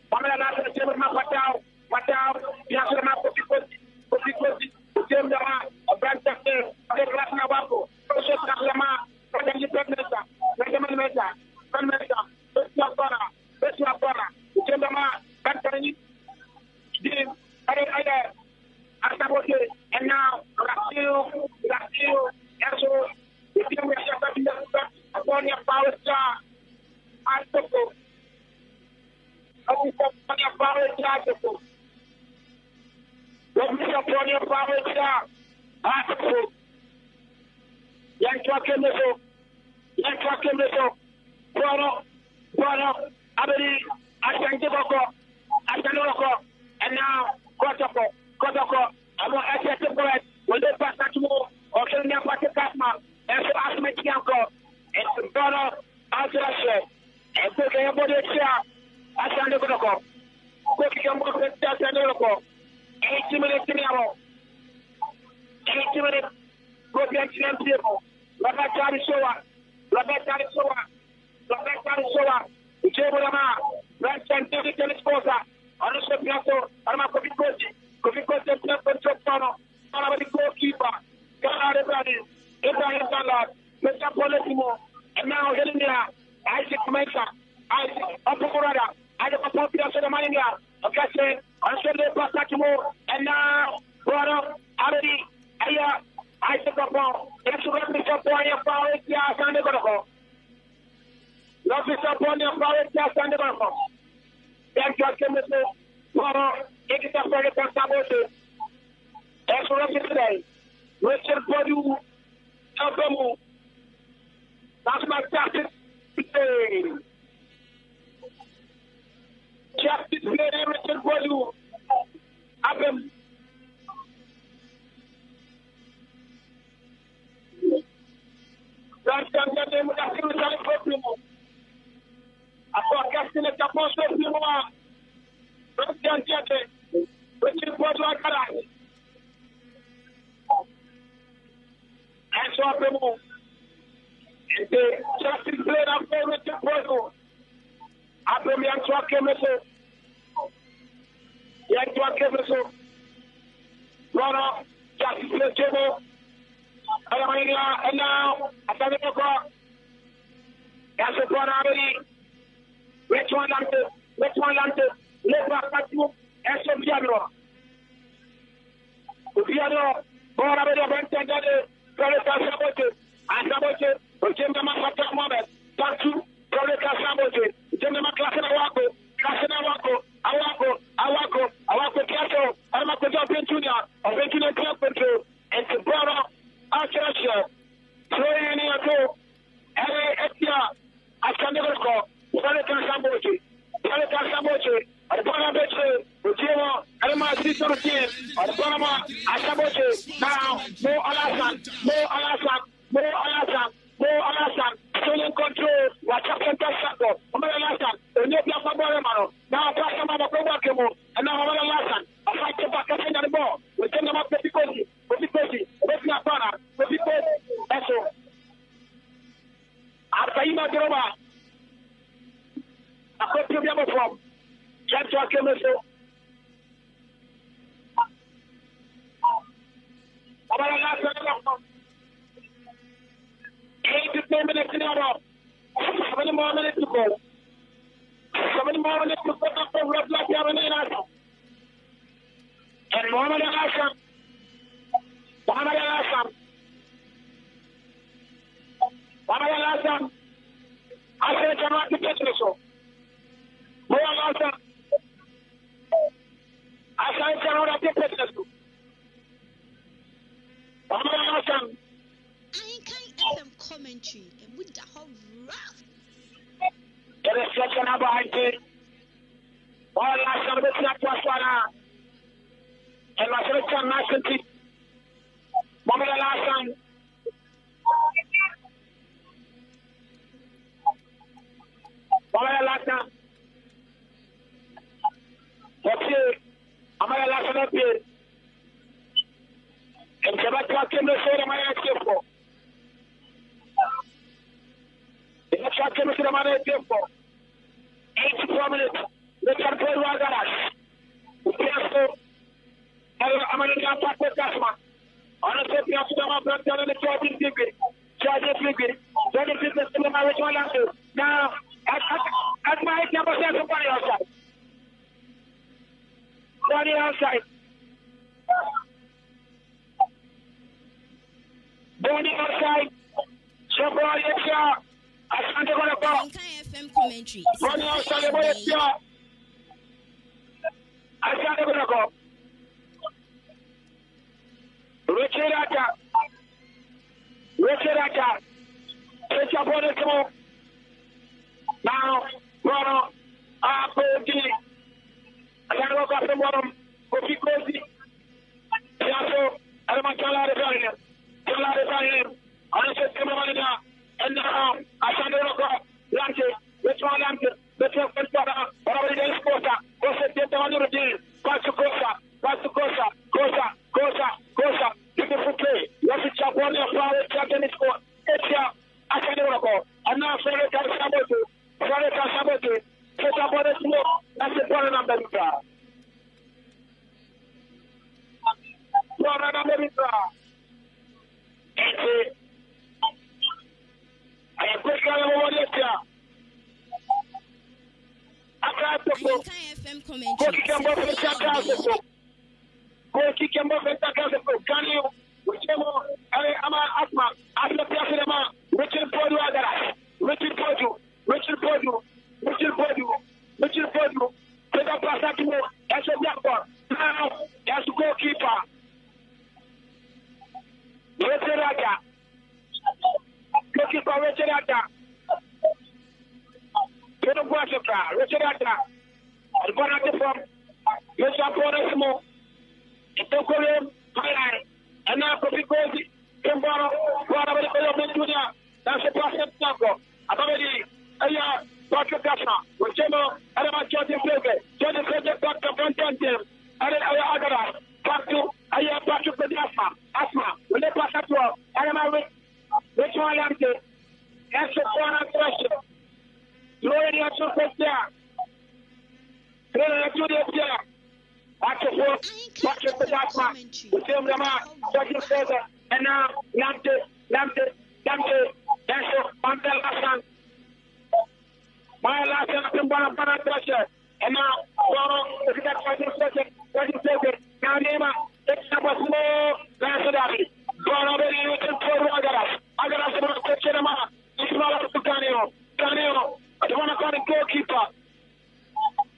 Pamela na sema mapatao biashara na kofi ujembe wa brand sector kwa class na wako sio kama kwa jipendeza pesa bora ujembe ma kampani dim ale atabote and now Brazil eso ujembe ya kabisa upon your power star atoko upon your power star atoko upon your power star atoko yanki kemeso Bono abeli Asante Kotoko and now Kotoko amo asete poet wole passa tumo o kenya passa kasma eso asmeti yanko et Bono asrashe et ko ke bode tia Asante Kotoko ko ke mo ko tia Asante Kotoko 80 minutes ni amo 80 minutes ko bien tiempo la batari soa Uchebulama, Ransan Digital Sposa, Anusha Piato, Arma Kofi Control, Anabadi goalkeeper, Canada Brady, Ibrahim Salad, Mr. Poletimo, and now Helena, Isaac Mesa, Isaac Apurada, Isaac Apopia Sedamania, Occasion, Anshele Pasatimo, and now Bono, Abedi, Aya, Isaac Apop, and to represent Poya Power, Asante Kotoko. L'officer upon your power, Asante Kotoko. Then just came to Bono, it is a very constable. That's what I'm saying. Richard Bodu, Albamu. That's my tactics. Justice Lady Richard Bodu. Album. That's the name of the people. A forecasting a couple of people are. Richard Bodu Albamu. And so Album. The justice played up for Richard Bodu. Album young Kemeso. Young Kemeso. Bono, justice played Jebo. And now, Asante Kotoko. That's a Bono Abedi. Which one Lante? Lebra Katu. Eso Piano. Bono Abedi Bentende. Proleta Sabote. Ujembe Mafata Mohamed. Tatu. Proleta Sabote. Ujembe Maklasena wako. Awako Kiato. Armakoto Pentunia. Pentunia Club Control. And to Bono. Archeracia. Throwing in a go. Etia. Asante Kotoko. Proleta Sabote. Arbana Beche. Ujemo. Alma Sisorotien. Arbana Asabote. Now. Mo Alasan. Stolen control. Wachapenta Sako. Mo Alasan. Onye Biafra Boremano. Now Pastor Mama Kobakemo. And now Mo Alasan. A fight back at the ball. We send them up to Kofi. That's all. After Ima Droba. to be able to get to a chemistry. About the last 8 minutes in a row. 7 more minutes to go. 7 more minutes to put up the red light. And Mohamed Al-Hassan. Mohamed Al-Hassan. Mohamed Al-Hassan. I said, I'm not the business. Mohamed Al-Hassan. I said, I'm not the business. Mohamed Al-Hassan. I can't FM commentary and with the whole rough. The reflection behind it. All Al-Hassan is not Wasana. And my selection nationality. Mohamed Al-Hassan. Mohamed Al-Hassan. What's it? Mohamed Al-Hassan up here. And Sabbath came to say my tempo. The next came to say my tempo. 84 minutes. Let's play Wagaras. I'm going to get back with Gasman. Honestly, you have to come up and tell the charging figure. Charging figure. Charging figure to my original answer. Now, at my number 7, somebody outside. Somebody outside. Bonnie outside. Somebody outside. Asante Kotoko. FM commentary. Bonnie outside. Asante Kotoko. Richard Atta. Take up on the smoke. Now, Bruno, Apodi. I got to walk up the bottom. Kofi Kosi. Piasso. I'm going to tell her the value. I'm going to say, come on now. And now, I can't look up. Lante. Which one Lante? The first one. Whatever it is, Kosa. Kosa, get the one to the deal. Pass to Kosa. Kosa. Beautiful play. Let's chop on your power. Chop in the score. It's here. I can't go. And now, Ferret can sabotage. Put up on the smoke. That's the problem of the car. I am quick on the year. I can't go. FM commentary. Kick him off and take out can you? Which I'm Asma. After Piacinema, Richard Podu. Take up Pasatimo. That's a black one. Now, that's a goalkeeper. Richard Atta. Goalkeeper Richard Atta. Richard Atta. I'm going to from Mr. Portismo. It took him high, and now Kofi Kosi, Kimbaro, whatever the Colombian Junior, that's the process number. Abamedi, Aya, Dr. Gasma, Richemo, and about Jordan Pilgrim, Jordan Pilgrim, Dr. Fantantim, and then Aya Agara, Patu, Aya Patu Asma, when they pass up to us, and I'm with Richmond Lamte, and so on and so on. Glory to the there. Glory to the there. Watch the Dasma, the film Rama, Sergeant Fraser, and now Lamte, that's on the last my last one, pressure, and now, if you got Sergeant Fraser, now Nema, it's number small, Lansadari, Bono, Agaras, Agara, it's not to Canio, I don't want to call it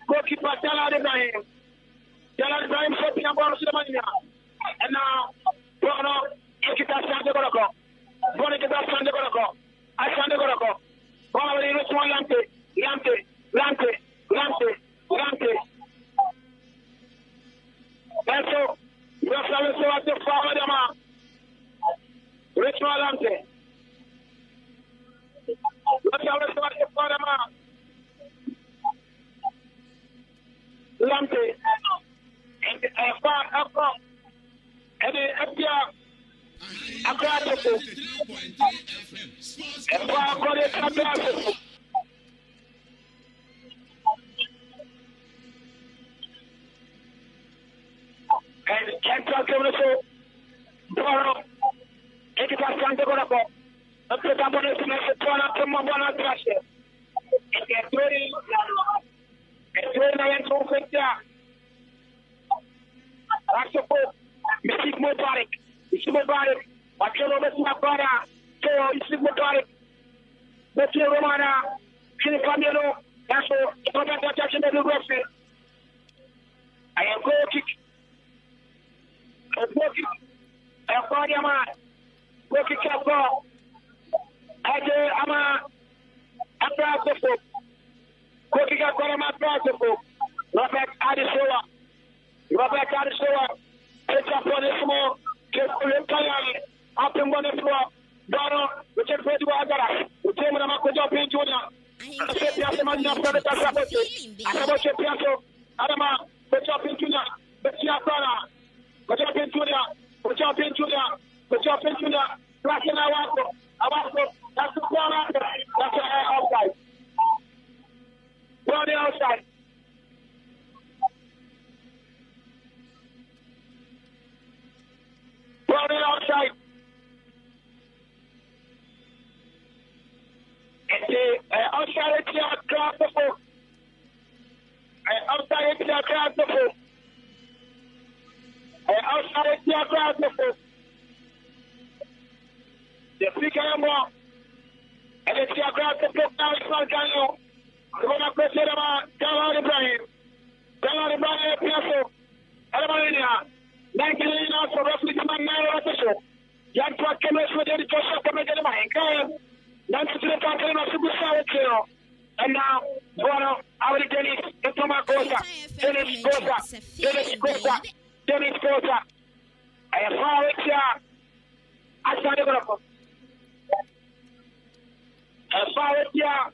goalkeeper, Tala Ibrahim. Tala Ibrahim setting up on Sulemania. And now, Bono, Asante Kotoko. Asante Kotoko. Bono, the rich one, Lamte. And so, you have to at the forward, Richmond Lamte. Let's have a start for them. Lamte. And Accra. And the FPR. Accra. Central Community, Boro, Asante Kotoko, a protagonist of Kumasi Asante. And throwing against Ofentia. Rasopo, Mrs. Mubarak, Mrs. Mubarak, Wakelo Mabara, so Mrs. Mubarak, Mrs. Romana, Kinifamino, Naso, Protection of the Rossi. I am go kick. A body of mine. Go kick a ball. I do, I'm a practical. Go kick a ball, I'm a practical. Robert Adesola. Robert Adesola. It's up on the small. Just up in one floor. Dono, which is pretty well. The team of the Makojo P. Junior. I said, yes, I'm not going to have it. I have a champion. Adama, the champion Junior. The Chiapana. The champion Junior. The champion Junior. The champion Junior. Cracking Awako. That's the corner. That's the outside. On the outside. On the outside. And the outside is across the book. Outside is across the book. Outside is across the book. The figure more. And it's across the book now. It's not going to. The one I said about Dalal Ibrahim. Dalal Ibrahim Piasso. Alamania. 19 years for roughly the man now official. Young Truck Chemist with the Joseph Commander of Mine. Nancy to the Captain of Super Sour. And now, Bono, our Dennis, the Tomacosa, Dennis Cosa, Dennis Cosa, Dennis Cosa. I have found it here. I started to go. I found it here.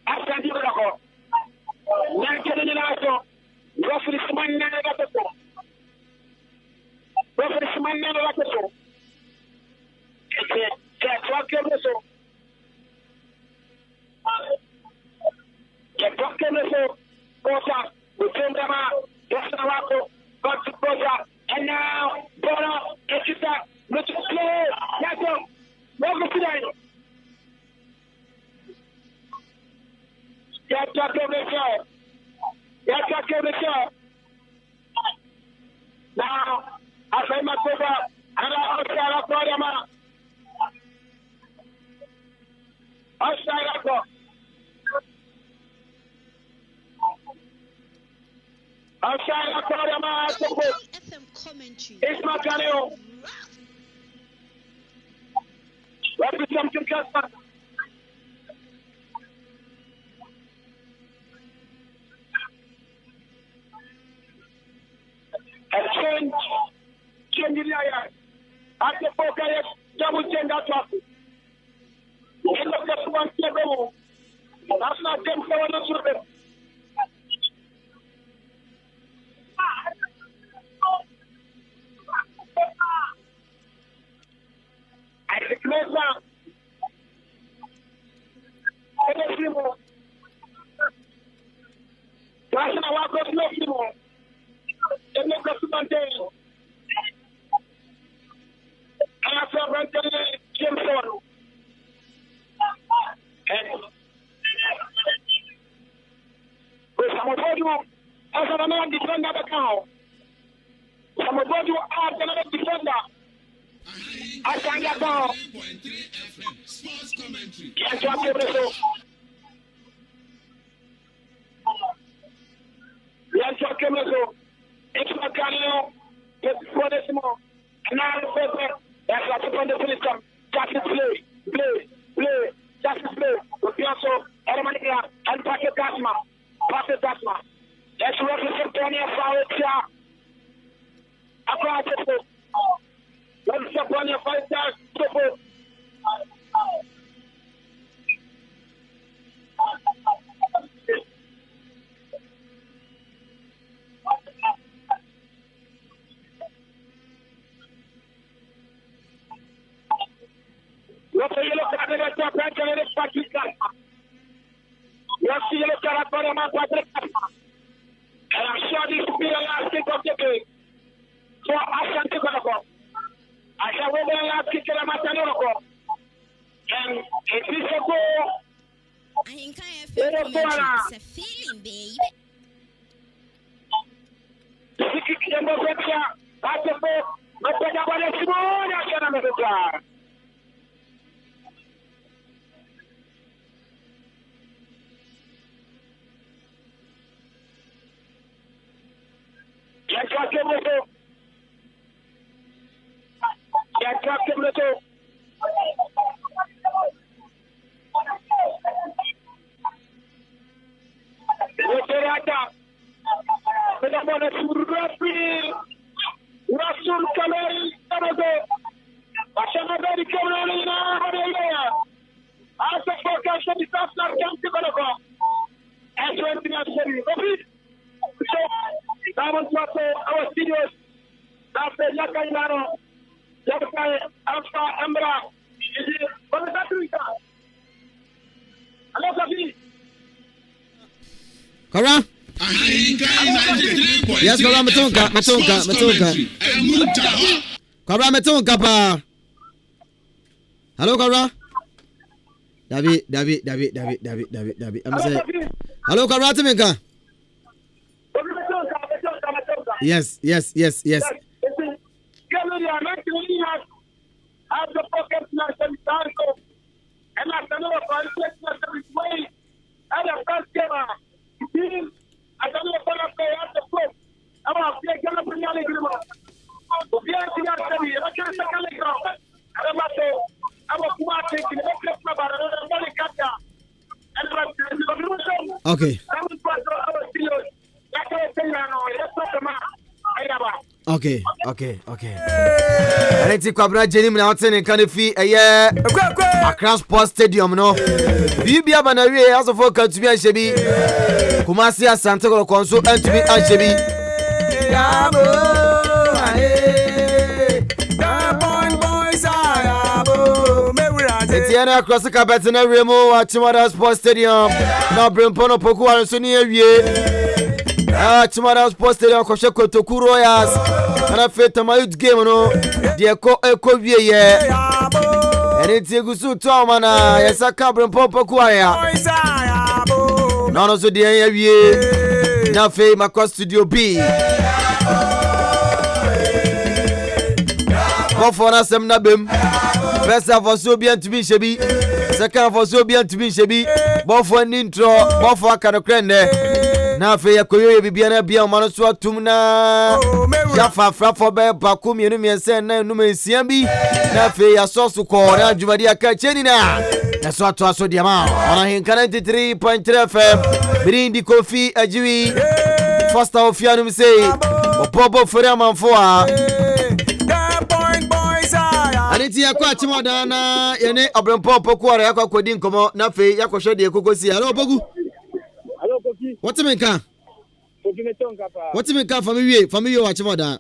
I started to go. Nancy in also, roughly Simon never got the phone. Roughly Simon never got the phone. It's a truck so. The proclamation, Cosa, we came them out, Yasanawako, got to Cosa, and now, Bono, Ekita, let's play, Yaso, welcome to them. Now, I say my cover, and I'll start up for them. Outside of God. Outside of God, it's not Caneo. What is something custom? A change in the eye. After 4 years, double change that traffic. That's not them for the children. I declare now. That's not what goes no people. They make us maintain. And I feel right there, Jameson. Somebody as another defender account. Somebody as another defender. I can't get down. Sports commentary. Yes, I'm able to. Yes, I'm able to. It's not Canio. It's for this more. And now I'm going that's what the system. Just play. Just play. We also, Ermania, and Packet Gasma. Let's represent Tony Fowler. Across the book. Let's step on your 5 stars. Look at you look at the top rank and it's Patrick Gasma. Yes, you look at Patrick Gasma. And I'm sure this will be the last kick of the game. So Asante Kotoko. I shall wait there last kick in a Matanoko. And it is a goal. I ain't kind of it's a feeling, baby. Rasul Kalei Tamago. Bashama Bedi Kamana. As a focus of the Sasna Camp Kotoko. And 20 minutes. So, that was what our studios. That's the Yakainano. Yakai Alpha Ambra. What is that doing? Hello, Kabi. Kora? Yes, Kora Matonka. Kora Matonka pa. Hello, Kora. David. I'm saying. Hello, Kora Timinka. Yes. Okay. I think Kwabra Jenim na hotel in Kanifi Accra Sports Stadium no. Bibia Banawe as of for to be Shebi. Kumasi Asante Kotoko and to be Shebi. Etiana across the carpet in a Remo at Chimada Sports Stadium. Now Brimpono Poku and Sunny Chimada Sports Stadium Koshe Kotoko Royals. And I felt my youth game no. The Echo Vie. And it's a good suit Tomana. Yes, I can't bring Popo Kuaya. None of the Vie. Now fame across Studio B. Go for us, Nabim. First half was so bien to be Shebi. Second half was so bien to be Shebi. Both for an intro, both for a Kanokrane. Now, for your career, Bibiana Bia Manasua Tumna. Jaffa Frappo Bear Bakumi and me send Nume Siambi. Now, for your sauce to call Juvadia Kachenina. That's what was so the amount. On a 93.3 FM. Bring the coffee, a Jewy. First of Fianum say, Bobo Furaman for. Aniti yakwa Chimadana yene Abrampo Pokwara yakwa kodin komo na fe yakwa shode ekokosi. Hello Bogu. Hello Koki. What me kan? Koki me tonka pa. What me kan family wa Chimada.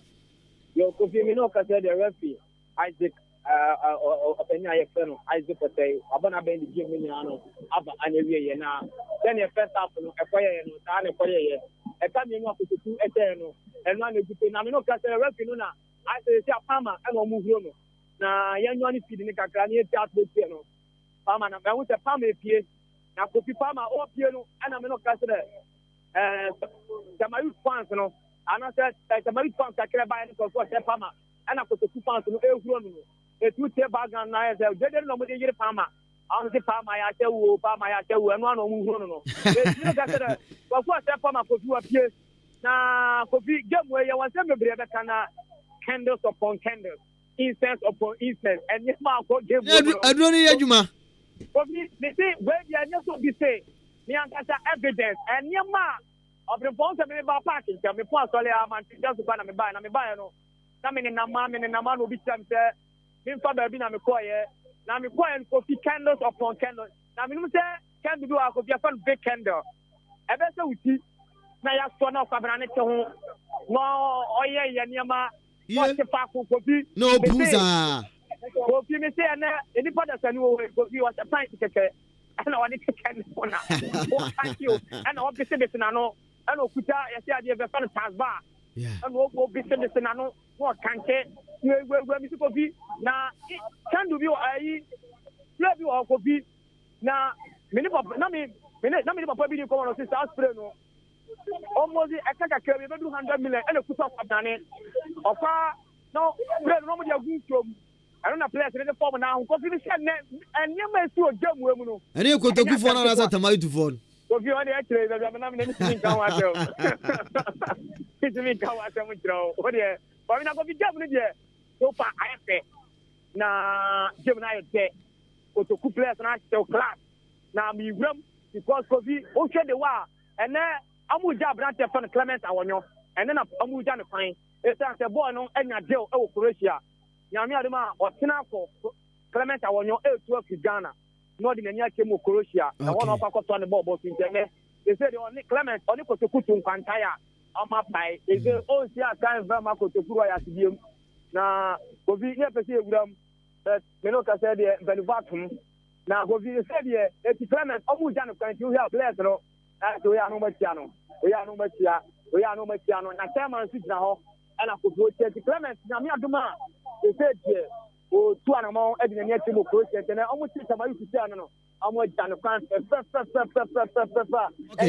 Yo Koki me no ka say the referee Isaac openya ye fe no Isaac Potay abana ben di game ni ano aba anyewie ye na then ye first half no ekoye no ta na ekoye ye e ka me no akotoku ete no eno na gupe na me no ka say referee no na I say si apama e no mu huro no na yanyo ni feed ni kakra ni eti atmosphere no pama na me wo se pama epie na kopi pama o pie no ana me no ka se Tamayu fans no ana se Tamayu fans kakra ba ni ko se pama ana ko to fans no ehuro no etu te bagan na se dede no mo de yire pama an se pama ya te wo eno ana mu huro no etu no ka se ko se pama ko tu apie na kopi game we ye wan se mebre be kana candles upon candles, incense upon incense, and yes, my God gave me. I don't need Juma. For me, they say, where they are not so be say, me and evidence, and your ma of the bones of me about parking, tell me, Paul Solia, man, just to buy no. Coming in a man will be some there. Been for the bin, I'm a choir. Now I'm quiet coffee candles upon candles. Now, I'm can do a coffee upon big candle. I bet so we see. Now, you're so now, Fabrana to home. No, oh, yeah, Yama. What's the fact of coffee? No, Booza. Coffee, me say, and any part of the new coffee was a pint ticket. And I want to can for now. Thank you. And I'll be saying, I know, Kuta, I say, I have a fan bar. and go business and no what can't where Mr. Kofi now can do you I love you or Kofi now many papa be come on sister aspire no almost a kaka carry 200 million and a put up dane of no no dia guntom I don't have place in the form now Kofi and you may see a jam no and you go to go for another time to phone Kofi on the actually I'm not anything come out it's me come out what yeah but na Kofi jam there so far I say na Gemini say Kotoko players na still class na me ram because Kofi o share the wa and then amuja branch fan Clement awonyo and then amuja no fine it's a boy no enya deal e Croatia nyame adema o tena ko Clement awonyo e to Ghana no de nanya kemu Croatia na one of akọtọ ne ball internet they say on Clement on Kotoko to kwantaya ama pai is o si atan vama Kotoko ya sibiem na Kofi ne pese ewuram me no ka say de valuatum na Kofi say de e Clement amuja no kwanti o ya players no so ya no matia no na chairman sit na ho na Kofi Clement na me aduma they say de o tu anamo e de na ti mo Croatia na omo ti samayu ti no omo jano kan e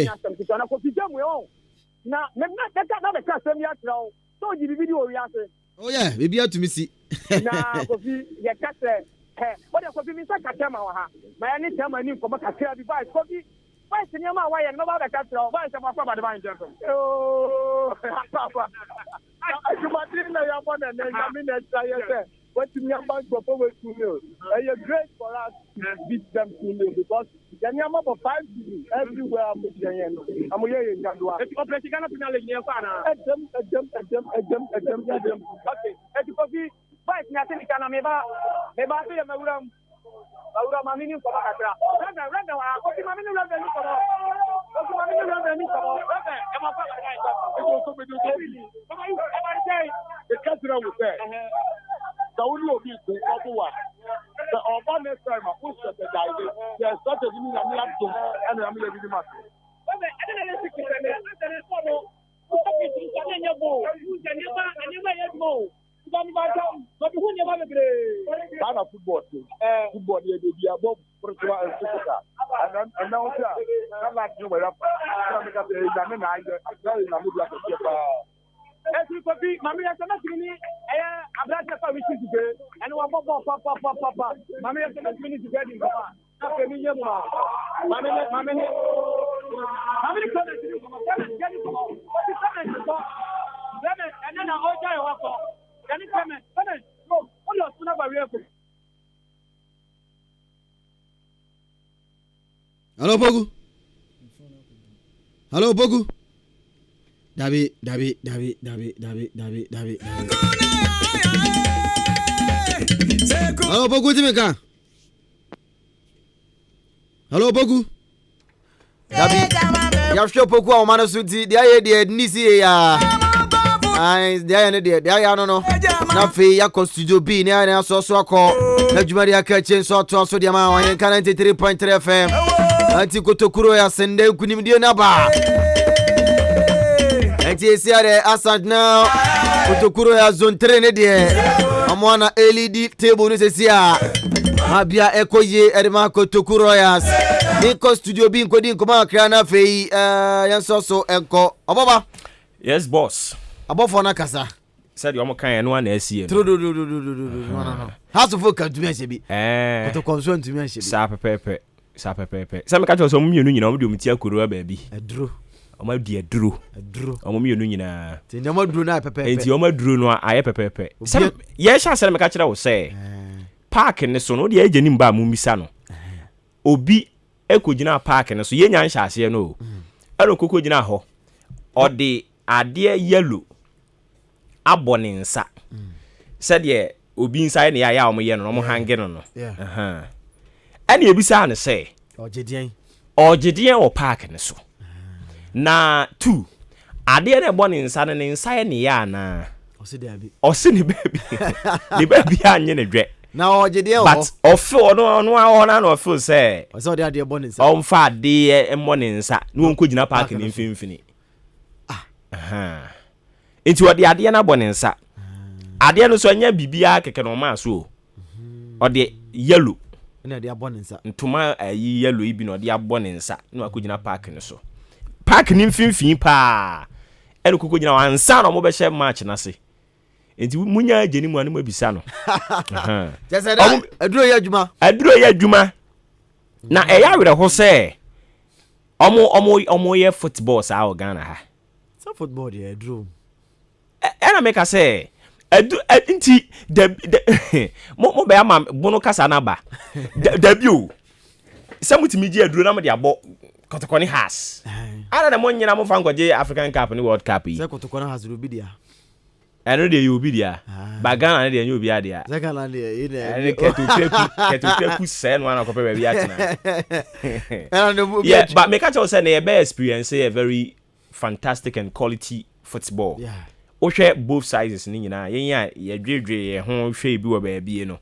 na sam ti na Kofi jamu yo na me na the ka sam ya tra o so ji video wi ase oh yeah baby to me see na Kofi ya ka say what Kofi mi sa ka tema wa ha ma ya ni tema ni ko ma ka kira bi ba Kofi why senior man why no ba ka tra why se ma fa ba de ba nje oh papa I should not think that you are born and then I mean that I what you mean about performance to me? It's great for us to beat them to me because the number of 5 people everywhere I'm saying I'm here in Jandua. It's operation Ghana final in Yafana. Them. Okay. It's Kofi. Why nothing can meba say Mauram. Mauram Mamini for Accra. Randa, Kofi Mamini Randa for Kofi Mamini Randa for Randa. Am I right? It was so big. The customer was there. The only of you to Ottawa. The urban next time I push the guy. There's such a meaning I'm not doing and I'm going to be master. Football team. Football they be above Portugal and Africa. And now I'm not doing well. I'm going to say I'm Kofi, Mammy, I cannot see me. I brought the permission to go, and one papa. Mammy, I cannot see me to get in the car. Not a million more. Mammy, get it. What is coming? And then I'll tell you what. Can you come in? No, what else? Never real. Hello, Bogu. David. Hello, Bogu Timeka. Hello, Bogu. David. Ya sure Bogu o mano suti. Dia nisi ya. Dia no. Na fe ya ko studio B na so akọ. Na dwumari aka chen so to so dia ma wa 93.3 FM. Anti Kotoko ya sende kunimdie na ba. Etiesiare Asante now Kotoko ya zone 3 ne de amwana LED table no sesia abia ekoye edema Kotoko ya Niko studio bi nkodi nkoma Accra na fei yanso enko oboba yes boss abofo na kasa said you kan no na asie no house of work tumi ahye bi Kotoko so tumi ahye bi sa pepepe sa me ka cho so mienu nyina o de omutia koro ba bi aduro Oma di aduro. Omo mienu nyina. Ti nyama duro na pepepe. Enti oma duro no aye pepepe. Sem ye sha sele me ka kire wo se. Park ne so no de agye nim ba mu misa no. Obi ekogina park ne so ye nya nhya ase no. Ero kokogina ho. Ode ade yellow abone nsa. Se de obi nsa ne ya omo ye no mo hange no. Ene ebisa ne se. Ogedien o park ne so. Na 2 ade na bone nsa ne nsa ne ya na osi ne baby ne baby anye ne dwe na ogede o but ofo no na ofo say oso de ade bone nsa on fa ade bone nsa no won ko gina park ni mfimfini Into what the idea na bonensa. Idea no so anya bibia keke no ma so. Or the yellow. Na dia bonensa. Ntoma yellow ibi no dia bonensa. No akugina park no so. Park ni mfimfin pa. Eno kokogina wansa no mo be share match na se. Enti munya ageni mu anu mabisa no. Just say aduro ye adwuma. Na eya were ho se omo ye football sa o Ghana ha. So football dey aduro. Ena make I say nti the mo be am bono kasa na ba. Debut. Samutimi ji aduro na me de abo Kotoko ni has. Ana na mo nyina mo fangoje African Cup ni World Cup yi. Say Kotoko na has rubi dia. Eno de you be dia. Ba Ghana de you be dia. Say Ghana de ene ketu sen wana ko pe be atina. Yeah, but make I say na be experience a very fantastic and quality football. Yeah. O hwe both sides ni nyina ye dwedwe ye ho hwe bi wo ba bie no.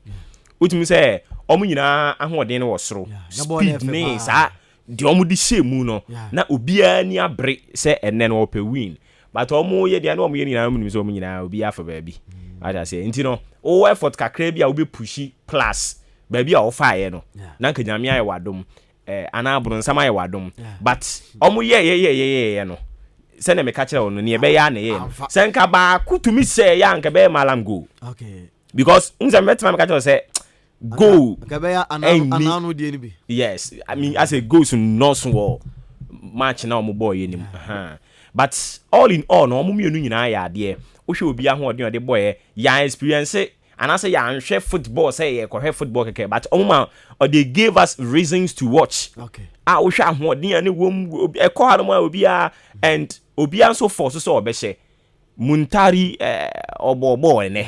Utumi say omu nyina ahoden no wo soro. Speed ni sa de omu di shemu no na obia ni abre say enne no pe win. But omu ye dia no omu ye ni na omu ni so omu nyina obia fa ba bi. I say enti no o effort kakra bia obi pushi plus ba bia o fa ye no. Na nka nyame aye wadom ana abro nsama aye wadom. But omu ye no. Se na me ka kire ono ne be ya na ye no. Se nka ba kutumi se ya nka be malam go. Okay. Because unza metima me ka kire say go. Kabeya ananu die ni bi. Yes, I mean as a goes no so match na omo boy enim. But all in all no omo mienu nyina ya ade. Wo hwe obi ahoden ode boy ya experience and I say ya nhwe football say ye kohwe football keke but omo they gave us reasons to watch. Okay. Wo hwe ahoden ani wom ekọ ha no ma obi a and obi an so force so obehye Muntari obobo ene.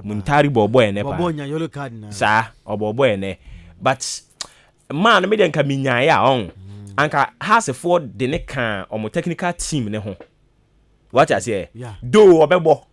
Muntari bobo ene pa. Bobo nya yellow card na. Sa obobo ene. But man me den ka minya ya on. Anka has a for the ne kan omo technical team ne ho. What I say? Do obebo.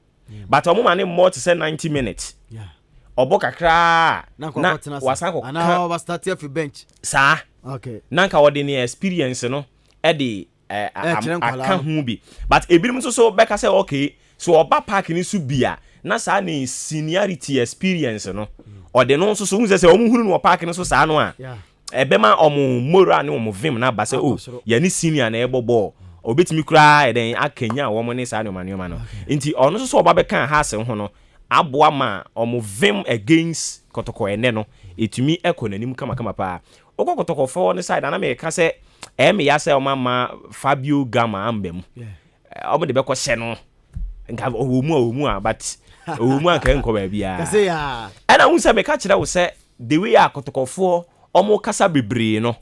But omo man more to say 90 minutes. Yeah. Obo kakra na wasan ko. Na over start here for bench. Sa. Okay. Nanka wo the experience no e de aka hu bi. But ebinim so beka say okay. So oba park ni su bia na sa na seniority experience no. O de no so unse say omo hunu no park ni so sa no a. Yeah. Ebema omo mora ne omo vim na ba say oh ya ni senior na ebo ball. Obetimi kura eden akanya wo mo ne sa no manoma no. Nti ono so oba be kan ha se ho no aboa ma omo vim against Kotoko ene no. Etumi ekonanim kama pa. Okọ Kotoko for ne side na me ka say me ya say o mama Fabio Gama ambem. Omo de be ko hye no. Nka omu a but omu an kan ko ba bia. Ka say ya. Ana hu say me ka kire wo say the way a Kotoko for omo kasa bebre no.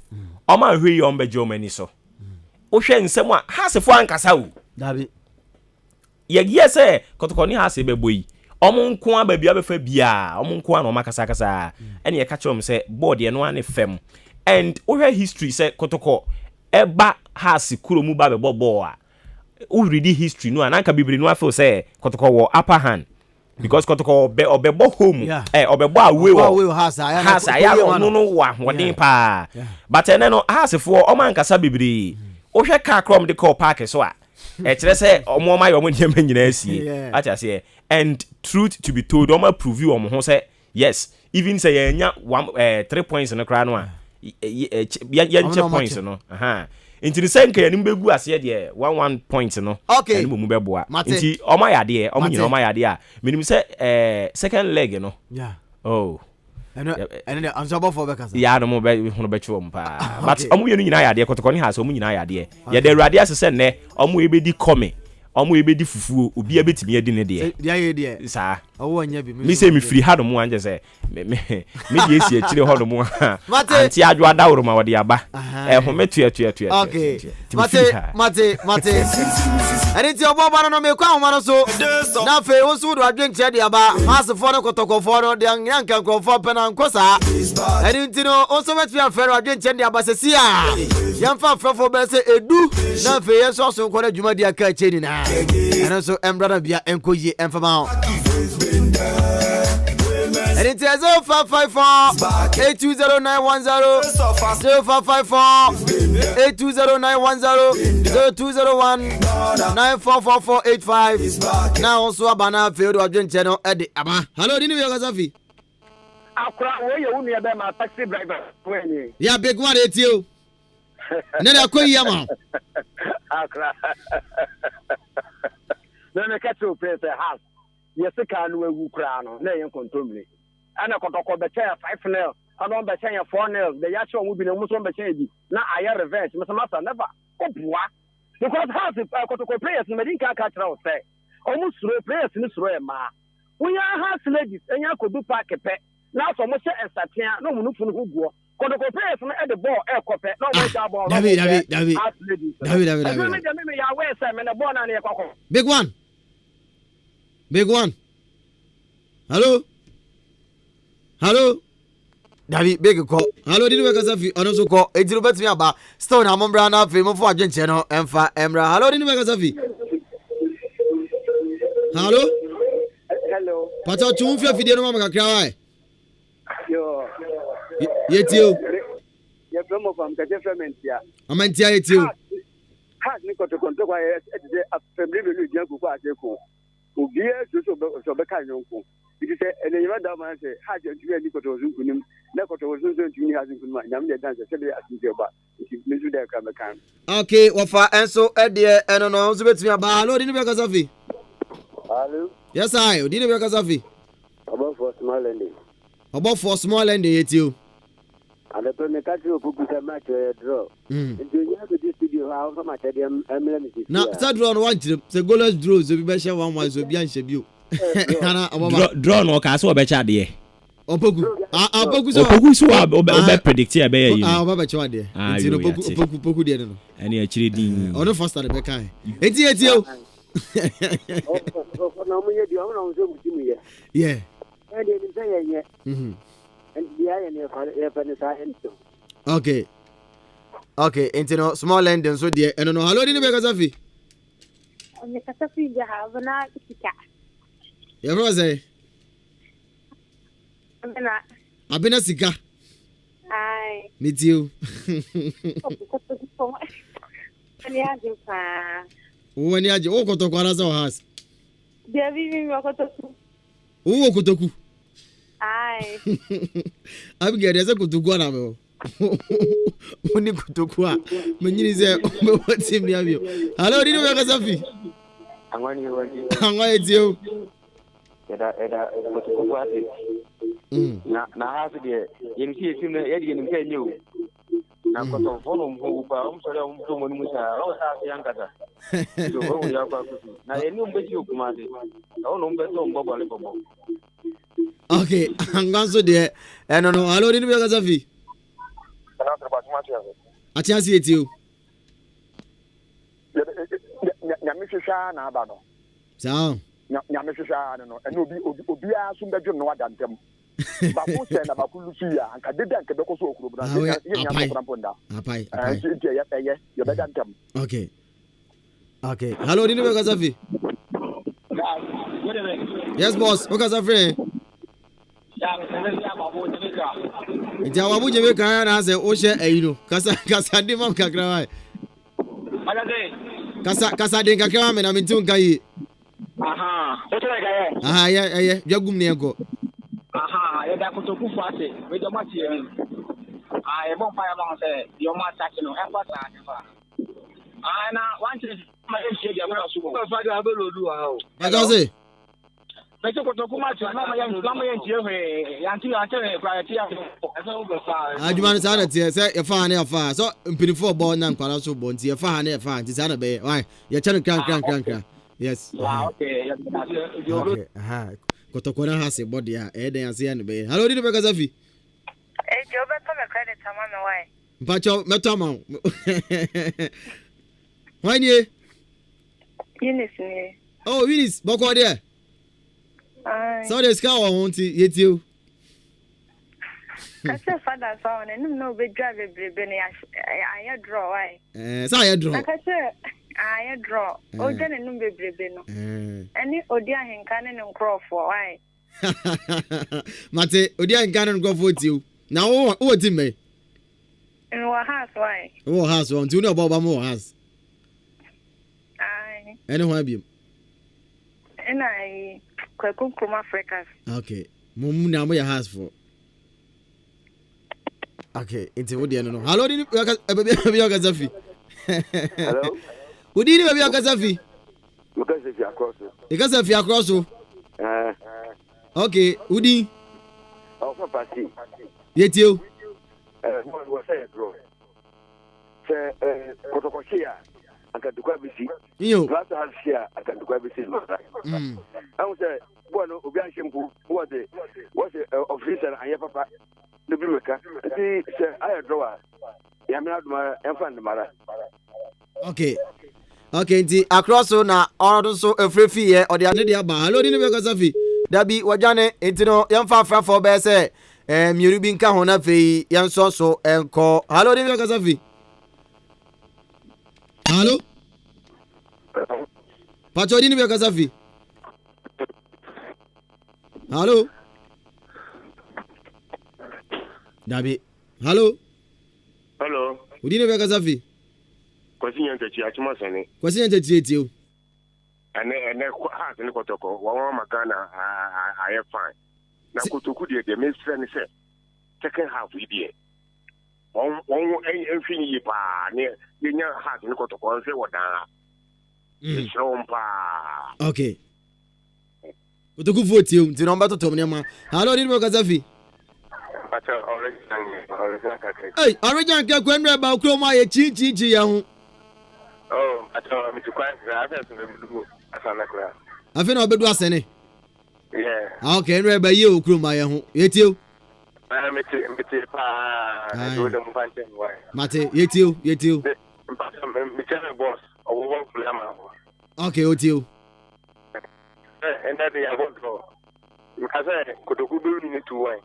Omo ahwe yi ombe Germany so. O hwe nsem a hasefo an kasa wo. Dabi. Ye say Kotoko ni hase be boyi. Omo nko a ba bia be fa bia. Omo nko a no makasa. Ene ye ka kire om say board ye no an fem. And o hwe history say Kotoko eba hase kuro mu ba be bobo a. O read history no ananka bebre no afo say Kotoko wo upper hand. Because Kotoko obebo home obebo away hasa ya no wa hodin pa but ene no hasefo o man kasa bibiri o hwe ka krom de call park so a e kire say omo ma yo mo nyem nyina asie acha say and truth to be told o ma prove you omo ho say yes even say yenya 3 points no kra no a yenche points no Inti senke yanim begu ase de 1 point no ani mu beboa inti oma yade omo nyina oma yade a minim se second leg no oh and I'm so about for because ya no mo be hono be chwo mpa but omo yenu nyina yade Kotoko ni ha so omo nyina yade ya de awurade asese ne omo ebedi come omo ebedi fufuo obi ebetimi adi ne de ya ye de sa owo anya bi mi se mi free ha no mo anje se me de esi akire ho no mo anti adwo adawro ma wode aba ho metu okay mate ani ti obo ba no me kwa ho no so na fe wo so do adwen kire de aba has for no Kotoko for no de yankan ko for pena nkosa ani ti no o so metu ya fe ro adwen kire de aba se sia yamfa frofo be se edu na fe yeso so ko na dwuma di aka cheni na and so embrada bia enkoye emfama and it is 0554 820910 0554 820-910-0201-944485. Now also abana field of channel Eddie Aba. Hello, didn't you Gazafi? Accra, where you only about my taxi driver. Yeah, big one, it's you. Neda Koyama. Accra. Then I catch you place a house. Yes, I can't woo crown, nay, and control me. And I got the chair 5 nails. I don't be saying 4 nails. The Yachon will be the Muslim Bachaji. Now I have revenge, Mr. Master never. Oh, because house if I got to players in Medinka catch out say. Almost through players in this room, ma. We are house ladies, and you could do pack a pet. Now so much as Satia, no one who go. Got to players at the ball, air copet, no ball. David. Big one. Hello. David, big call. Hello, did you make us a few? Also call. It's a bit me about Stone. I'm on Brown famous for Argent channel and for Emra. Hello, did you make us a few? Hello. But our 2 video, Mamma cry. Yet you. You're from the different. I'm in you. Has Nico to control a family young who who gears to Sobeka Yonko. It is and you read that man say, had you to Nico to Zunkunim, Nico to Zunkunim has in my young dance, I think about it. Okay, well, for answer at the end on also with me about hello, didn't you Gazafi? Hello? Yes, I didn't you Gazafi? About for small ending. About for small ending, it's you. And the Pernecatio who put a match draw. And you have to studio how much now, start run one to the goalless draws, the best one was a bian shabu. Draw no castle becha de. Opoku. Opoku so obe predict ya be you. Baba chwa de. Opoku de no. Ani achire din. Ono first the back kai. Eti o. Yeah. Okay. Okay, into small lending so dear. I don't know. Hello, didn't you make a fee? Yeah, what was I? I've been a sika. Aye. Me too. When you had your Kotoko as our house. Oh, Kotoku. Aye. I'm getting a Kotoku now. When you Kotoku, when you say, what's him near you? Hello, did you make a fee? I'm going to you. Na hafi de yimki tim na yadi nim kai new na ko to follow ko ba sore to mo musa o sa yankata to o ya kwa kusu na eni umbeji okuma de o no umbe to mbobo le bobo. Okay, anganso de no hello ni be Gazafi na tra ba tuma tia a tia si eti o ya mi hwehwa na aba no sa ya mi hwehwa no eno obi aso mbedwo no wadantem ba ko se na ba ku lucia anka deda anka be ko so okuro bra ye nya ko ramponda apai ye be dantem. Okay, okay, hello ni be Gazafi. Yes boss, o Gazafi ja wabu jebe kan na se o she ayino kasa de mam kakra wa kasa de kakra me na me tun kai Aha, o tere ga ye. Aha, yeah, jagum ne enko. Aha, ye da Kotoku fase, we do mati ye. Ah, e bon pa ya bon se, yo ma attack no, e fa sa fa. Ah, na one thing ma e she dia ma so. Ko fa ga be lodu ha o. I don't say. Me to Kotoku mati na ma ye ntie hwe, ya ntie kwa tie afo. E fa o be fa. Aduma sa na tie se e fa na e fa. So mpinifo ball na nkwala so ball ntie e fa na e fa, ntie sa na be. Why? Ye chanu kran. Yes. Okay. Okay. Aha. Kotoko na hase body ya. Den ase ya ne be. Hello, did you make Gazafi? Jo beto me credit ama me why? Mpacho meto ama. Why ni? Eunice ni. Oh, Eunice, boko there. Aye. So the scar won ti yeti o. Kase father so on enu no be drive bebrebe ne aye draw why? So aye draw. Kase aye draw. O je ne nu bebrebe no. Eni odi ahenka ne nkrofo why? Mate, odi ahenka ne nkrofo ti o. Na wo ti me. In what house, why? Oh, house one. Do you know about more house? Aye. Anyone be? And I cook Africa. Okay. Mumu na mo your house for. Okay, into what do you know? Hello, did you Gazafi? Hello? Who did you Gazafi? Because if you are cross. Because if you are cross. Okay, Udi. Oh, for party. Yet you. What was I, bro? Say, Kotoko here. I can do quite busy. You. Last house here. I can do quite busy. I was say, bueno, Obian Shimpu. What's the officer? I have papa. The Blueka. See, sir, I draw. I am not my infant mother. Okay. Okay, nti across na order so free fee or the other day ba. Hello, dinu Gazafi. Dabi wajane nti no yamfa fra for be say miru bi nka ho na fei yanso so enko. Hello, dinu Gazafi. Hello? Pacho dinu Gazafi. Hello? Dabi. Hello? Hello. Udine Gazafi. Kwasi nyantachi achuma sane. Kwasi nyantachi etio. Ane ha tene Kotoko wa makana aye fine. Na Kotoko de me friend say second half we dey. Won enfini yi pa ne nya ha tene Kotoko nse wodan. Chompa. Okay. Kotoko vote you nti number to tomne ma. Hello Udine Gazafi. Hey, original ke kwenre ba kroma ye chi ya hu. Oh, ato mi tukwa after some do asana kra. Afi na obedu asene. Yeah. Okay, nre ba ye okroma ye hu. Yetio. Mete pa do dem pante why. Mate, yetio. Mi tell boss, o wo flama. Okay, otio. And that they want to. Because Kotoko do need to why.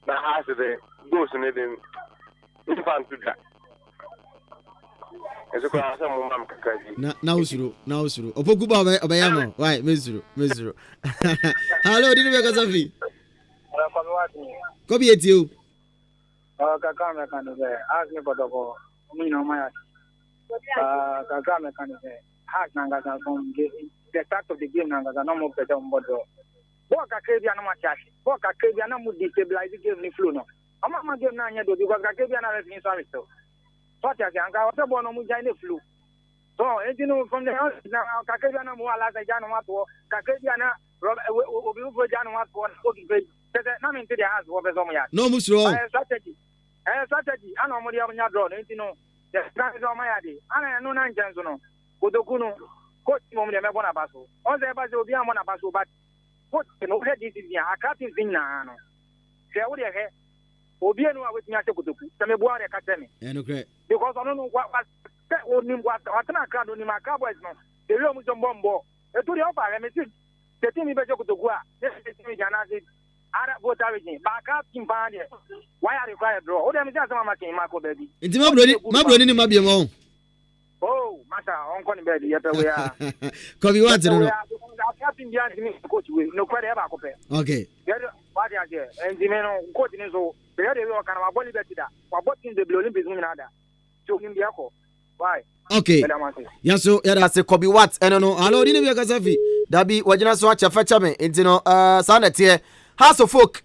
Na house the goes in them. It's fun to that. It's a class of mom kakaji. Na usuru. Opoku ba obayamo. Why, mezuru. Hello, dinu Gazafi. Kobi etio. Kaka me kan say, ask me Kotoko. Me no my. Kaka me kan say, ask nanga from the start of the game nanga no more better on board. Boka Kebia no machashi. Boka Kebia no mu destabilize game ni flow no. Ama game na nya do because Kebia na referee service so. So tia anga o se bo no mu jai ne flow. So ejinu from the house na Kebia na mu ala sa janu mato. Kebia na obi ufo janu mato o ki pe. Na me nti the house wo be so mo ya. No musro. Strategy. Strategy ana mo dia nya draw no ntino. The strategy o ma ya de. Ana no na njanzo no. Kotoko no. Coach mo me me bona baso. On se ba se obi am na baso but what no head this is here akatin zinna no se wo de he obi enu a wetimi ase Kotoko se me bua de ka teme okay because ono no what onim what atana crowd onim aka boys no the real mu jombo e to the offer me see the team be Kotoko a this team jana se ara voter region ba ka team ban de why are require draw o dem say asama makin mako baby nti mabroni ni mabie mo oh mata on ko ni baby ye pe we a Kobi what no okay. What are you? And the men on court in so they are kind of a body better. What in the Olympics win other. So in the echo. Why? Okay. Yaso yada se Kobi what? And no, hello, dinu Gazafi. Dabi wajina so acha facha me. Intino sanete House of Folk